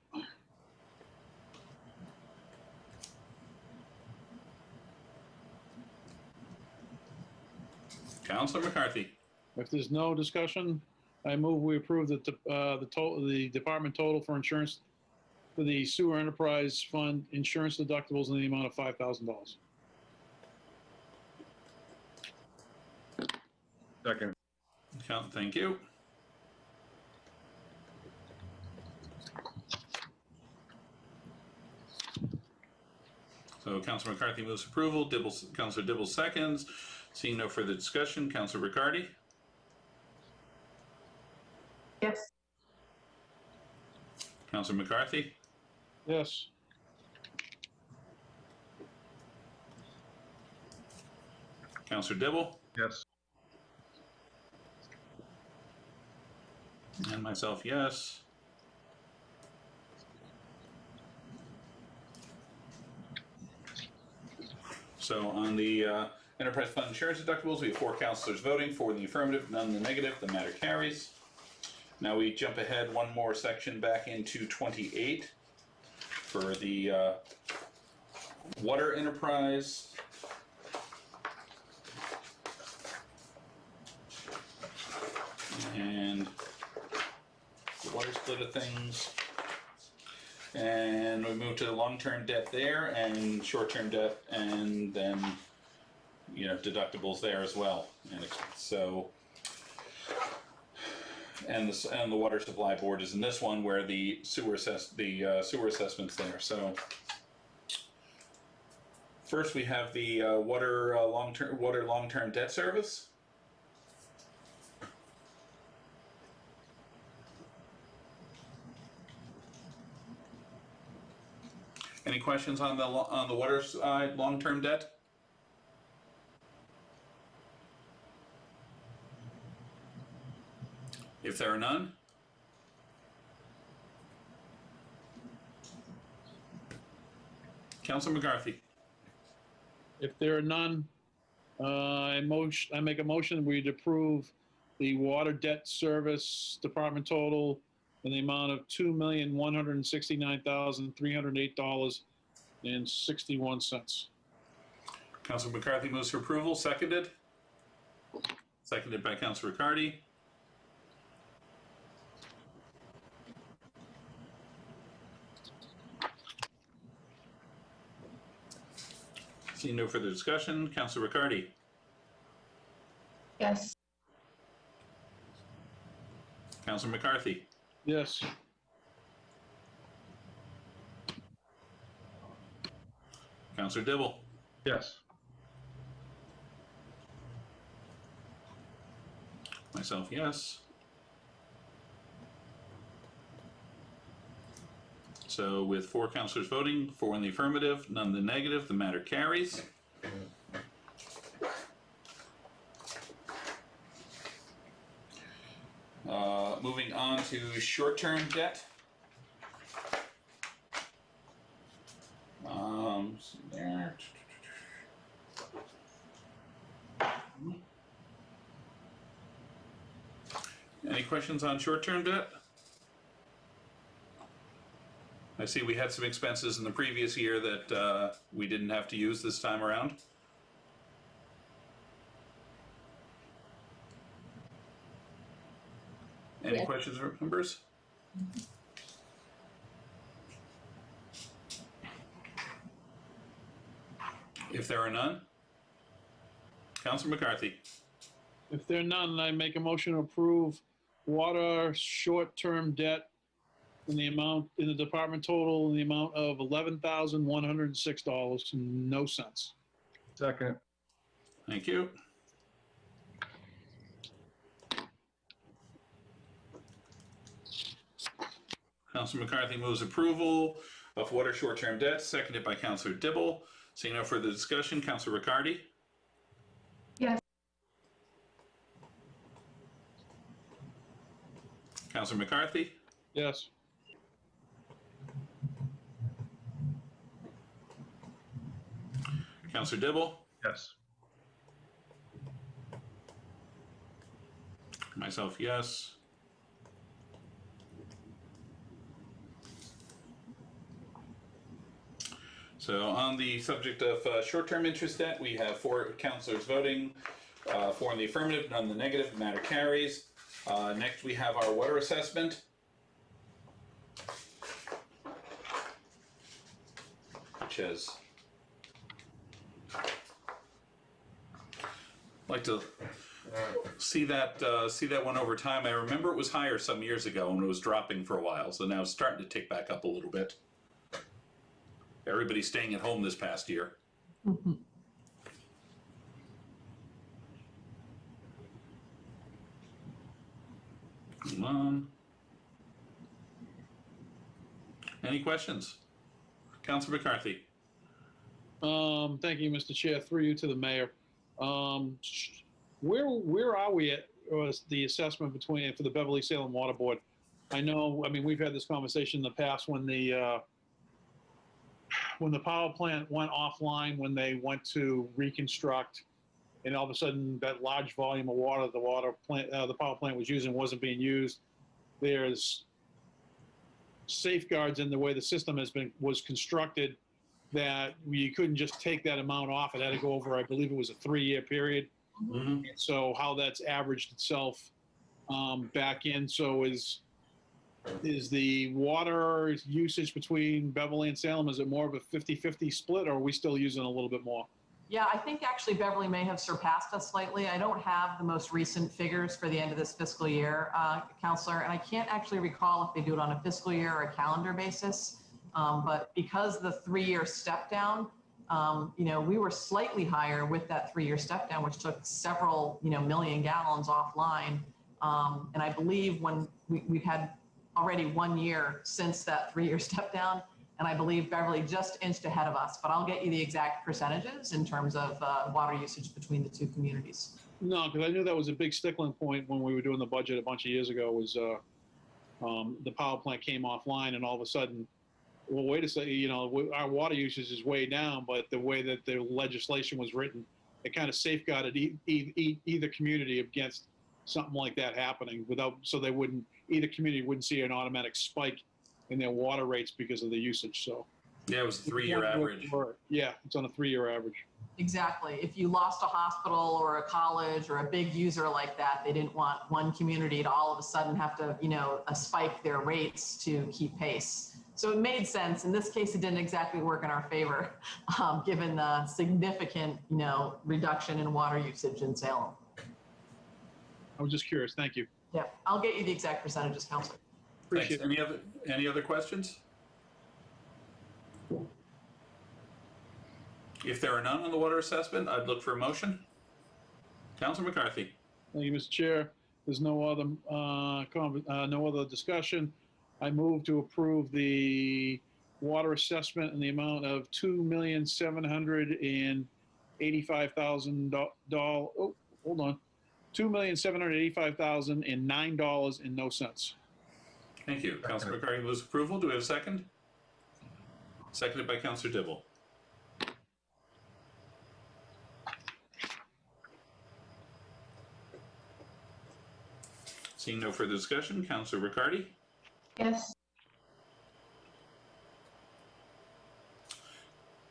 Councilor McCarthy, If there's no discussion, I move we approve the department total for insurance for the sewer enterprise fund insurance deductibles in the amount of $5,000. Second. Thank you. So Councilor McCarthy moves approval. Councilor Dibble seconds. Seeing no further discussion, Councilor Riccardi, Yes. Councilor McCarthy, Yes. Councilor Dibble, Yes. and myself, yes. So on the enterprise fund insurance deductibles, we have 4 councilors voting for the affirmative, none the negative. The matter carries. Now we jump ahead one more section back into 28 for the water enterprise. And the water split of things. And we move to the long-term debt there and short-term debt, and then, you know, deductibles there as well. And so, and the water supply board is in this one where the sewer assessment's there. So first we have the water long-term debt service. Any questions on the water side long-term debt? If there are none, Councilor McCarthy. If there are none, I make a motion we'd approve the water debt service department total in the amount of $2,169,308.61. Councilor McCarthy moves for approval. Seconded. Seconded by Councilor Riccardi. Seeing no further discussion, Councilor Riccardi. Yes. Councilor McCarthy. Yes. Councilor Dibble. Yes. Myself, yes. So with 4 councilors voting, 4 in the affirmative, none in the negative, the matter carries. Moving on to short-term debt. There. Any questions on short-term debt? I see we had some expenses in the previous year that we didn't have to use this time around. Any Yes. questions or members? If there are none, Councilor McCarthy. If there are none, I make a motion to approve water short-term debt in the department total in the amount of $11,106 and no cents. Second. Thank you. Councilor McCarthy moves approval of water short-term debt, seconded by Councilor Dibble. Seeing no further discussion, Councilor Riccardi. Yes. Councilor McCarthy. Yes. Councilor Dibble. Yes. Myself, yes. So on the subject of short-term interest debt, we have 4 councilors voting, 4 in the affirmative, none in the negative, the matter carries. Next, we have our water assessment. Which has, like to see that one over time. I remember it was higher some years ago and it was dropping for a while, so now it's starting to tick back up a little bit. Everybody's staying at home this past year. Mhm. Come on. Any questions? Councilor McCarthy. Thank you, Mr. Chair. Through you to the mayor. Where are we at the assessment for the Beverly Salem Water Board? I mean, we've had this conversation in the past when the power plant went offline, when they went to reconstruct, and all of a sudden that large volume of water the power plant was using wasn't being used. There's safeguards in the way the system was constructed that you couldn't just take that amount off. It had to go over, I believe it was a 3-year period. Mm-hmm. So how that's averaged itself back in. So is the water usage between Beverly and Salem, is it more of a 50-50 split, or are we still using a little bit more? Yeah, I think actually Beverly may have surpassed us slightly. I don't have the most recent figures for the end of this fiscal year, Counselor, and I can't actually recall if they do it on a fiscal year or a calendar basis. But because the 3-year step down, we were slightly higher with that 3-year step down, which took several, million gallons offline. And I believe when we've had already 1 year since that 3-year step down, and I believe Beverly just inched ahead of us, but I'll get you the exact percentages in terms of water usage between the two communities. No, because I knew that was a big stickling point when we were doing the budget a bunch of years ago. Was the power plant came offline, and all of a sudden, well, wait a second, you know, our water usage is way down, but the way that the legislation was written, it kind of safeguarded either community against something like that happening without, so they wouldn't, either community wouldn't see an automatic spike in their water rates because of the usage. So Yeah, it was a 3-year average. yeah, it's on a 3-year average. Exactly. If you lost a hospital or a college or a big user like that, they didn't want one community to all of a sudden have to, you know, spike their rates to keep pace. So it made sense. In this case, it didn't exactly work in our favor, given the significant, you know, reduction in water usage in Salem. I was just curious. Thank you. Yeah, I'll get you the exact percentages, Counselor. Thanks. Any other questions? If there are none on the water assessment, I'd look for a motion. Councilor McCarthy. Thank you, Mr. Chair. There's no other discussion. I move to approve the water assessment in the amount of $2,785,000. Oh, hold on. $2,785,009.00. Thank you. Councilor McCarthy moves approval. Do we have a second? Seconded by Councilor Dibble. Seeing no further discussion, Councilor Riccardi. Yes.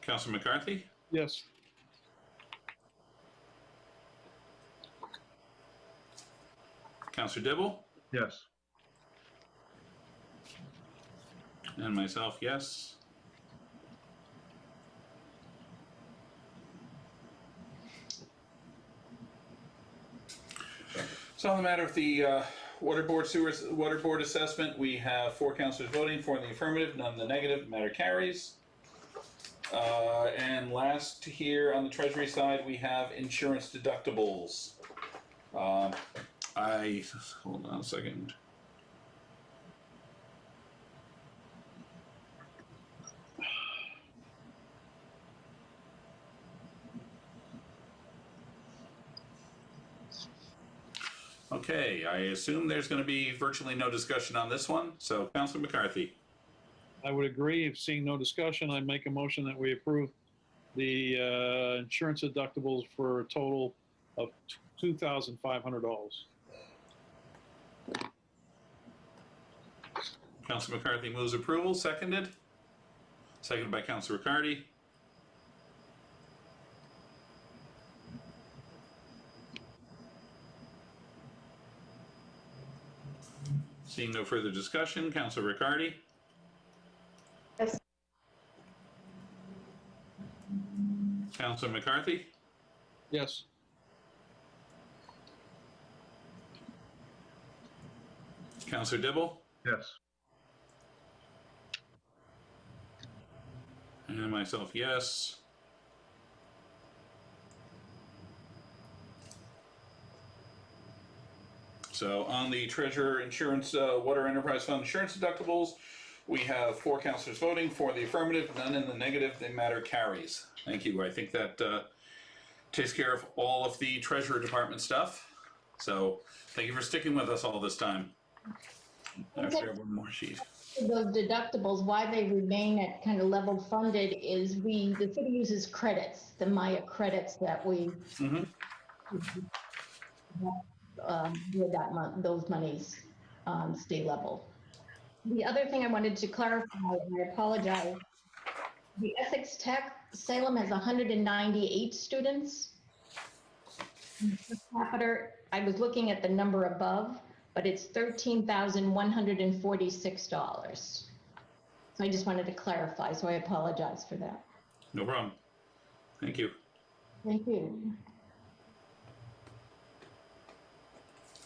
Councilor McCarthy. Yes. Councilor Dibble. Yes. And myself, yes. So on the matter of the water board assessment, we have 4 councilors voting, 4 in the affirmative, none in the negative. Matter carries. And last here on the treasury side, we have insurance deductibles. Hold on a second. Okay, I assume there's going to be virtually no discussion on this one. So, Councilor McCarthy. I would agree. If seeing no discussion, I'd make a motion that we approve the insurance deductibles for a total of $2,500. Councilor McCarthy moves approval. Seconded. Seconded by Councilor Riccardi. Seeing no further discussion, Councilor Riccardi. Yes. Councilor McCarthy. Yes. Councilor Dibble. Yes. And myself, yes. So on the Treasurer Insurance Water Enterprise Fund insurance deductibles, we have 4 councilors voting, 4 in the affirmative, none in the negative. The matter carries. Thank you. I think that takes care of all of the Treasurer Department stuff. So thank you for sticking with us all this time. Actually, I have one more sheet. Those deductibles, why they remain at kind of level funded is the city uses credits, the Maya credits that we those monies stay level. The other thing I wanted to clarify, and I apologize, the Essex Tech, Salem has 198 students. Per capita, I was looking at the number above, but it's $13,146. So I just wanted to clarify, so I apologize for that. No problem. Thank you. Thank you.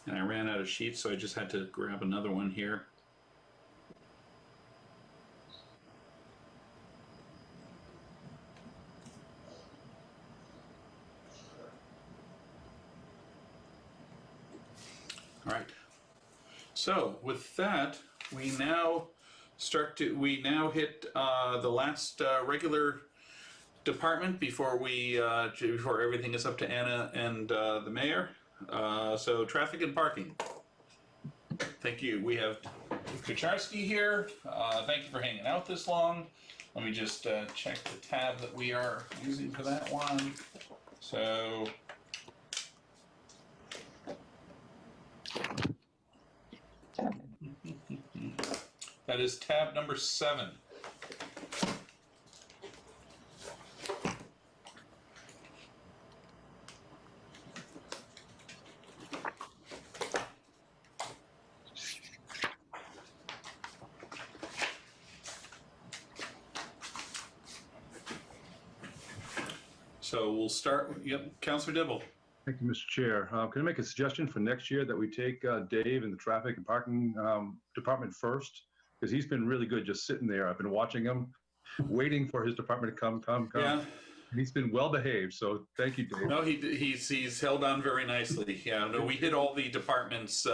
And I ran out of sheets, so I just had to grab another one here. All right. So with that, we now hit the last regular department before before everything is up to Anna and the mayor. So traffic and parking. Thank you. We have Kucharski here. Thank you for hanging out this long. Let me just check the tab that we are using for that one. So. That is tab number 7. So we'll start, yep, Councilor Dibble. Thank you, Mr. Chair. Can I make a suggestion for next year that we take Dave in the traffic and parking department first? Because he's been really good just sitting there. I've been watching him, waiting for his department to come. Yeah. And he's been well behaved, so thank you, Dave. No, he's held on very nicely. Yeah, no, we hit all the departments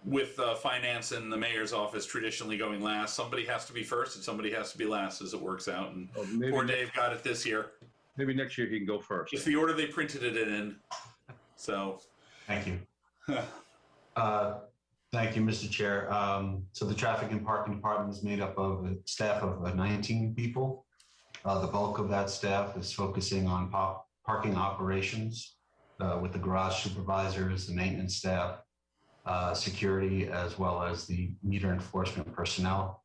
with finance and the mayor's office traditionally going last. Somebody has to be first and somebody has to be last as it works out. And poor Dave got it this year. Maybe next year he can go first. It's the order they printed it in. So. Thank you. Thank you, Mr. Chair. So the traffic and parking department is made up of a staff of 19 people. The bulk of that staff is focusing on parking operations with the garage supervisors, the maintenance staff, security, as well as the meter enforcement personnel.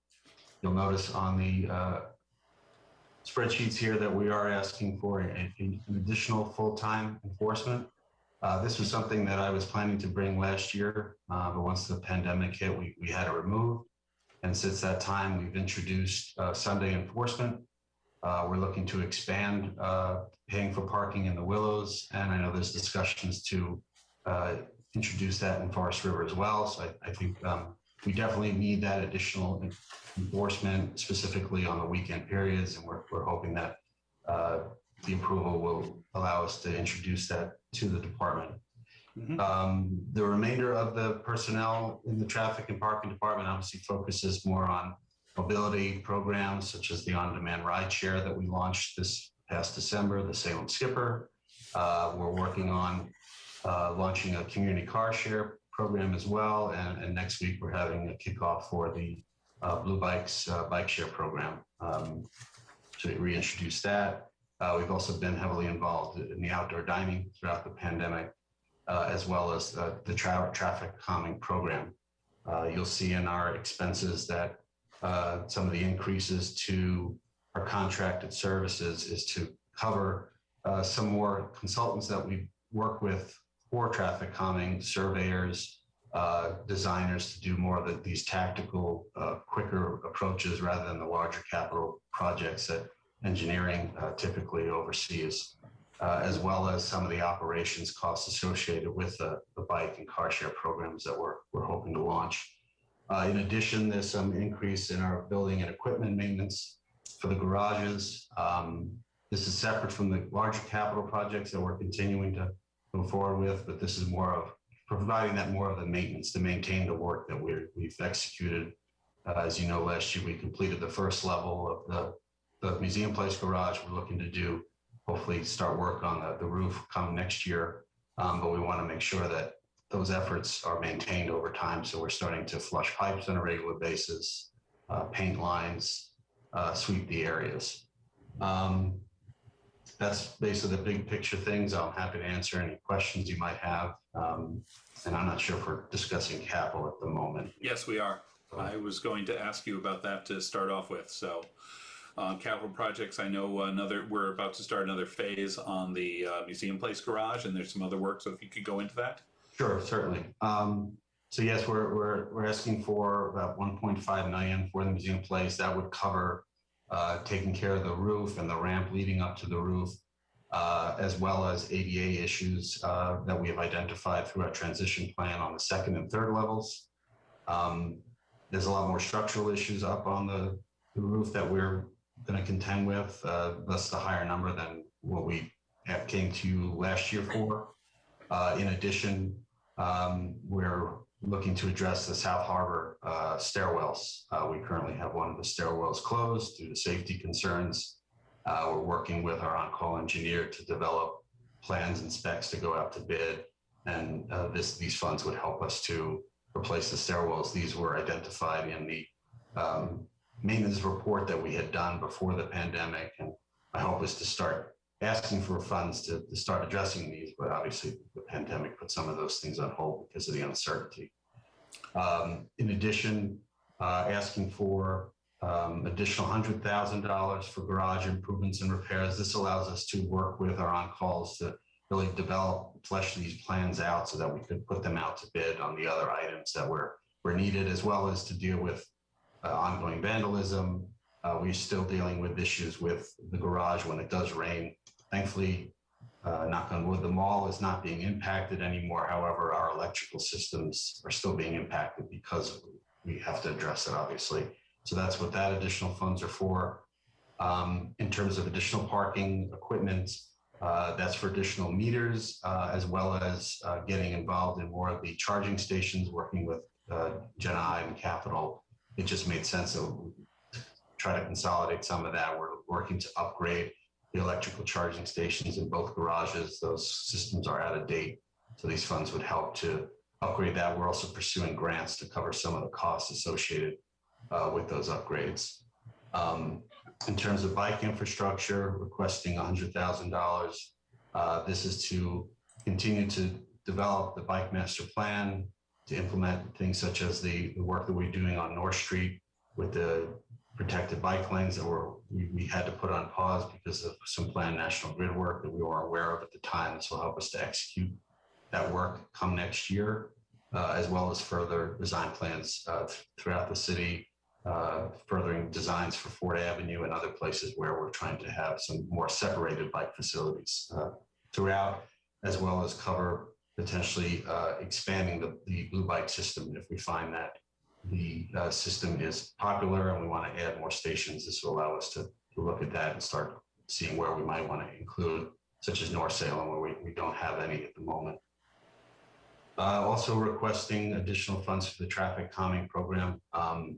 You'll notice on the spreadsheets here that we are asking for an additional full-time enforcement. This was something that I was planning to bring last year, but once the pandemic hit, we had to remove. And since that time, we've introduced Sunday enforcement. We're looking to expand paying for parking in the Willows, and I know there's discussions to introduce that in Forest River as well. So I think we definitely need that additional enforcement, specifically on the weekend periods, and we're hoping that the approval will allow us to introduce that to the department. Mm-hmm. The remainder of the personnel in the traffic and parking department obviously focuses more on mobility programs, such as the on-demand ride share that we launched this past December, the Salem Skipper. We're working on launching a community car share program as well. And next week we're having a kickoff for the Blue Bikes bike share program to reintroduce that. We've also been heavily involved in the outdoor dining throughout the pandemic, as well as the traffic calming program. You'll see in our expenses that some of the increases to our contracted services is to cover some more consultants that we work with for traffic calming, surveyors, designers, to do more of these tactical, quicker approaches rather than the larger capital projects that engineering typically oversees, as well as some of the operations costs associated with the bike and car share programs that we're hoping to launch. In addition, there's some increase in our building and equipment maintenance for the garages. This is separate from the larger capital projects that we're continuing to move forward with, but this is more of providing that more of the maintenance to maintain the work that we've executed. As you know, last year we completed the first level of the Museum Place garage. We're looking to hopefully start work on the roof come next year, but we want to make sure that those efforts are maintained over time. So we're starting to flush pipes on a regular basis, paint lines, sweep the areas. That's basically the big picture things. I'm happy to answer any questions you might have. And I'm not sure if we're discussing capital at the moment. Yes, we are. I was going to ask you about that to start off with. So capital projects, I know we're about to start another phase on the Museum Place garage, and there's some other work. So if you could go into that. Sure, certainly. So yes, we're asking for about 1.5 million for the Museum Place. That would cover taking care of the roof and the ramp leading up to the roof, as well as ADA issues that we have identified through our transition plan on the second and third levels. There's a lot more structural issues up on the roof that we're going to contend with, thus the higher number than what we came to you last year for. In addition, we're looking to address the South Harbor stairwells. We currently have one of the stairwells closed due to safety concerns. We're working with our on-call engineer to develop plans and specs to go out to bid. And these funds would help us to replace the stairwells. These were identified in the maintenance report that we had done before the pandemic. And my hope is to start asking for funds to start addressing these, but obviously the pandemic put some of those things on hold because of the uncertainty. In addition, asking for additional $100,000 for garage improvements and repairs. This allows us to work with our on-calls to really flesh these plans out so that we could put them out to bid on the other items that were needed, as well as to deal with ongoing vandalism. We're still dealing with issues with the garage when it does rain. Thankfully, knock on wood, the mall is not being impacted anymore. However, our electrical systems are still being impacted because we have to address it, obviously. So that's what that additional funds are for. In terms of additional parking equipment, that's for additional meters, as well as getting involved in more of the charging stations, working with Gen I and Capital. It just made sense to try to consolidate some of that. We're working to upgrade the electrical charging stations in both garages. Those systems are out of date, so these funds would help to upgrade that. We're also pursuing grants to cover some of the costs associated with those upgrades. In terms of bike infrastructure, requesting $100,000. This is to continue to develop the bike master plan, to implement things such as the work that we're doing on North Street with the protected bike lanes that we had to put on pause because of some planned National Grid work that we weren't aware of at the time. This will help us to execute that work come next year, as well as further design plans throughout the city, furthering designs for Ford Avenue and other places where we're trying to have some more separated bike facilities throughout, as well as cover potentially expanding the Blue Bike system if we find that the system is popular and we want to add more stations. This will allow us to look at that and start seeing where we might want to include, such as North Salem, where we don't have any at the moment. Also requesting additional funds for the traffic calming program. I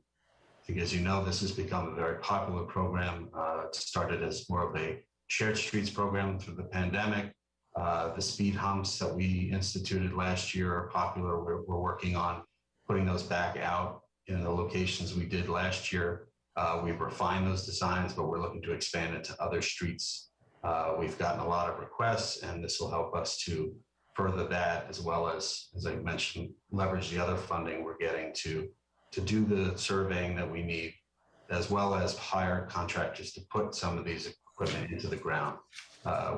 think, as you know, this has become a very popular program. It started as more of a shared streets program through the pandemic. The speed humps that we instituted last year are popular. We're working on putting those back out in the locations we did last year. We've refined those designs, but we're looking to expand it to other streets. We've gotten a lot of requests, and this will help us to further that, as well as I mentioned, leverage the other funding we're getting to do the surveying that we need, as well as hire contractors to put some of these equipment into the ground.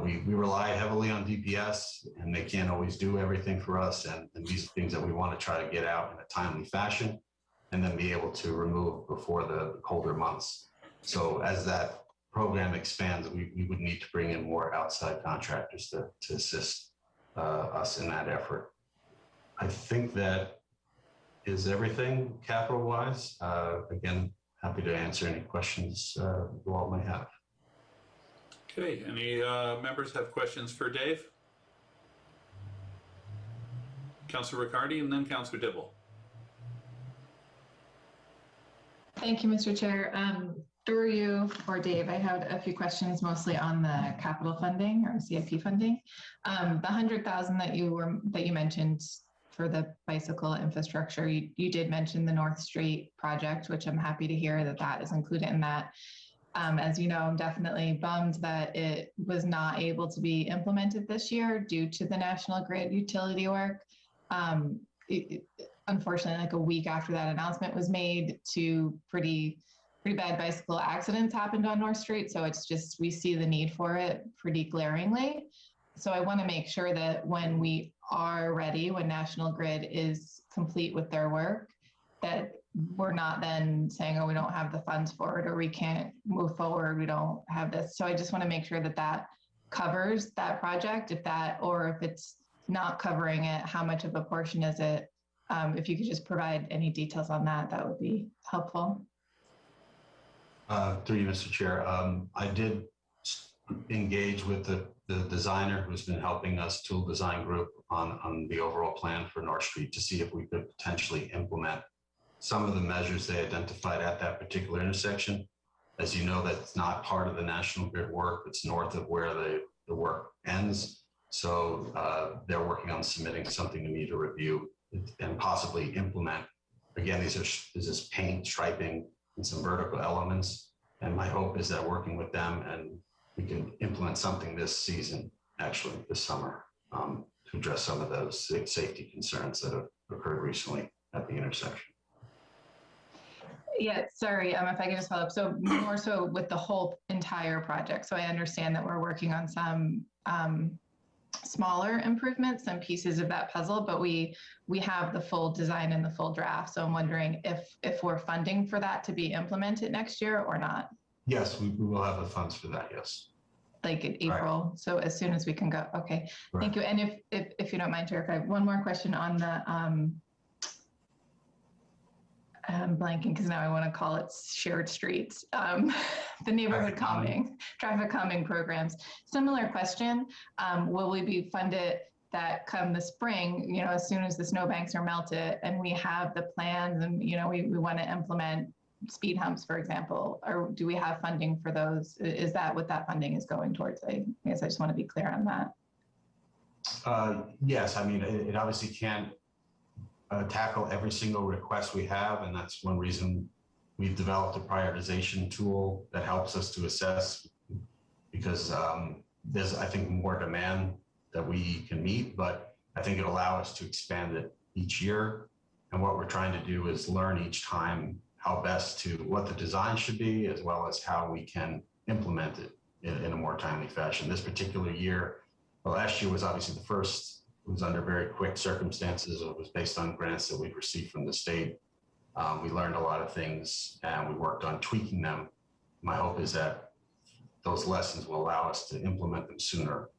We rely heavily on DPS, and they can't always do everything for us. And these are things that we want to try to get out in a timely fashion and then be able to remove before the colder months. So as that program expands, we would need to bring in more outside contractors to assist us in that effort. I think that is everything capital-wise. Again, happy to answer any questions you all may have. Okay, any members have questions for Dave? Councilor Riccardi and then Councilor Dibble. Thank you, Mr. Chair. Through you or Dave, I had a few questions mostly on the capital funding or CIP funding. The 100,000 that you mentioned for the bicycle infrastructure, you did mention the North Street project, which I'm happy to hear that is included in that. As you know, I'm definitely bummed that it was not able to be implemented this year due to the National Grid utility work. Unfortunately, like a week after that announcement was made, two pretty bad bicycle accidents happened on North Street. So it's just, we see the need for it pretty glaringly. So I want to make sure that when we are ready, when National Grid is complete with their work, that we're not then saying, oh, we don't have the funds for it, or we can't move forward, we don't have this. So I just want to make sure that covers that project, or if it's not covering it, how much of a portion is it? If you could just provide any details on that, that would be helpful. Through you, Mr. Chair, I did engage with the designer who's been helping us, Tool Design Group, on the overall plan for North Street to see if we could potentially implement some of the measures they identified at that particular intersection. As you know, that's not part of the National Grid work. It's north of where the work ends. So they're working on submitting something to me to review and possibly implement. Again, this is paint, striping, and some vertical elements. And my hope is that working with them and we can implement something this season, actually this summer, to address some of those safety concerns that have occurred recently at the intersection. Yeah, sorry, if I could just follow up. So more so with the whole entire project. So I understand that we're working on some smaller improvements, some pieces of that puzzle, but we have the full design and the full draft. So I'm wondering if we're funding for that to be implemented next year or not. Yes, we will have the funds for that, yes. Like in April, right. So as soon as we can go. Okay, right. Thank you. And if you don't mind, Chair, if I have one more question on the, I'm blanking because now I want to call it shared streets, the neighborhood traffic calming programs. Similar question, will we be funded that come the spring, you know, as soon as the snowbanks are melted and we have the plans and, you know, we want to implement speed humps, for example, or do we have funding for those? Is that what that funding is going towards? I guess I just want to be clear on that. Yes, I mean, it obviously can't tackle every single request we have, and that's one reason we've developed a prioritization tool that helps us to assess, because there's, I think, more demand that we can meet, but I think it'll allow us to expand it each year. And what we're trying to do is learn each time how best to, what the design should be, as well as how we can implement it in a more timely fashion. This particular year, well, last year was obviously the first. It was under very quick circumstances. It was based on grants that we'd received from the state. We learned a lot of things and we worked on tweaking them. My hope is that those lessons will allow us to implement them sooner.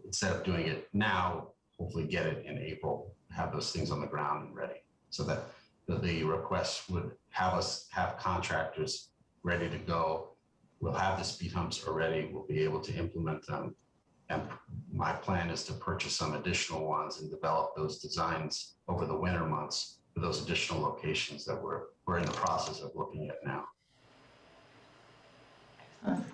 Instead of doing it now, hopefully get it in April, have those things on the ground and ready, so that the requests would have us have contractors ready to go. We'll have the speed humps already. We'll be able to implement them. And my plan is to purchase some additional ones and develop those designs over the winter months for those additional locations that we're in the process of looking at now. Excellent.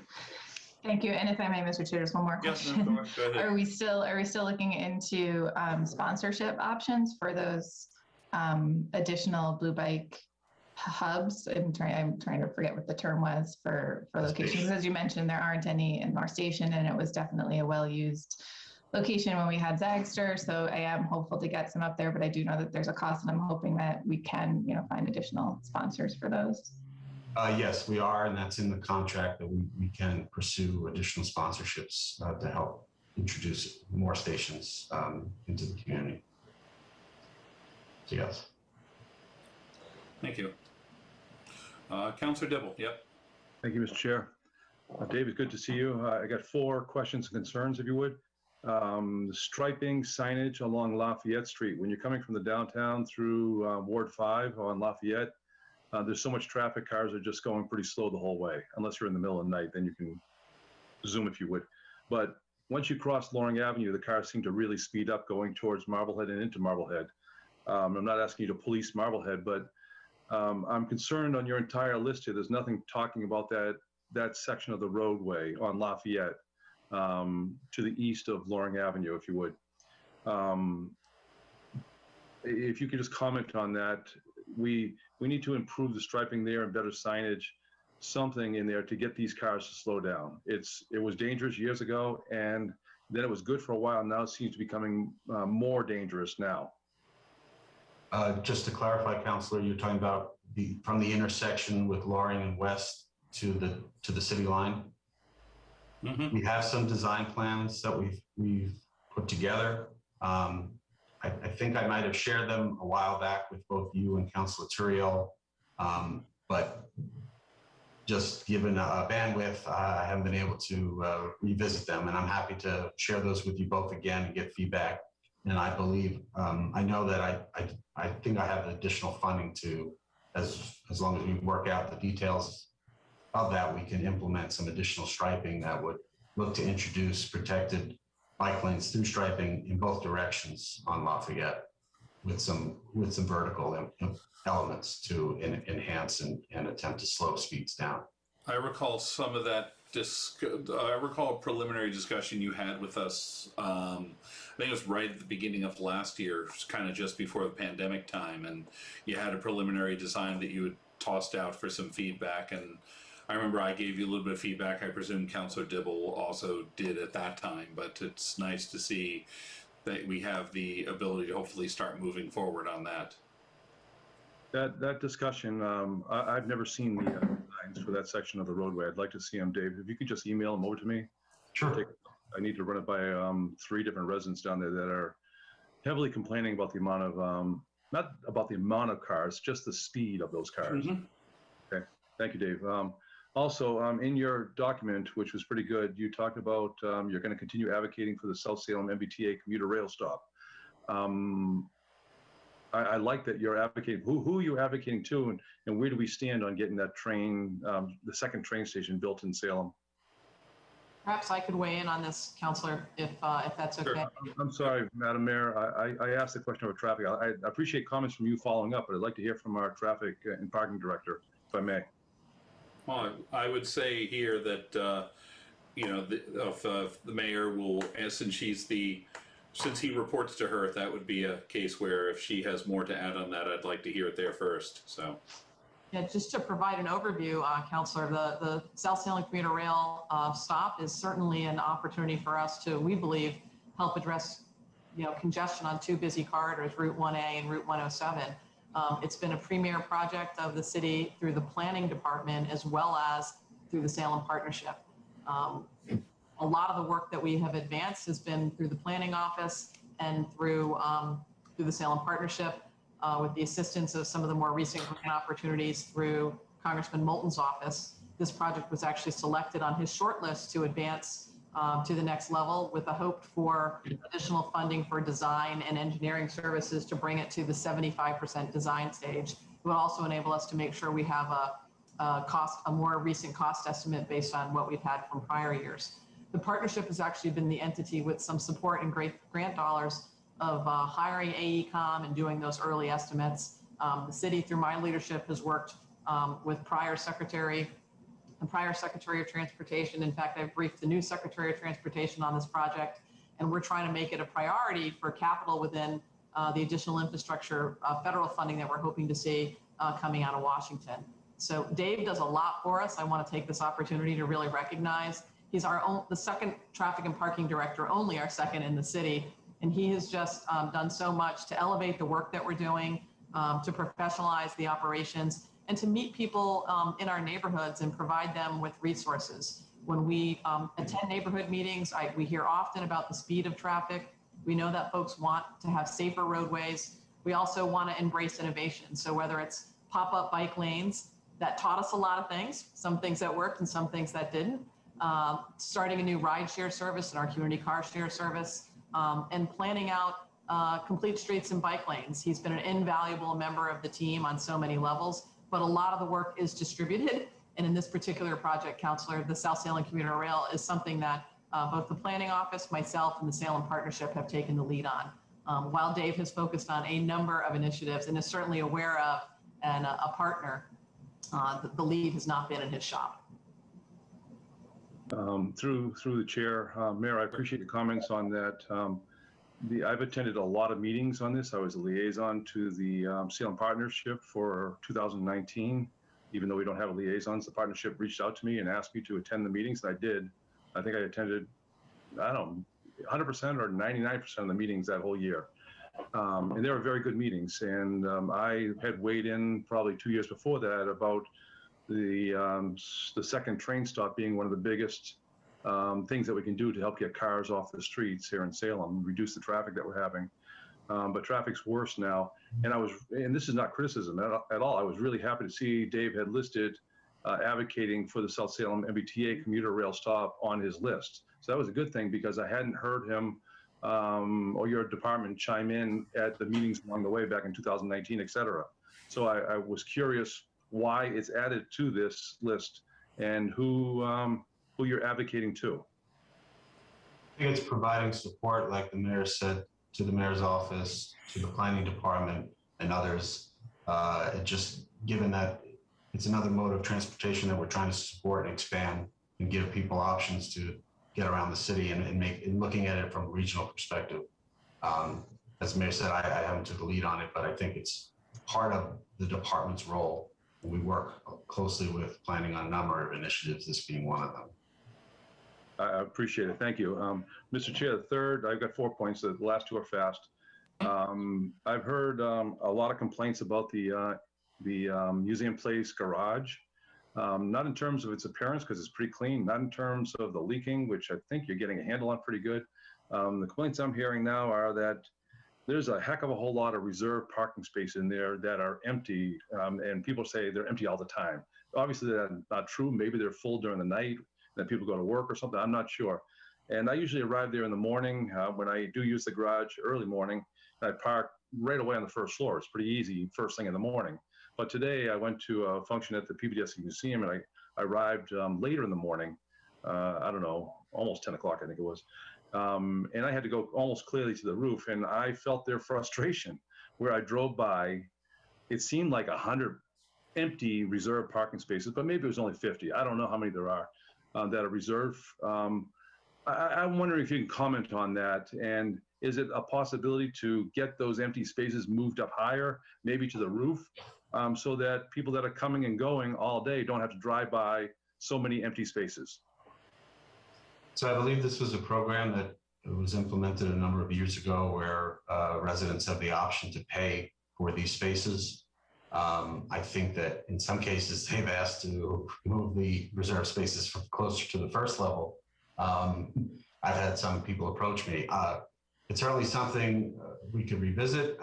Thank you. And if I may, Mr. Chair, just one more question. Yes, no, go ahead. Are we still looking into sponsorship options for those additional blue bike hubs? I'm trying to forget what the term was for locations. As you mentioned, there aren't any in North Station, and it was definitely a well-used location when we had Zagster. So I am hopeful to get some up there, but I do know that there's a cost, and I'm hoping that we can, you know, find additional sponsors for those. Yes, we are, and that's in the contract that we can pursue additional sponsorships to help introduce more stations into the community. So yes. Thank you. Councillor Dibble, yep. Thank you, Mr. Chair. David, good to see you. I got 4 questions and concerns, if you would. The striping signage along Lafayette Street. When you're coming from the downtown through Ward 5 on Lafayette, there's so much traffic, cars are just going pretty slow the whole way. Unless you're in the middle of the night, then you can zoom if you would. But once you cross Loring Avenue, the cars seem to really speed up going towards Marblehead and into Marblehead. I'm not asking you to police Marblehead, but I'm concerned on your entire list here. There's nothing talking about that section of the roadway on Lafayette to the east of Loring Avenue, if you would. If you could just comment on that. We need to improve the striping there and better signage, something in there to get these cars to slow down. It was dangerous years ago, and then it was good for a while. Now it seems to be becoming more dangerous now. Just to clarify, Councillor, you're talking about from the intersection with Loring and West to the city line. Mm-hmm. We have some design plans that we've put together. I think I might have shared them a while back with both you and Councillor Turiel, but just given a bandwidth, I haven't been able to revisit them, and I'm happy to share those with you both again and get feedback. And I believe, I know that I think I have additional funding to, as long as we work out the details of that, we can implement some additional striping that would look to introduce protected bike lanes through striping in both directions on Lafayette with some vertical elements to enhance and attempt to slow speeds down. I recall some of that. I recall a preliminary discussion you had with us. I think it was right at the beginning of last year, kind of just before the pandemic time, and you had a preliminary design that you had tossed out for some feedback. And I remember I gave you a little bit of feedback. I presume Councilor Dibble also did at that time. But it's nice to see that we have the ability to hopefully start moving forward on that. That discussion, I've never seen the designs for that section of the roadway. I'd like to see them, Dave. If you could just email them over to me. Sure. I need to run it by 3 different residents down there that are heavily complaining about the amount of, not about the amount of cars, just the speed of those cars. Mm-hmm. Okay, thank you, Dave. Also, in your document, which was pretty good, you talked about you're going to continue advocating for the South Salem MBTA commuter rail stop. I like that you're advocating. Who are you advocating to, and where do we stand on getting that train, the second train station built in Salem? Perhaps I could weigh in on this, Councilor, if that's okay. Sure. I'm sorry, Madam Mayor. I asked the question about traffic. I appreciate comments from you following up, but I'd like to hear from our traffic and parking director, if I may. Well, I would say here that you know, the mayor will, since he reports to her, that would be a case where if she has more to add on that, I'd like to hear it there first. So. Yeah, just to provide an overview, Councilor, the South Salem commuter rail stop is certainly an opportunity for us to, we believe, help address, congestion on 2 busy corridors, Route 1A and Route 107. It's been a premier project of the city through the planning department as well as through the Salem partnership. A lot of the work that we have advanced has been through the planning office and through the Salem partnership. With the assistance of some of the more recent grant opportunities through Congressman Moulton's office. This project was actually selected on his short list to advance to the next level with a hope for additional funding for design and engineering services to bring it to the 75% design stage. It will also enable us to make sure we have a more recent cost estimate based on what we've had from prior years. The partnership has actually been the entity with some support and great grant dollars of hiring AECOM and doing those early estimates. The city, through my leadership, has worked with prior Secretary of Transportation. In fact, I've briefed the new Secretary of Transportation on this project, and we're trying to make it a priority for capital within the additional infrastructure federal funding that we're hoping to see coming out of Washington. So Dave does a lot for us. I want to take this opportunity to really recognize he's the second traffic and parking director, only our second in the city. And he has just done so much to elevate the work that we're doing, to professionalize the operations, and to meet people in our neighborhoods and provide them with resources. When we attend neighborhood meetings, we hear often about the speed of traffic. We know that folks want to have safer roadways. We also want to embrace innovation. So whether it's pop-up bike lanes that taught us a lot of things, some things that worked and some things that didn't, starting a new ride share service in our community car share service, and planning out complete streets and bike lanes. He's been an invaluable member of the team on so many levels, but a lot of the work is distributed. And in this particular project, Councilor, the South Salem Commuter Rail is something that both the planning office, myself, and the Salem Partnership have taken the lead on. While Dave has focused on a number of initiatives and is certainly aware of and a partner, the lead has not been in his shop. Through the chair, Mayor, I appreciate your comments on that. I've attended a lot of meetings on this. I was a liaison to the Salem Partnership for 2019. Even though we don't have liaisons, the partnership reached out to me and asked me to attend the meetings, and I did. I think I attended, 100% or 99% of the meetings that whole year. And they were very good meetings. And I had weighed in probably 2 years before that about the second train stop being one of the biggest things that we can do to help get cars off the streets here in Salem, reduce the traffic that we're having. But traffic's worse now. And this is not criticism at all. I was really happy to see Dave had listed advocating for the South Salem MBTA commuter rail stop on his list. So that was a good thing because I hadn't heard him or your department chime in at the meetings along the way back in 2019, et cetera. So I was curious why it's added to this list and who you're advocating to. I think it's providing support, like the mayor said, to the mayor's office, to the planning department and others It just, given that it's another mode of transportation that we're trying to support and expand and give people options to get around the city and looking at it from a regional perspective. As the mayor said, I haven't took the lead on it, but I think it's part of the department's role. We work closely with planning on a number of initiatives, this being one of them. I appreciate it. Thank you. Mr. Chair, the third, I've got 4 points. The last two are fast. I've heard a lot of complaints about the Museum Place garage. Not in terms of its appearance, because it's pretty clean, not in terms of the leaking, which I think you're getting a handle on pretty good. The complaints I'm hearing now are that there's a heck of a whole lot of reserved parking space in there that are empty, and people say they're empty all the time. Obviously, that's not true. Maybe they're full during the night, that people go to work or something. I'm not sure. And I usually arrive there in the morning when I do use the garage early morning. I park right away on the first floor. It's pretty easy first thing in the morning. But today I went to a function at the PBDSC Museum, and I arrived later in the morning. I don't know, almost 10 o'clock, I think it was. And I had to go almost clearly to the roof, and I felt their frustration. Where I drove by, it seemed like 100 empty reserved parking spaces, but maybe it was only 50. I don't know how many there are that are reserved. I'm wondering if you can comment on that. And is it a possibility to get those empty spaces moved up higher, maybe to the roof, so that people that are coming and going all day don't have to drive by so many empty spaces? So I believe this was a program that was implemented a number of years ago where residents have the option to pay for these spaces. I think that in some cases they've asked to move the reserve spaces from closer to the first level. I've had some people approach me. It's certainly something we could revisit.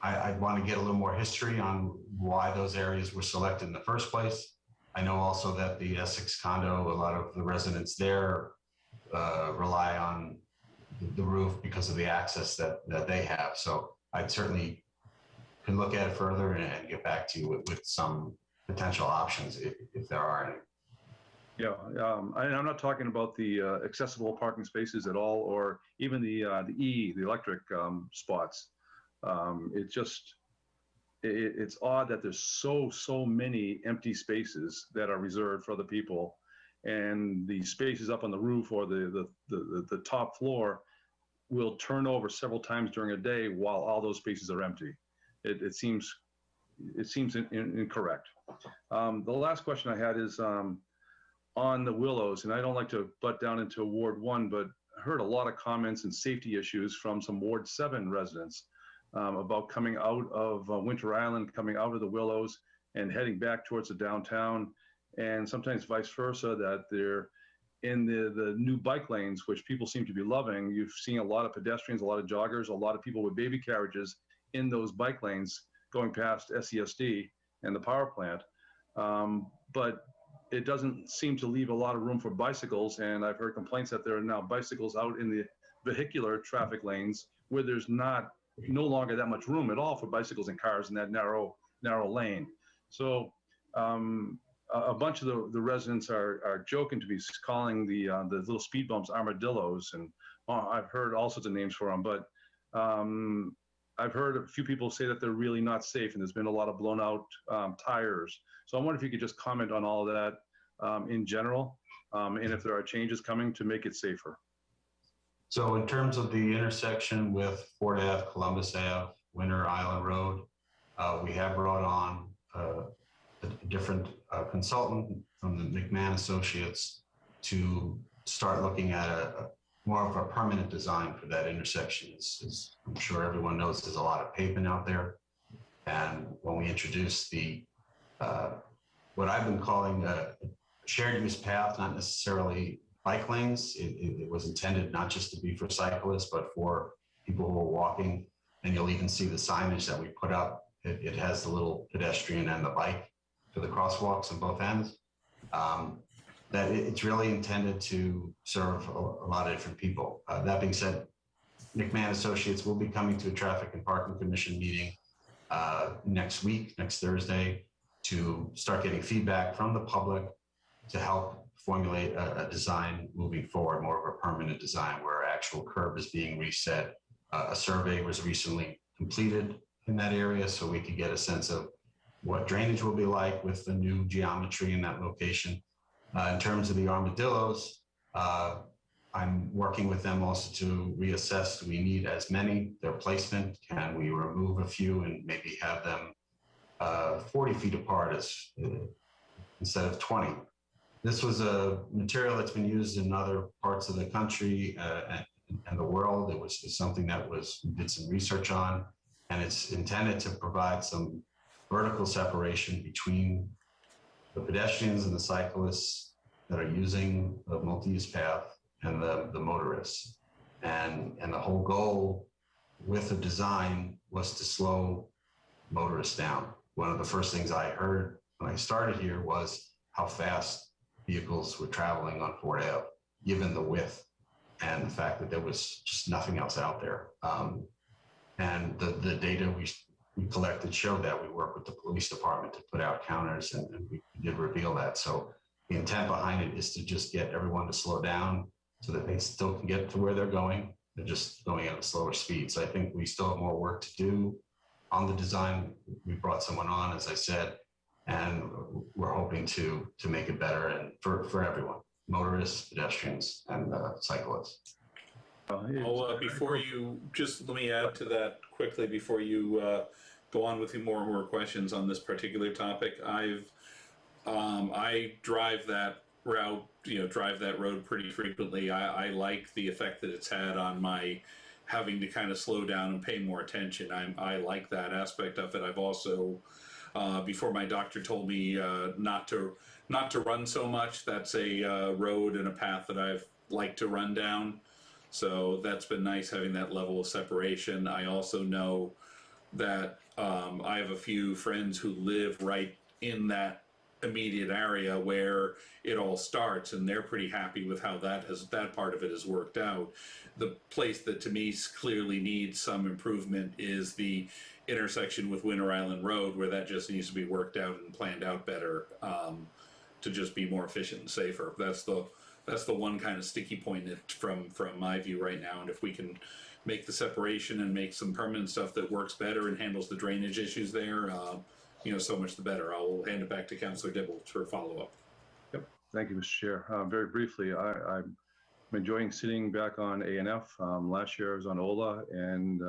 I'd want to get a little more history on why those areas were selected in the first place. I know also that the Essex condo, a lot of the residents there rely on the roof because of the access that they have. So I'd certainly can look at it further and get back to you with some potential options if there are any. Yeah, I'm not talking about the accessible parking spaces at all, or even the electric spots. It's odd that there's so many empty spaces that are reserved for other people, and the spaces up on the roof or the top floor will turn over several times during a day while all those spaces are empty. It seems incorrect. The last question I had is on the Willows, and I don't like to butt down into Ward 1, but I heard a lot of comments and safety issues from some Ward 7 residents about coming out of Winter Island, coming out of the Willows and heading back towards the downtown, and sometimes vice versa, that they're in the new bike lanes, which people seem to be loving. You've seen a lot of pedestrians, a lot of joggers, a lot of people with baby carriages in those bike lanes going past SESD and the power plant. But it doesn't seem to leave a lot of room for bicycles, and I've heard complaints that there are now bicycles out in the vehicular traffic lanes where there's no longer that much room at all for bicycles and cars in that narrow lane. So a bunch of the residents are joking to be calling the little speed bumps armadillos, and I've heard all sorts of names for them, but I've heard a few people say that they're really not safe, and there's been a lot of blown out tires. So I wonder if you could just comment on all of that in general, and if there are changes coming to make it safer. So in terms of the intersection with Fort Ave, Columbus Ave, Winter Island Road, we have brought on a different consultant from the McMahon Associates to start looking at more of a permanent design for that intersection. As I'm sure everyone knows, there's a lot of pavement out there. And when we introduced what I've been calling a shared use path, not necessarily bike lanes, it was intended not just to be for cyclists, but for people who are walking. And you'll even see the signage that we put up. It has the little pedestrian and the bike for the crosswalks on both ends. That it's really intended to serve a lot of different people. That being said, McMahon Associates will be coming to a Traffic and Parking Commission meeting next Thursday, to start getting feedback from the public to help formulate a design moving forward, more of a permanent design where actual curb is being reset. A survey was recently completed in that area so we could get a sense of what drainage will be like with the new geometry in that location. In terms of the armadillos, I'm working with them also to reassess, do we need as many, their placement? Can we remove a few and maybe have them 40 feet apart instead of 20? This was a material that's been used in other parts of the country and the world. It was something that we did some research on, and it's intended to provide some vertical separation between the pedestrians and the cyclists that are using the multi-use path and the motorists. And the whole goal with the design was to slow motorists down. One of the first things I heard when I started here was how fast vehicles were traveling on Fort Ave, given the width and the fact that there was just nothing else out there. And the data we collected showed that. We worked with the police department to put out counters, and we did reveal that. So the intent behind it is to just get everyone to slow down so that they still can get to where they're going. They're just going at a slower speed. So I think we still have more work to do on the design. We brought someone on, as I said, and we're hoping to make it better and for everyone, motorists, pedestrians, and cyclists. Before you, just let me add to that quickly before you go on with more and more questions on this particular topic. I drive that route, drive that road pretty frequently. I like the effect that it's had on my having to kind of slow down and pay more attention. I like that aspect of it. I've also, before my doctor told me not to run so much, that's a road and a path that I've liked to run down. So that's been nice having that level of separation. I also know that I have a few friends who live right in that immediate area where it all starts, and they're pretty happy with how that part of it has worked out. The place that to me clearly needs some improvement is the intersection with Winter Island Road, where that just needs to be worked out and planned out better to just be more efficient and safer. That's the one kind of sticky point from my view right now. And if we can make the separation and make some permanent stuff that works better and handles the drainage issues there, so much the better. I'll hand it back to Councillor Dibble for follow-up. Yep. Thank you, Mr. Chair. Very briefly, I'm enjoying sitting back on A&F. Last year I was on OLA, and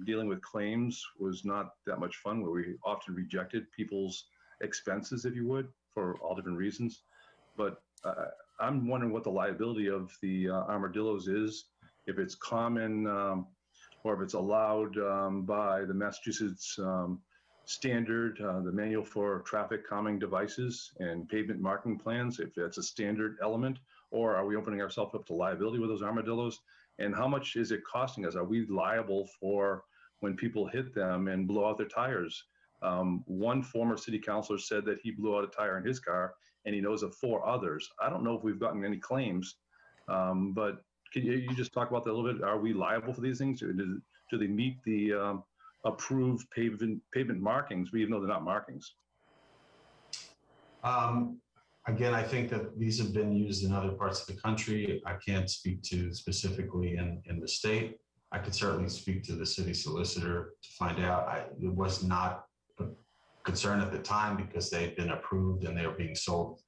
dealing with claims was not that much fun, where we often rejected people's expenses, if you would, for all different reasons. But I'm wondering what the liability of the armadillos is, if it's common or if it's allowed by the Massachusetts standard, the manual for traffic calming devices and pavement marking plans, if that's a standard element, or are we opening ourselves up to liability with those armadillos? And how much is it costing us? Are we liable for when people hit them and blow out their tires? One former city councilor said that he blew out a tire in his car, and he knows of 4 others. I don't know if we've gotten any claims, but can you just talk about that a little bit? Are we liable for these things? Do they meet the approved pavement markings, even though they're not markings? Again, I think that these have been used in other parts of the country. I can't speak to specifically in the state. I could certainly speak to the city solicitor to find out. It was not a concern at the time because they had been approved and they were being sold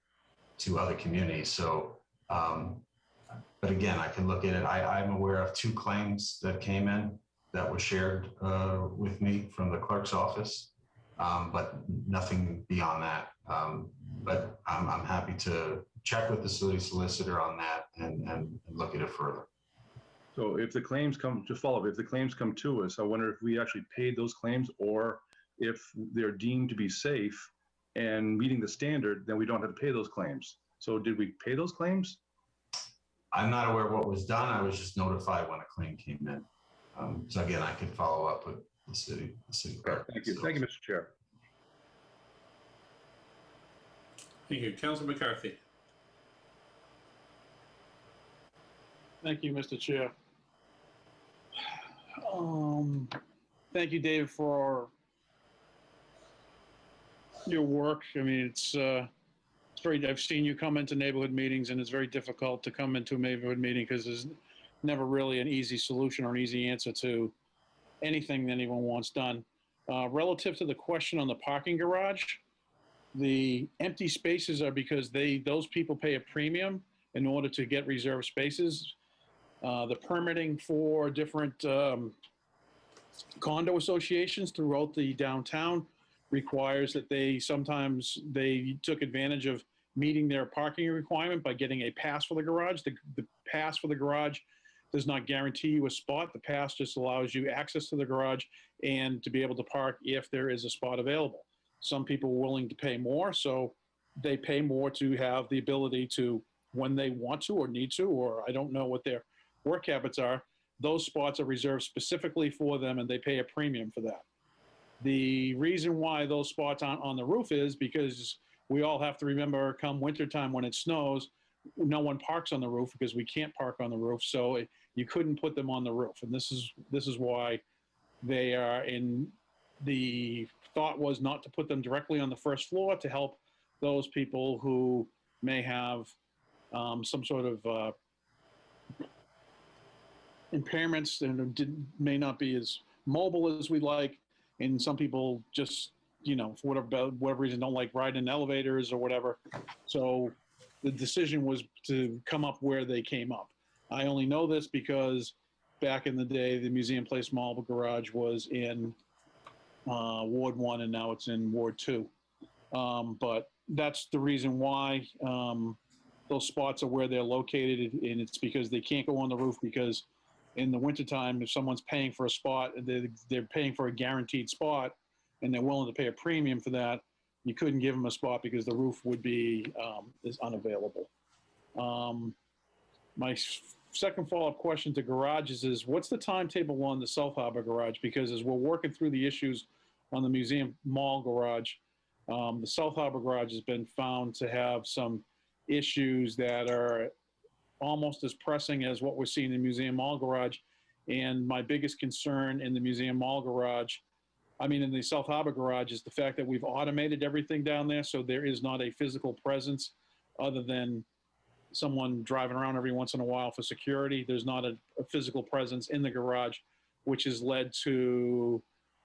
to other communities. So, but again, I can look at it. I'm aware of 2 claims that came in that were shared with me from the clerk's office, but nothing beyond that. But I'm happy to check with the city solicitor on that and look at it further. So if the claims come to follow, if the claims come to us, I wonder if we actually paid those claims, or if they're deemed to be safe and meeting the standard, then we don't have to pay those claims. So did we pay those claims? I'm not aware of what was done. I was just notified when a claim came in. So again, I can follow up with the city clerk. Thank you. Thank you, Mr. Chair. Thank you. Councillor McCarthy. Thank you, Mr. Chair. Thank you, Dave, for your work. I mean, it's very, I've seen you come into neighborhood meetings, and it's very difficult to come into a neighborhood meeting because there's never really an easy solution or an easy answer to anything that anyone wants done. Relative to the question on the parking garage, the empty spaces are because those people pay a premium in order to get reserved spaces. The permitting for different condo associations throughout the downtown requires that sometimes they took advantage of meeting their parking requirement by getting a pass for the garage. The pass for the garage does not guarantee you a spot. The pass just allows you access to the garage and to be able to park if there is a spot available. Some people are willing to pay more, so they pay more to have the ability to, when they want to or need to, or I don't know what their work habits are, those spots are reserved specifically for them and they pay a premium for that. The reason why those spots aren't on the roof is because we all have to remember, come wintertime when it snows, no one parks on the roof because we can't park on the roof. So you couldn't put them on the roof. And this is why they are in. The thought was not to put them directly on the first floor to help those people who may have some sort of impairments and may not be as mobile as we'd like. And some people just, for whatever reason, don't like riding in elevators or whatever. So the decision was to come up where they came up. I only know this because back in the day, the Museum Place Mall Garage was in Ward 1 and now it's in Ward 2. But that's the reason why those spots are where they're located, and it's because they can't go on the roof because in the wintertime, if someone's paying for a spot, they're paying for a guaranteed spot and they're willing to pay a premium for that, you couldn't give them a spot because the roof would be is unavailable. My second follow-up question to garages is, what's the timetable on the South Harbor garage? Because as we're working through the issues on the Museum Mall garage, the South Harbor garage has been found to have some issues that are almost as pressing as what we're seeing in the Museum Mall garage. And my biggest concern in the Museum Mall garage, in the South Harbor garage, is the fact that we've automated everything down there. So there is not a physical presence other than someone driving around every once in a while for security. There's not a physical presence in the garage, which has led to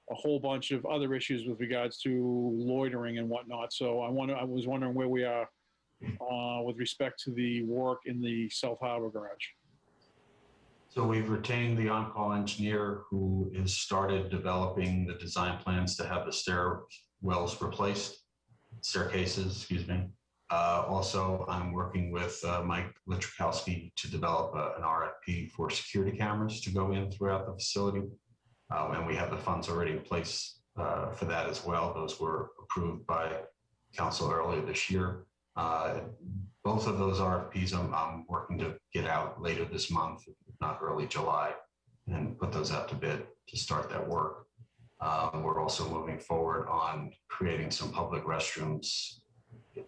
a whole bunch of other issues with regards to loitering and whatnot. So I was wondering where we are with respect to the work in the South Harbor garage. So we've retained the on-call engineer who has started developing the design plans to have the stairwells replaced, staircases, excuse me. Also, I'm working with Mike Litrikowski to develop an RFP for security cameras to go in throughout the facility. And we have the funds already in place for that as well. Those were approved by council earlier this year. Both of those RFPs I'm working to get out later this month, if not early July, and put those out to bid to start that work. We're also moving forward on creating some public restrooms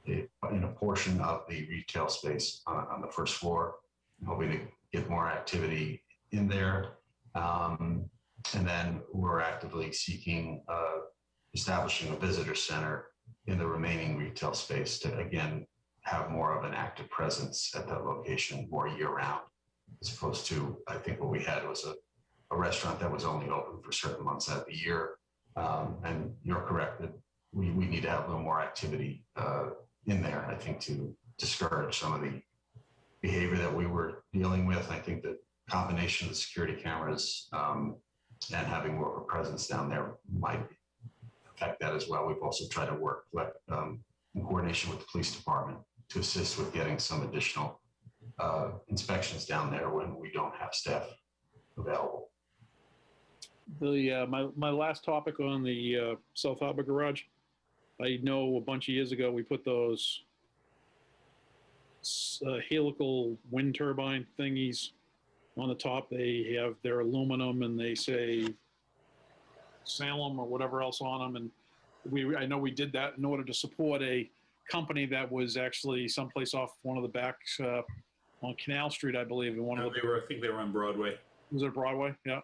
in a portion of the retail space on the first floor, hoping to get more activity in there. And then we're actively seeking establishing a visitor center in the remaining retail space to, again, have more of an active presence at that location more year round, as opposed to, I think what we had was a restaurant that was only open for certain months out of the year. And you're correct that we need to have a little more activity in there, I think, to discourage some of the behavior that we were dealing with. I think that combination of the security cameras and having more of a presence down there might affect that as well. We've also tried to work in coordination with the police department to assist with getting some additional inspections down there when we don't have staff available. My last topic on the South Harbor garage, I know a bunch of years ago we put those helical wind turbine thingies on the top. They're aluminum and they say Salem or whatever else on them. And I know we did that in order to support a company that was actually someplace off one of the backs on Canal Street, I believe. I think they were on Broadway. Was it Broadway? Yeah.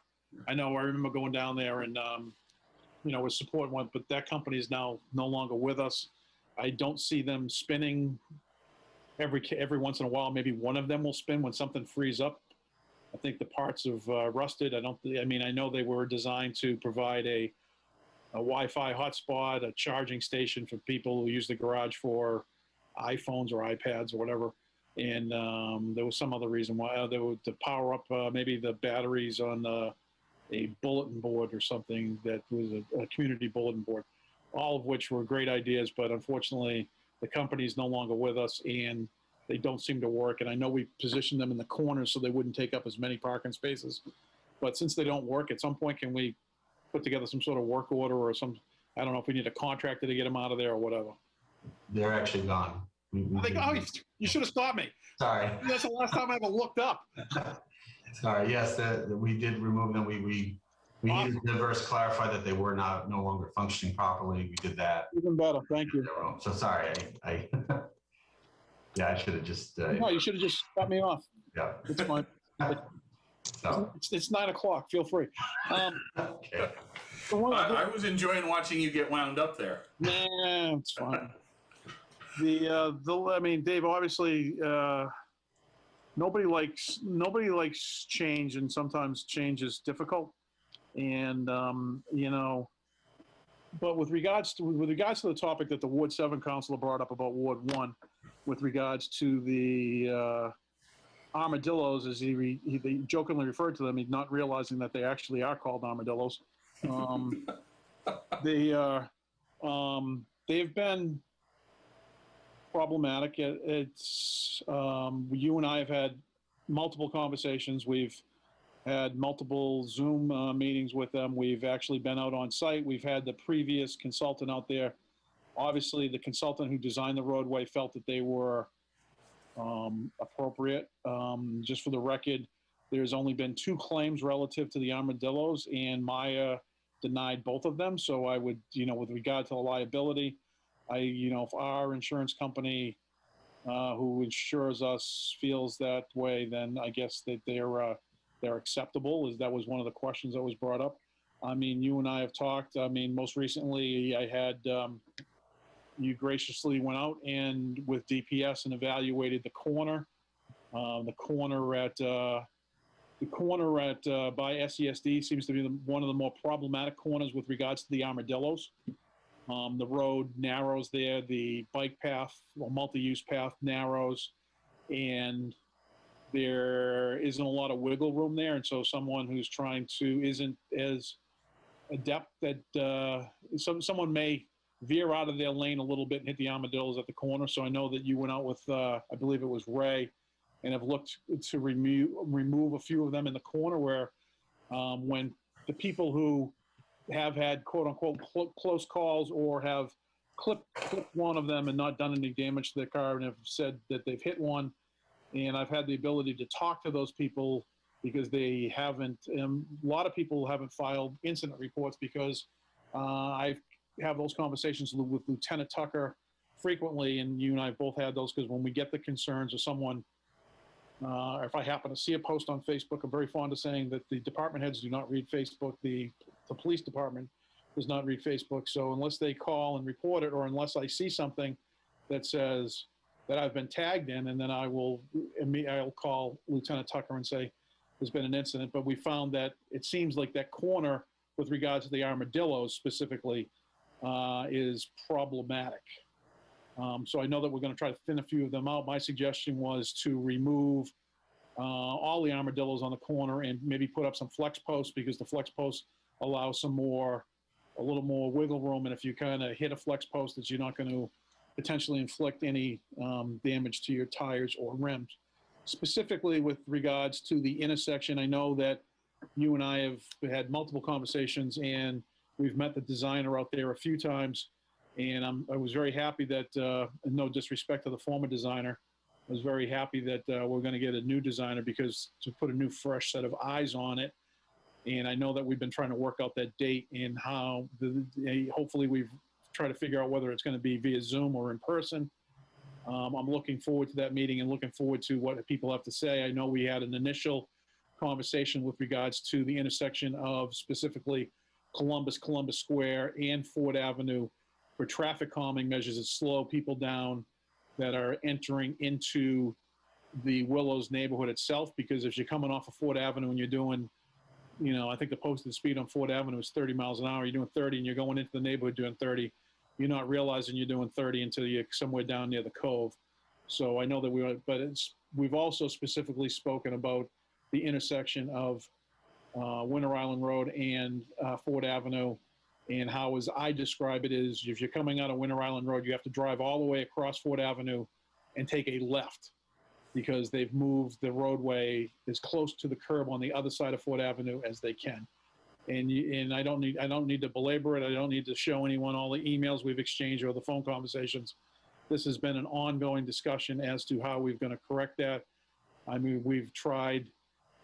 I know. I remember going down there and, was supporting one, but that company is now no longer with us. I don't see them spinning every once in a while. Maybe one of them will spin when something frees up. I think the parts have rusted. I know they were designed to provide a a Wi-Fi hotspot, a charging station for people who use the garage for iPhones or iPads or whatever. And there was some other reason why they would to power up maybe the batteries on a bulletin board or something that was a community bulletin board, all of which were great ideas. But unfortunately, the company is no longer with us and they don't seem to work. And I know we positioned them in the corners so they wouldn't take up as many parking spaces. But since they don't work, at some point, can we put together some sort of work order or some, I don't know if we need a contractor to get them out of there or whatever. They're actually gone. You should have stopped me. Sorry. That's the last time I ever looked up. Sorry. Yes, we did remove them. We needed to first clarify that they were no longer functioning properly. We did that. Even better. Thank you. So sorry. Yeah, I should have just. No, you should have just cut me off. Yeah. It's fine. So. It's 9 o'clock. Feel free. Okay. I was watching you get wound up there. Nah, it's fine. I mean, Dave, obviously, nobody likes change, and sometimes change is difficult. And but with regards to the topic that the Ward 7 councilor brought up about Ward 1, with regards to the armadillos, as he jokingly referred to them, he's not realizing that they actually are called armadillos. They've been problematic. It's you and I have had multiple conversations. We've had multiple Zoom meetings with them. We've actually been out on site. We've had the previous consultant out there. Obviously, the consultant who designed the roadway felt that they were appropriate. Just for the record, there's only been 2 claims relative to the armadillos, and Maya denied both of them. So I would, with regard to the liability, if our insurance company who insures us feels that way, then I guess that they're acceptable. That was one of the questions that was brought up. I mean, you and I have talked. I mean, most recently I had you graciously went out and with DPS and evaluated the corner by SESD seems to be one of the more problematic corners with regards to the armadillos. The road narrows there, the bike path or multi-use path narrows, and there isn't a lot of wiggle room there. And so someone who's isn't as adept that someone may veer out of their lane a little bit and hit the armadillos at the corner. So I know that you went out with, I believe it was Ray, and have looked to remove a few of them in the corner where when the people who have had quote unquote close calls or have clipped one of them and not done any damage to their car and have said that they've hit one. And I've had the ability to talk to those people because they haven't, a lot of people haven't filed incident reports because I have those conversations with Lieutenant Tucker frequently, and you and I have both had those because when we get the concerns of someone, or if I happen to see a post on Facebook, I'm very fond of saying that the department heads do not read Facebook. The police department does not read Facebook. So unless they call and report it, or unless I see something that says that I've been tagged in, and then I'll call Lieutenant Tucker and say, there's been an incident. But we found that it seems like that corner with regards to the armadillos specifically is problematic. So I know that we're going to try to thin a few of them out. My suggestion was to remove all the armadillos on the corner and maybe put up some flex posts, because the flex posts allow a little more wiggle room. And if you kind of hit a flex post, that you're not going to potentially inflict any damage to your tires or rims. Specifically with regards to the intersection, I know that you and I have had multiple conversations, and we've met the designer out there a few times. And I was very happy that, no disrespect to the former designer, I was very happy that we're going to get a new designer because to put a new fresh set of eyes on it. And I know that we've been trying to work out that date and how hopefully we've tried to figure out whether it's going to be via Zoom or in person. I'm looking forward to that meeting and looking forward to what people have to say. I know we had an initial conversation with regards to the intersection of specifically Columbus Square and Ford Avenue for traffic calming measures that slow people down that are entering into the Willows neighborhood itself. Because if you're coming off of Ford Avenue and you're doing you know, I think the posted speed on Ford Avenue is 30 miles an hour. You're doing 30 and you're going into the neighborhood doing 30. You're not realizing you're doing 30 until you're somewhere down near the cove. So I know that we've also specifically spoken about the intersection of Winter Island Road and Ford Avenue, and how, as I describe it, is if you're coming out of Winter Island Road, you have to drive all the way across Ford Avenue and take a left, because they've moved the roadway as close to the curb on the other side of Ford Avenue as they can. And I don't need to belabor it. I don't need to show anyone all the emails we've exchanged or the phone conversations. This has been an ongoing discussion as to how we're going to correct that. I mean, we've tried.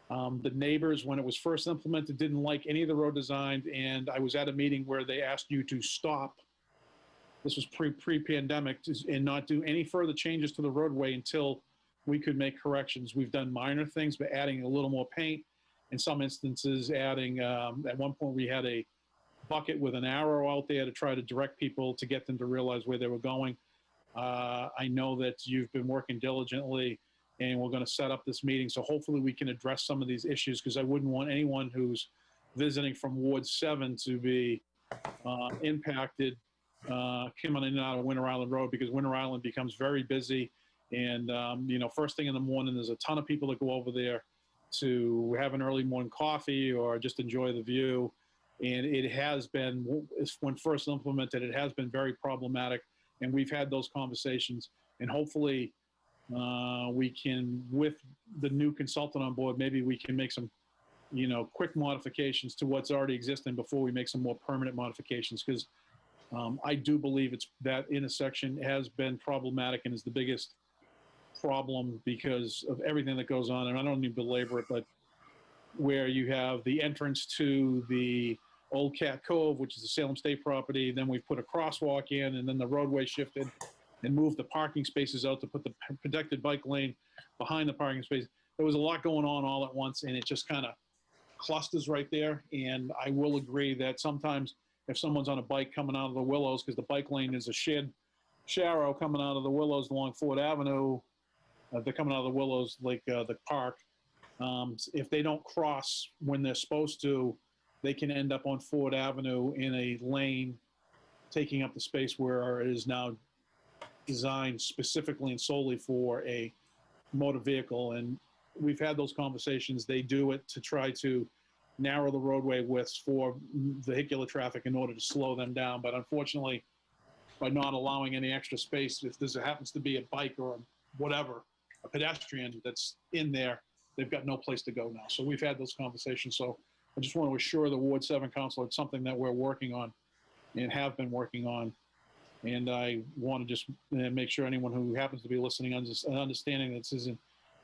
The neighbors, when it was first implemented, didn't like any of the road design, and I was at a meeting where they asked you to stop. This was pre-pandemic, and not do any further changes to the roadway until we could make corrections. We've done minor things, but adding a little more paint. In some instances, adding, at one point we had a bucket with an arrow out there to try to direct people to get them to realize where they were going. I know that you've been working diligently, and we're going to set up this meeting. So hopefully we can address some of these issues, because I wouldn't want anyone who's visiting from Ward 7 to be impacted coming in and out of Winter Island Road, because Winter Island becomes very busy. And, you know, first thing in the morning, there's a ton of people that go over there to have an early morning coffee or just enjoy the view. And it has been, when first implemented, it has been very problematic. And we've had those conversations, and hopefully we can, with the new consultant on board, maybe we can make some, you know, quick modifications to what's already existing before we make some more permanent modifications. Because I do believe that intersection has been problematic and is the biggest problem because of everything that goes on. And I don't need to belabor it, but where you have the entrance to the Old Cat Cove, which is the Salem State property, then we put a crosswalk in, and then the roadway shifted and moved the parking spaces out to put the protected bike lane behind the parking space. There was a lot going on all at once, and it just kind of clusters right there. And I will agree that sometimes if someone's on a bike coming out of the Willows, because the bike lane is a shared sharrow coming out of the Willows along Ford Avenue, they're coming out of the Willows, like the park. If they don't cross when they're supposed to, they can end up on Ford Avenue in a lane, taking up the space where it is now designed specifically and solely for a motor vehicle. And we've had those conversations. They do it to try to narrow the roadway widths for vehicular traffic in order to slow them down. But unfortunately, by not allowing any extra space, if there happens to be a bike or whatever, a pedestrian that's in there, they've got no place to go now. So we've had those conversations. So I just want to assure the Ward 7 Council it's something that we're working on and have been working on. And I want to just make sure anyone who happens to be listening understanding that this isn't,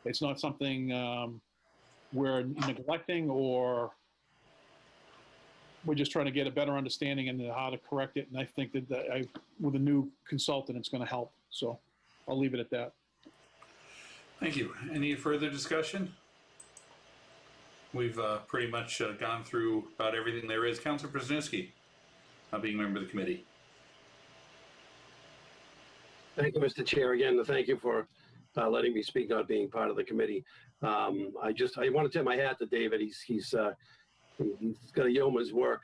it's not something we're neglecting, or we're just trying to get a better understanding and how to correct it. And I think that with a new consultant, it's going to help. So I'll leave it at that. Thank you. Any further discussion? We've pretty much gone through about everything there is. Councilor Przewinski, being a member of the committee. Thank you, Mr. Chair. Again, thank you for letting me speak on being part of the committee. I want to tip my hat to David. He's got a yeoman's work.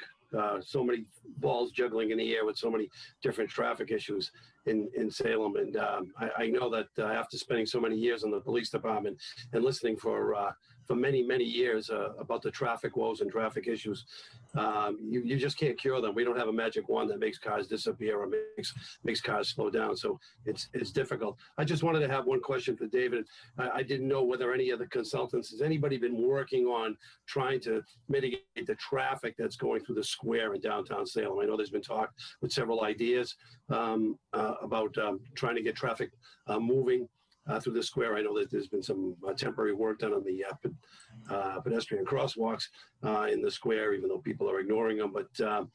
So many balls juggling in the air with so many different traffic issues in Salem. And I know that after spending so many years in the police department and listening for many, many years about the traffic woes and traffic issues, you just can't cure them. We don't have a magic wand that makes cars disappear or makes cars slow down. So it's difficult. I just wanted to have one question for David. I didn't know whether any of the consultants, has anybody been working on trying to mitigate the traffic that's going through the square in downtown Salem? I know there's been talk with several ideas about trying to get traffic moving through the square. I know that there's been some temporary work done on the pedestrian crosswalks in the square, even though people are ignoring them. But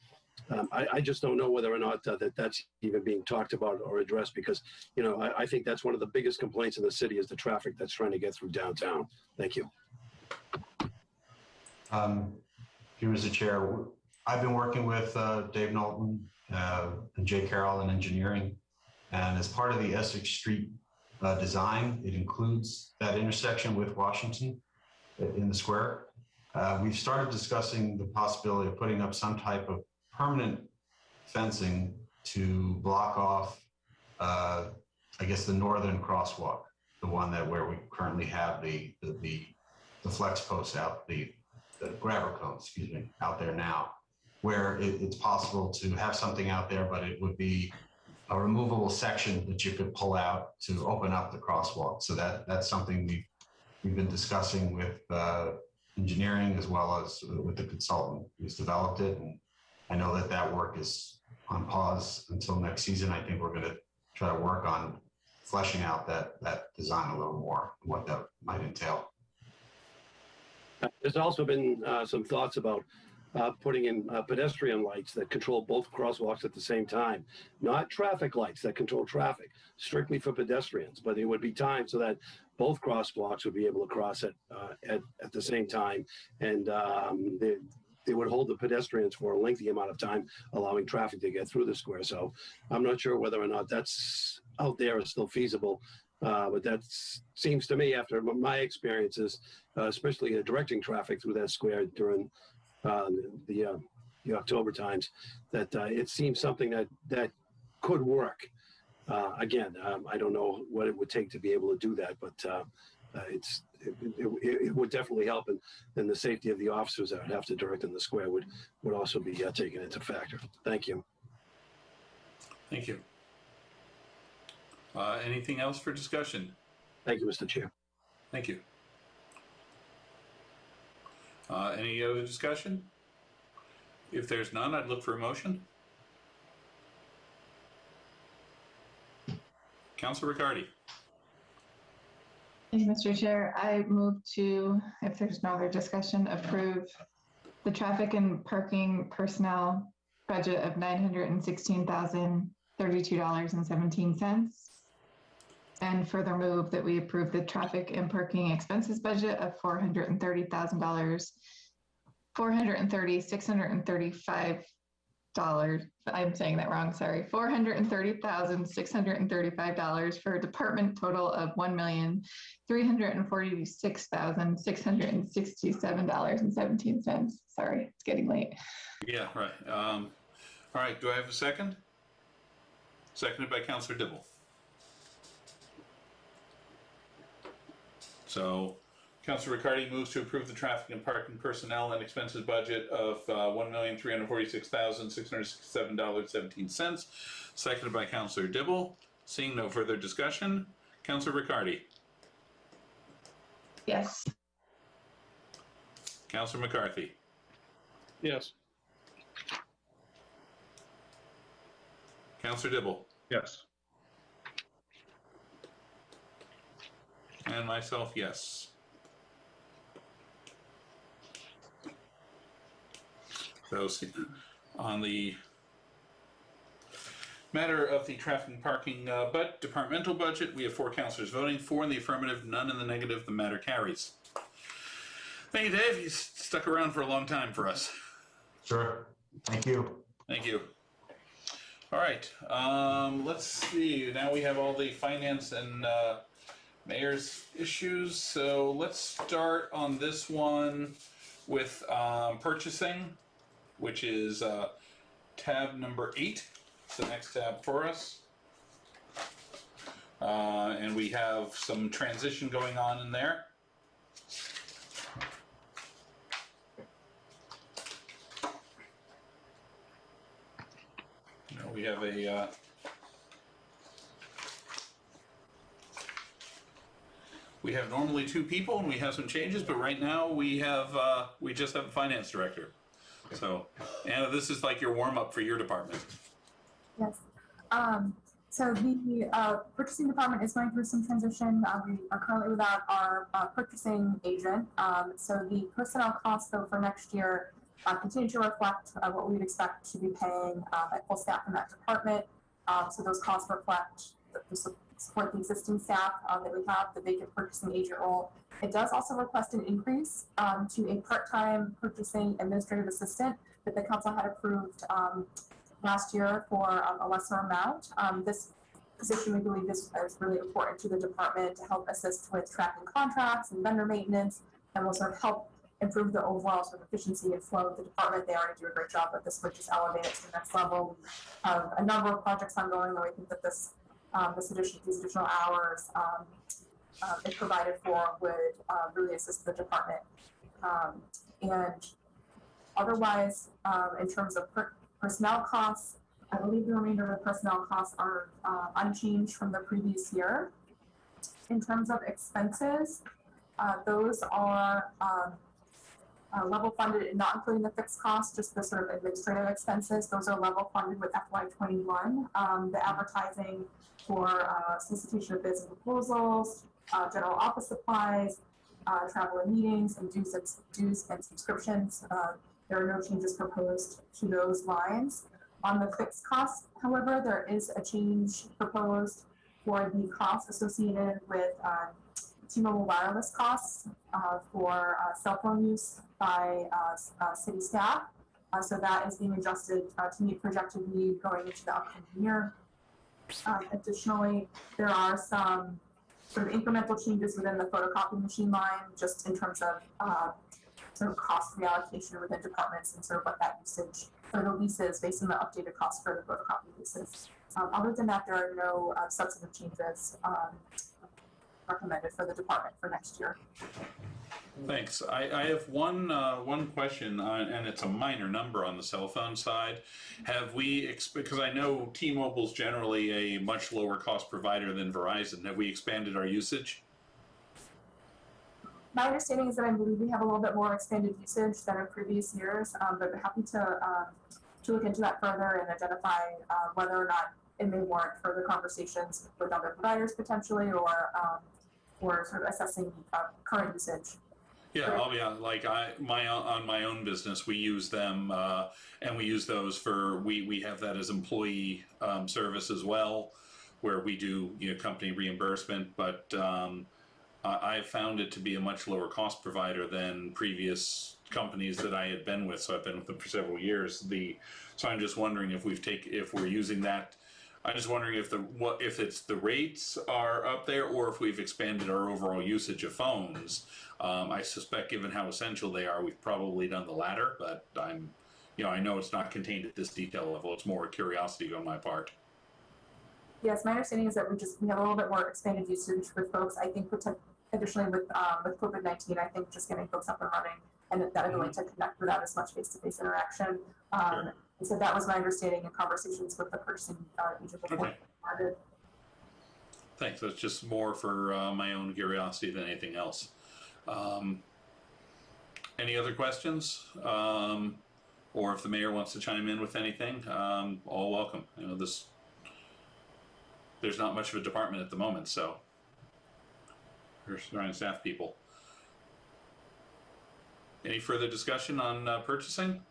I just don't know whether or not that's even being talked about or addressed, because, you know, I think that's one of the biggest complaints in the city is the traffic that's trying to get through downtown. Thank you. Here, Mr. Chair, I've been working with Dave Knowlton and Jay Carroll in engineering. And as part of the Essex Street design, it includes that intersection with Washington in the square. We've started discussing the possibility of putting up some type of permanent fencing to block off, I guess, the northern crosswalk, the one that where we currently have the flex posts out, the grabber cones, excuse me, out there now, where it's possible to have something out there, but it would be a removable section that you could pull out to open up the crosswalk. So that's something we've been discussing with engineering as well as with the consultant who's developed it. And I know that work is on pause until next season. I think we're going to try to work on fleshing out that design a little more, and what that might entail. There's also been some thoughts about putting in pedestrian lights that control both crosswalks at the same time. Not traffic lights that control traffic, strictly for pedestrians, but it would be timed so that both crosswalks would be able to cross it at the same time. And they would hold the pedestrians for a lengthy amount of time, allowing traffic to get through the square. So I'm not sure whether or not that's out there is still feasible. But that seems to me, after my experiences, especially directing traffic through that square during the October times, that it seems something that could work. Again, I don't know what it would take to be able to do that, but it would definitely help, and then the safety of the officers that would have to direct in the square would also be taken into factor. Thank you. Thank you. Anything else for discussion? Thank you, Mr. Chair. Thank you. Any other discussion? If there's none, I'd look for a motion. Councilor Riccardi. Thank you, Mr. Chair. I move to, if there's no other discussion, approve the traffic and parking personnel budget of $916,032.17. And further move that we approve the traffic and parking expenses budget of $430,000, $635. I'm saying that wrong, sorry. $430,635 for a department total of $1,346,667.17. Sorry, it's getting late. Yeah, right. All right, do I have a second? Seconded by Councilor Dibble. So, Councilor Riccardi moves to approve the traffic and parking personnel and expenses budget of $1,346,667.17. Seconded by Councilor Dibble. Seeing no further discussion, Councilor Riccardi. Yes. Councilor McCarthy. Yes. Councilor Dibble. Yes. And myself, yes. So, on the matter of the traffic and parking departmental budget, we have 4 councillors voting, 4 in the affirmative, none in the negative. The matter carries. Thank you, Dave. You stuck around for a long time for us. Sure. Thank you. Thank you. All right. Let's see. Now we have all the finance and mayor's issues. So let's start on this one with purchasing, which is tab number 8. It's the next tab for us. And we have some transition going on in there. We have a we have normally 2 people, and we have some changes, but right now we have we just have a finance director. So, Anna, this is like your warm up for your department. Yes. So the purchasing department is going through some transition. We are currently without our purchasing agent. So the personnel costs, though, for next year continue to reflect what we would expect to be paying at full staff in that department. So those costs reflect the support the existing staff that we have, the vacant purchasing agent role. It does also request an increase to a part-time purchasing administrative assistant that the council had approved last year for a lesser amount. This position, we believe, is really important to the department to help assist with tracking contracts and vendor maintenance, and will sort of help improve the overall sort of efficiency and flow of the department. They already do a great job, but this would just elevate it to the next level. We have a number of projects ongoing, and we think that these additional hours, if provided for, would really assist the department. And otherwise, in terms of personnel costs, I believe the remainder of the personnel costs are unchanged from the previous year. In terms of expenses, those are level funded, not including the fixed costs, just the sort of administrative expenses. Those are level funded with FY21. The advertising for solicitation of bids and proposals, general office supplies, travel and meetings, and dues and subscriptions. There are no changes proposed to those lines. On the fixed costs, however, there is a change proposed for the costs associated with T-Mobile wireless costs for cell phone use by city staff. So that is being adjusted to meet projected need going into the upcoming year. Additionally, there are some sort of incremental changes within the photocopy machine line, just in terms of sort of cost reallocation within departments and sort of what that usage for the leases based on the updated cost for the photocopy leases. Other than that, there are no substantive changes recommended for the department for next year. Thanks. I have one question, and it's a minor number on the cell phone side. Have we, because I know T-Mobile's generally a much lower cost provider than Verizon, have we expanded our usage? My understanding is that I believe we have a little bit more expanded usage than in previous years, but I'm happy to look into that further and identify whether or not it may warrant further conversations with other providers potentially, or sort of assessing current usage. Yeah, I'll be on. Like on my own business, we use them, and we use those for we have that as employee service as well, where we do company reimbursement. But I've found it to be a much lower cost provider than previous companies that I had been with. So I've been with them for several years. So I'm just wondering if we're using that. I'm just wondering if it's the rates are up there, or if we've expanded our overall usage of phones. I suspect, given how essential they are, we've probably done the latter. But I know it's not contained at this detail level. It's more curiosity on my part. Yes, my understanding is that we have a little bit more expanded usage with folks. I think additionally with COVID-19, I think just getting folks up and running and that ability to connect without as much face-to-face interaction. Sure. And so that was my understanding in conversations with the person agent before. Okay. Thanks. That's just more for my own curiosity than anything else. Any other questions? Or if the mayor wants to chime in with anything, all welcome. There's not much of a department at the moment, so we're trying to staff people. Any further discussion on purchasing?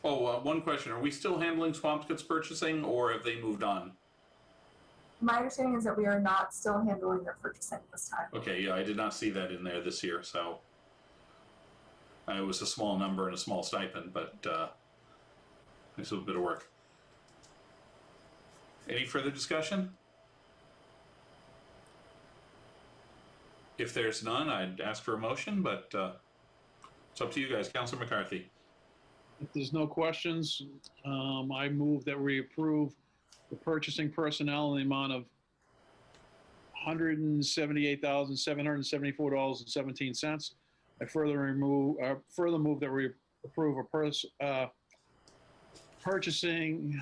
Oh, one question. Are we still handling Swampscott's purchasing, or have they moved on? My understanding is that we are not still handling their purchasing this time. Okay, yeah, I did not see that in there this year, so it was a small number and a small stipend, but it's a bit of work. Any further discussion? If there's none, I'd ask for a motion, but it's up to you guys. Councilor McCarthy. If there's no questions, I move that we approve the purchasing personnel in the amount of $178,774.17. I further move that we approve a purchasing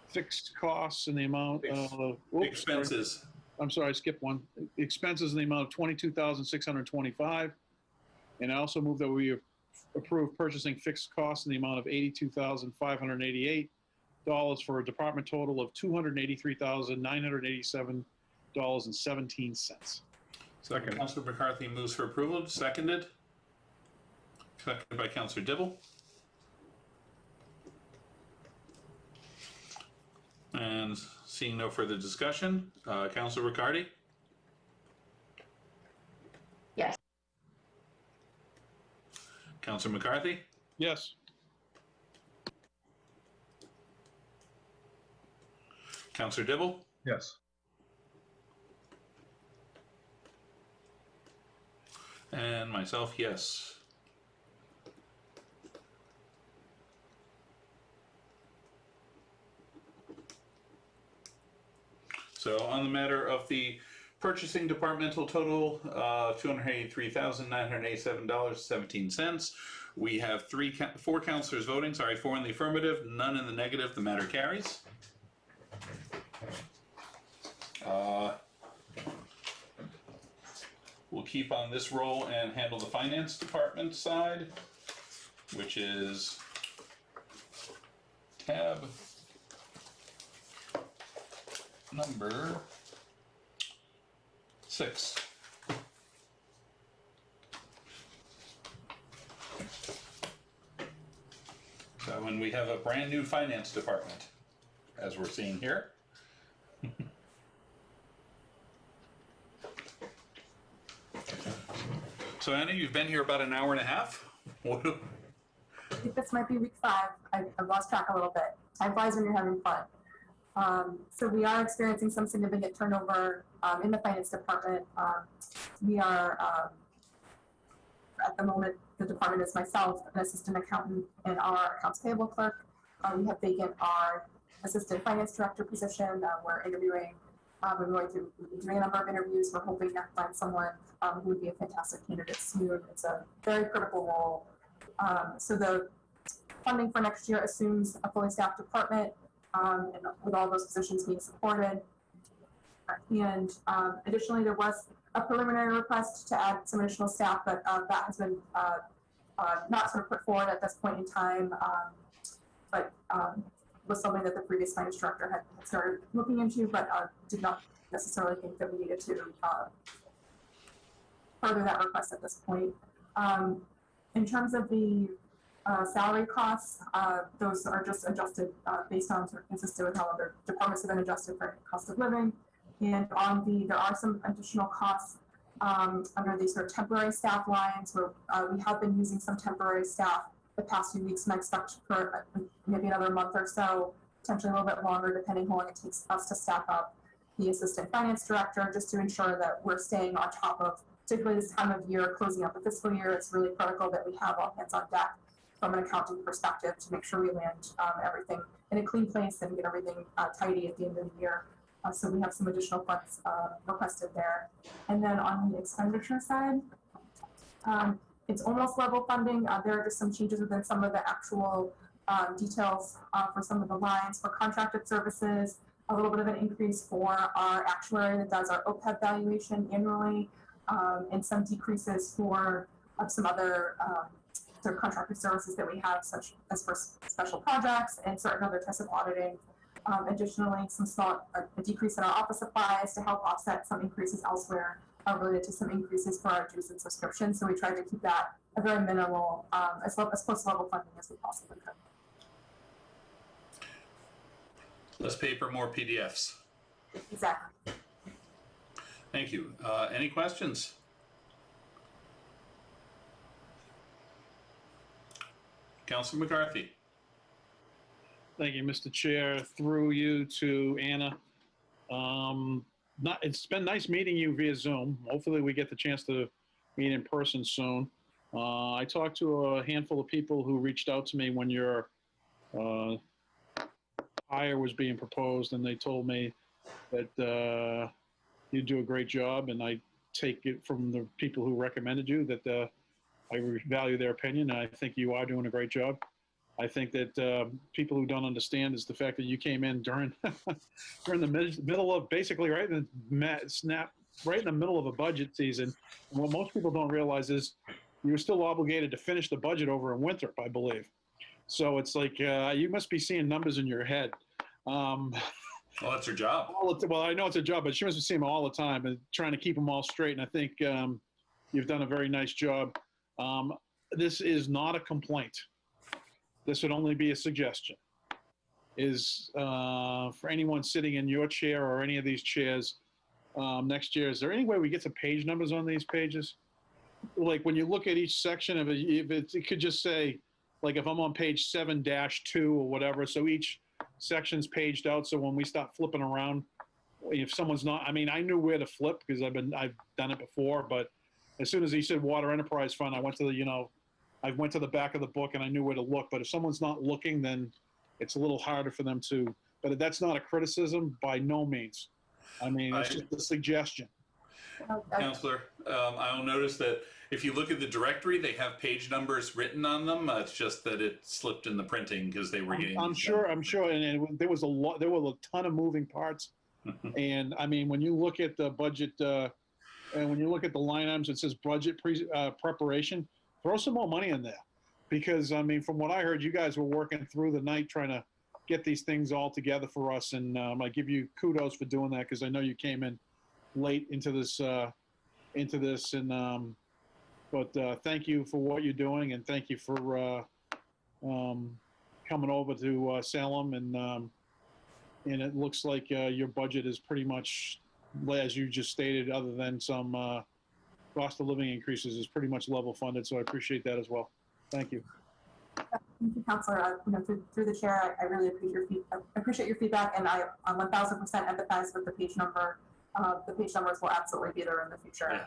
fixed costs in the amount of expenses. I'm sorry, I skipped one. Expenses in the amount of $22,625. And I also move that we approve purchasing fixed costs in the amount of $82,588 for a department total of $283,987.17. Second. Councilor McCarthy moves for approval. Seconded. Seconded by Councilor Dibble. And seeing no further discussion, Councilor Riccardi? Yes. Councilor McCarthy? Yes. Councilor Dibble? Yes. And myself, yes. So on the matter of the purchasing departmental total, $283,987.17. We have four counselors voting, four in the affirmative, none in the negative. The matter carries. We'll keep on this roll and handle the finance department side, which is tab number 6. So, and we have a brand new finance department, as we're seeing here. So Anna, you've been here about an hour and a half. I think this might be week 5. I've lost track a little bit. Time flies when you're having fun. So we are experiencing some significant turnover in the finance department. We are, at the moment, the department is myself, an assistant accountant, and our accounts payable clerk. We have vacant our assistant finance director position. We're interviewing, we're going through doing a number of interviews. We're hoping to find someone who would be a fantastic candidate soon. It's a very critical role. So the funding for next year assumes a fully staffed department, and with all those positions being supported. And additionally, there was a preliminary request to add some additional staff, but that has been not sort of put forward at this point in time, but was something that the previous finance director had started looking into, but did not necessarily think that we needed to further that request at this point. In terms of the salary costs, those are just adjusted based on sort of consistent with how other departments have been adjusted for cost of living. And on there are some additional costs under these sort of temporary staff lines where we have been using some temporary staff the past few weeks, and I expect for maybe another month or so, potentially a little bit longer, depending how long it takes us to staff up the assistant finance director, just to ensure that we're staying on top of, particularly this time of year, closing out the fiscal year. It's really critical that we have all hands on deck from an accounting perspective to make sure we land everything in a clean place and get everything tidy at the end of the year. So we have some additional funds requested there. And then on the expenditure side, it's almost level funding. There are just some changes within some of the actual details for some of the lines. For contracted services, a little bit of an increase for our actuary that does our OPEB valuation annually, and some decreases for some other sort of contracted services that we have, such as for special projects and certain other types of auditing. Additionally, some small a decrease in our office supplies to help offset some increases elsewhere related to some increases for our dues and subscriptions. So we tried to keep that a very minimal, as close to level funding as we possibly could. Less paper, more PDFs. Exactly. Thank you. Any questions? Councilor McCarthy. Thank you, Mr. Chair. Through you to Anna. It's been nice meeting you via Zoom. Hopefully we get the chance to meet in person soon. I talked to a handful of people who reached out to me when your hire was being proposed, and they told me that you do a great job, and I take it from the people who recommended you that I value their opinion, and I think you are doing a great job. I think that people who don't understand is the fact that you came in during during the middle of basically right in the middle of a budget season. And what most people don't realize is you were still obligated to finish the budget over in winter, I believe. So it's like you must be seeing numbers in your head. Well, that's her job. Well, I know it's a job, but she must be seeing them all the time and trying to keep them all straight. And I think you've done a very nice job. This is not a complaint. This would only be a suggestion. For anyone sitting in your chair or any of these chairs next year, is there any way we get some page numbers on these pages? Like when you look at each section of it, it could just say, like if I'm on page 7-2 or whatever, so each section's paged out. So when we start flipping around, if someone's not, I mean, I knew where to flip because I've done it before, but as soon as he said Water Enterprise Fund, I went to the back of the book and I knew where to look. But if someone's not looking, then it's a little harder for them to. But that's not a criticism by no means. I mean, it's just a suggestion. Counselor, I'll notice that if you look at the directory, they have page numbers written on them. It's just that it slipped in the printing because they were getting. I'm sure, and there was there were a ton of moving parts. And I mean, when you look at the budget, and when you look at the line items, it says budget preparation. Throw some more money in there, because I mean, from what I heard, you guys were working through the night trying to get these things all together for us, and I give you kudos for doing that, because I know you came in late into this, and but thank you for what you're doing, and thank you for coming over to Salem, and it looks like your budget is pretty much, as you just stated, other than some cost of living increases, is pretty much level funded. So I appreciate that as well. Thank you. Thank you, Councilor. Through the chair, I really appreciate your feedback, and I 1000% empathize with the page number. The page numbers will absolutely be there in the future.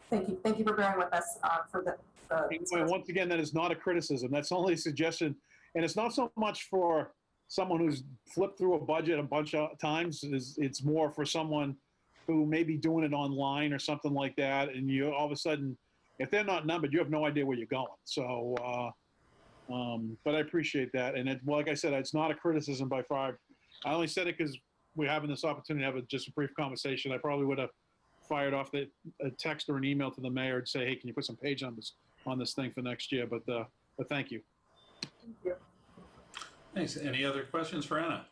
Thank you for bearing with us for the. Once again, that is not a criticism. That's only a suggestion, and it's not so much for someone who's flipped through a budget a bunch of times. It's more for someone who may be doing it online or something like that, and you all of a sudden, if they're not numbered, you have no idea where you're going. So, but I appreciate that, and like I said, it's not a criticism by far. I only said it because we're having this opportunity to have just a brief conversation. I probably would have fired off a text or an email to the mayor and say, hey, can you put some page numbers on this thing for next year? But thank you. Thank you. Thanks. Any other questions for Anna?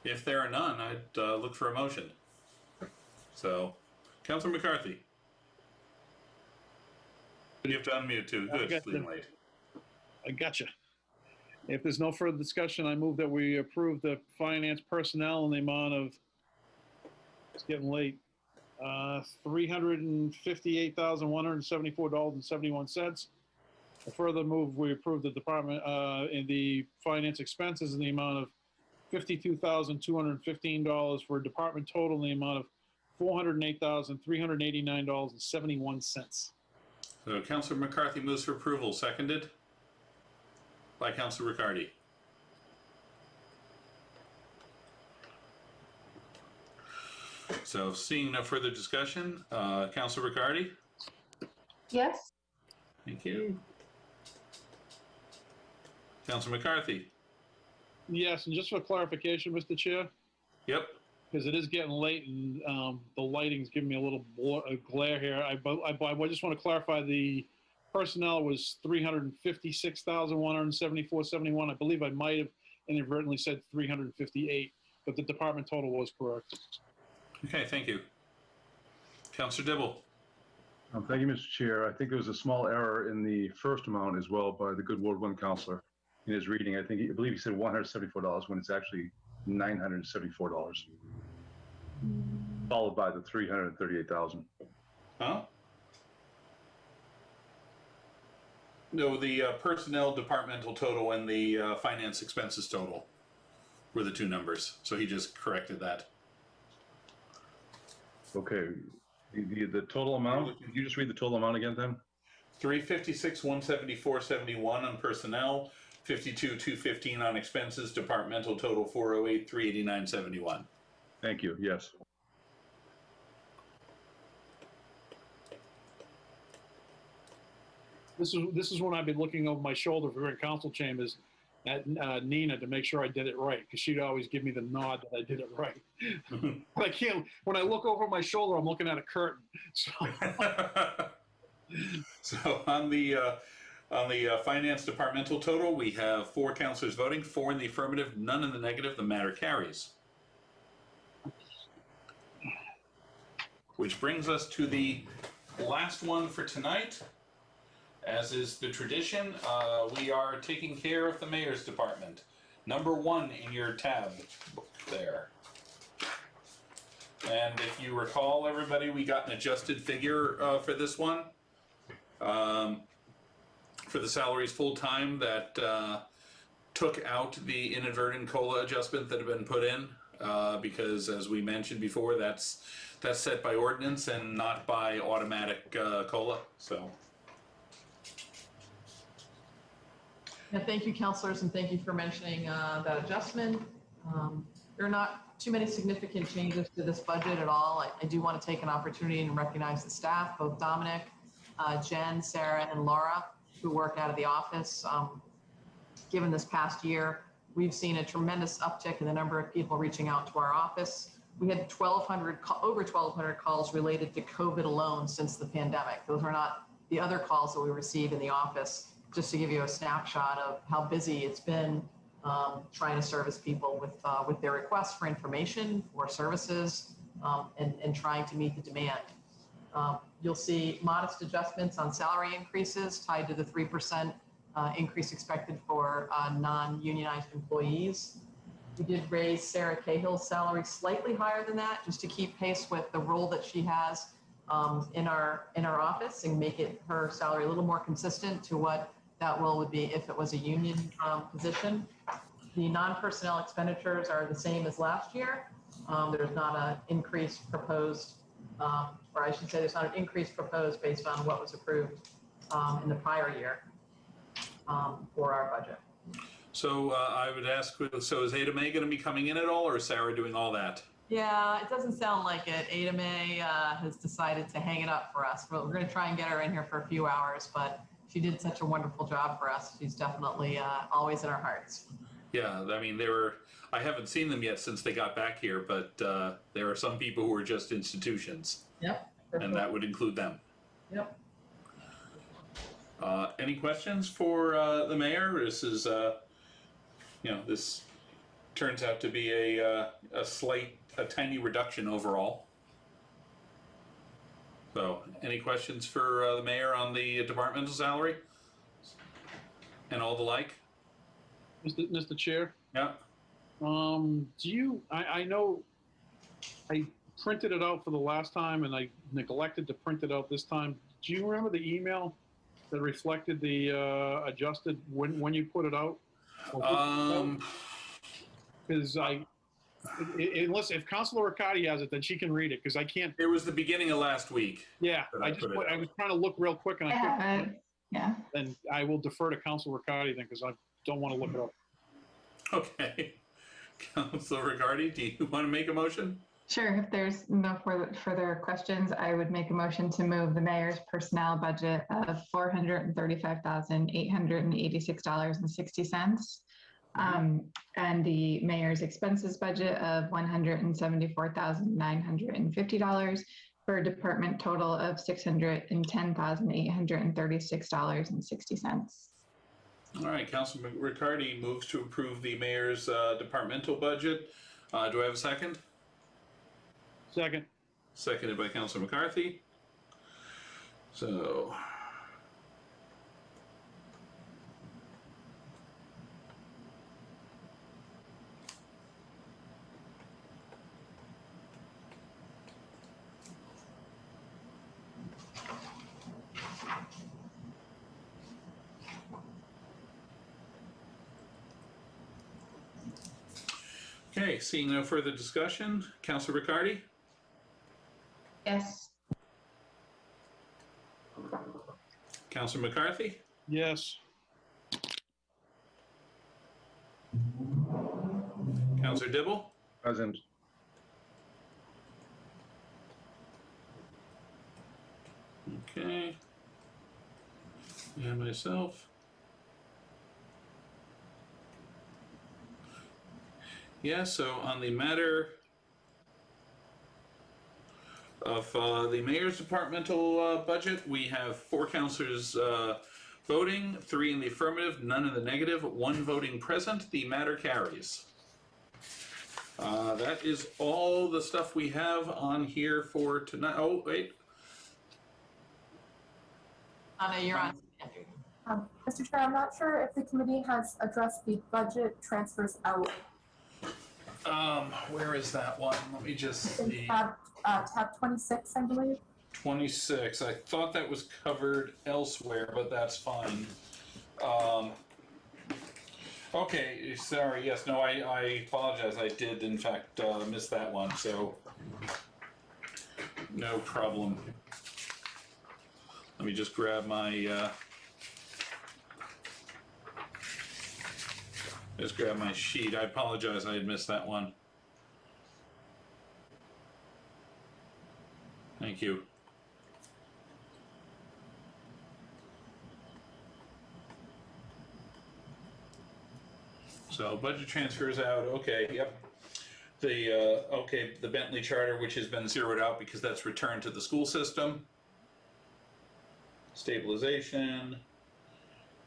If there are none, I'd look for a motion. So, Councilor McCarthy. You have to unmute too. Good. It's being late. I gotcha. If there's no further discussion, I move that we approve the finance personnel in the amount of, it's getting late, $358,174.71. I further move we approve the department in the finance expenses in the amount of $52,215 for a department total in the amount of $408,389.71. So Councilor McCarthy moves for approval, seconded by Councilor Riccardi. So seeing no further discussion, Councilor Riccardi? Yes. Thank you. Councilor McCarthy? Yes, and just for clarification, Mr. Chair, Yep. because it is getting late and the lighting's giving me a little glare here. I just want to clarify the personnel was $356,174.71. I believe I might have inadvertently said 358, but the department total was correct. Okay, thank you. Councilor Dibble? Thank you, Mr. Chair. I think there was a small error in the first amount as well by the good Ward 1 councilor in his reading. I believe he said $174 when it's actually $974, followed by the $338,000. Huh? No, the personnel departmental total and the finance expenses total were the two numbers. So he just corrected that. Okay. The total amount, could you just read the total amount again then? 356,174.71 on personnel, 52,215 on expenses, departmental total 408,389.71. Thank you. Yes. This is when I've been looking over my shoulder for in council chambers at Nina to make sure I did it right, because she'd always give me the nod that I did it right. But I can't. When I look over my shoulder, I'm looking at a curtain. So, so on the finance departmental total, we have 4 councilors voting, 4 in the affirmative, none in the negative. The matter carries. Which brings us to the last one for tonight. As is the tradition, we are taking care of the mayor's department. Number 1 in your tab there. And if you recall, everybody, we got an adjusted figure for this one. For the salaries full-time that took out the inadvertent COLA adjustment that had been put in because as we mentioned before, that's set by ordinance and not by automatic COLA. So. Yeah, thank you, counselors, and thank you for mentioning that adjustment. There are not too many significant changes to this budget at all. I do want to take an opportunity and recognize the staff, both Dominic, Jen, Sarah, and Laura, who work out of the office. Given this past year, we've seen a tremendous uptick in the number of people reaching out to our office. We had over 1,200 calls related to COVID alone since the pandemic. Those are not the other calls that we receive in the office. Just to give you a snapshot of how busy it's been trying to service people with their requests for information or services and trying to meet the demand. You'll see modest adjustments on salary increases tied to the 3% increase expected for non-unionized employees. We did raise Sarah Cahill's salary slightly higher than that, just to keep pace with the role that she has in our office and make her salary a little more consistent to what that role would be if it was a union position. The non-personnel expenditures are the same as last year. There's not an increase proposed, or I should say there's not an increase proposed based on what was approved in the prior year for our budget. So I would ask, so is Ada May going to be coming in at all, or is Sarah doing all that? Yeah, it doesn't sound like it. Ada May has decided to hang it up for us, but we're going to try and get her in here for a few hours, but she did such a wonderful job for us. She's definitely always in our hearts. Yeah, I mean, I haven't seen them yet since they got back here, but there are some people who are just institutions. Yep. And that would include them. Yep. Any questions for the mayor? This is, this turns out to be a tiny reduction overall. So, any questions for the mayor on the departmental salary and all the like? Mr. Chair? Yeah. I know I printed it out for the last time and I neglected to print it out this time. Do you remember the email that reflected the adjusted when you put it out? Because unless if Councilor Riccardi has it, then she can read it because I can't. It was the beginning of last week. Yeah, I was trying to look real quick and I couldn't. Yeah. Then I will defer to Councilor Riccardi then because I don't want to look it up. Okay. Councilor Riccardi, do you want to make a motion? Sure. If there's no further questions, I would make a motion to move the mayor's personnel budget of $435,886.60. And the mayor's expenses budget of $174,950 for a department total of $610,836.60. All right, Councilman Riccardi moves to approve the mayor's departmental budget. Do I have a second? Second. Seconded by Councilor McCarthy. So. Okay, seeing no further discussion, Councilor Riccardi? Yes. Councilor McCarthy? Yes. Councilor Dibble? Present. Okay. And myself. Yeah, so on the matter of the mayor's departmental budget, we have 4 councilors voting, 3 in the affirmative, none in the negative, 1 voting present. The matter carries. That is all the stuff we have on here for tonight. Oh, wait. Anna, you're on. Mr. Chair, I'm not sure if the committee has addressed the budget transfers out. Where is that one? Let me just see. Tab 26, I believe. 26. I thought that was covered elsewhere, but that's fine. Okay, sorry, yes, no, I apologize, I did in fact miss that one, so no problem. Let me just grab my sheet. I apologize, I had missed that one. Thank you. So budget transfers out, okay, yep. The Bentley charter, which has been zeroed out because that's returned to the school system. Stabilization.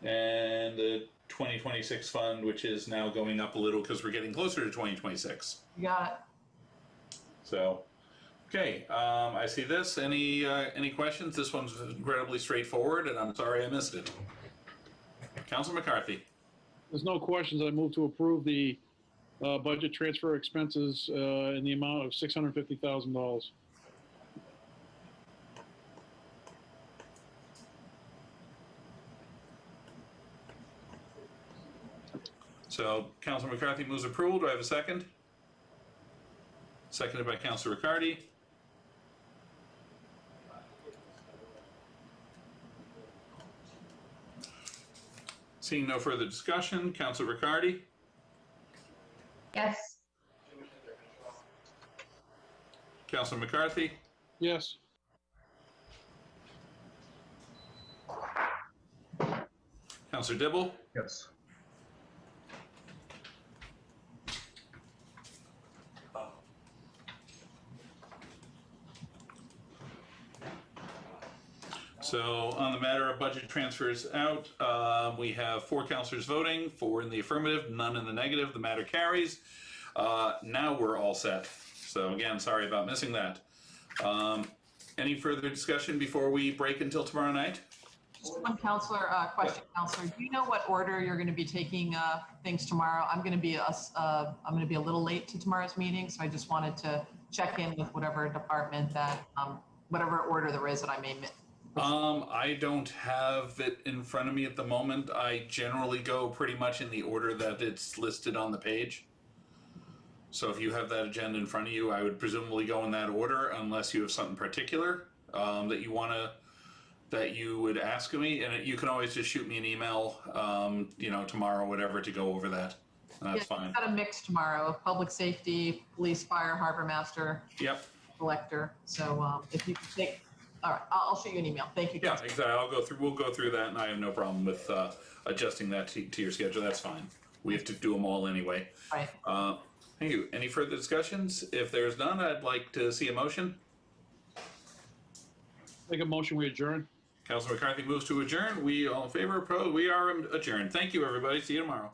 And the 2026 fund, which is now going up a little because we're getting closer to 2026. You got So, okay, I see this. Any questions? This one's incredibly straightforward, and I'm sorry I missed it. Councilor McCarthy. There's no questions. I move to approve the budget transfer expenses in the amount of $650,000. So, Councilor McCarthy moves approval. Do I have a second? Seconded by Councilor Riccardi. Seeing no further discussion, Councilor Riccardi. Yes. Councilor McCarthy. Yes. Councilor Dibble. Yes. So on the matter of budget transfers out, we have 4 councilors voting, 4 in the affirmative, none in the negative. The matter carries. Now we're all set. So again, sorry about missing that. Any further discussion before we break until tomorrow night? just one question, Counselor. Do you know what order you're going to be taking things tomorrow? I'm going to be a little late to tomorrow's meeting, so I just wanted to check in with whatever department that whatever order there is that I may miss. I don't have it in front of me at the moment. I generally go pretty much in the order that it's listed on the page. So if you have that agenda in front of you, I would presumably go in that order unless you have something particular that you would ask of me. And you can always just shoot me an email, tomorrow, whatever, to go over that. That's fine. I've got a mix tomorrow of public safety, police, fire, harbor master, Yep. collector. So if you can take, all right, I'll shoot you an email. Thank you, Yeah, Counselor. exactly. We'll go through that, and I have no problem with adjusting that to your schedule. That's fine. We have to do them all anyway. Right. Thank you. Any further discussions? If there's none, I'd like to see a motion. Make a motion, we adjourn. Councilor McCarthy moves to adjourn. We all in favor? Opposed? We are adjourned. Thank you, everybody. See you tomorrow.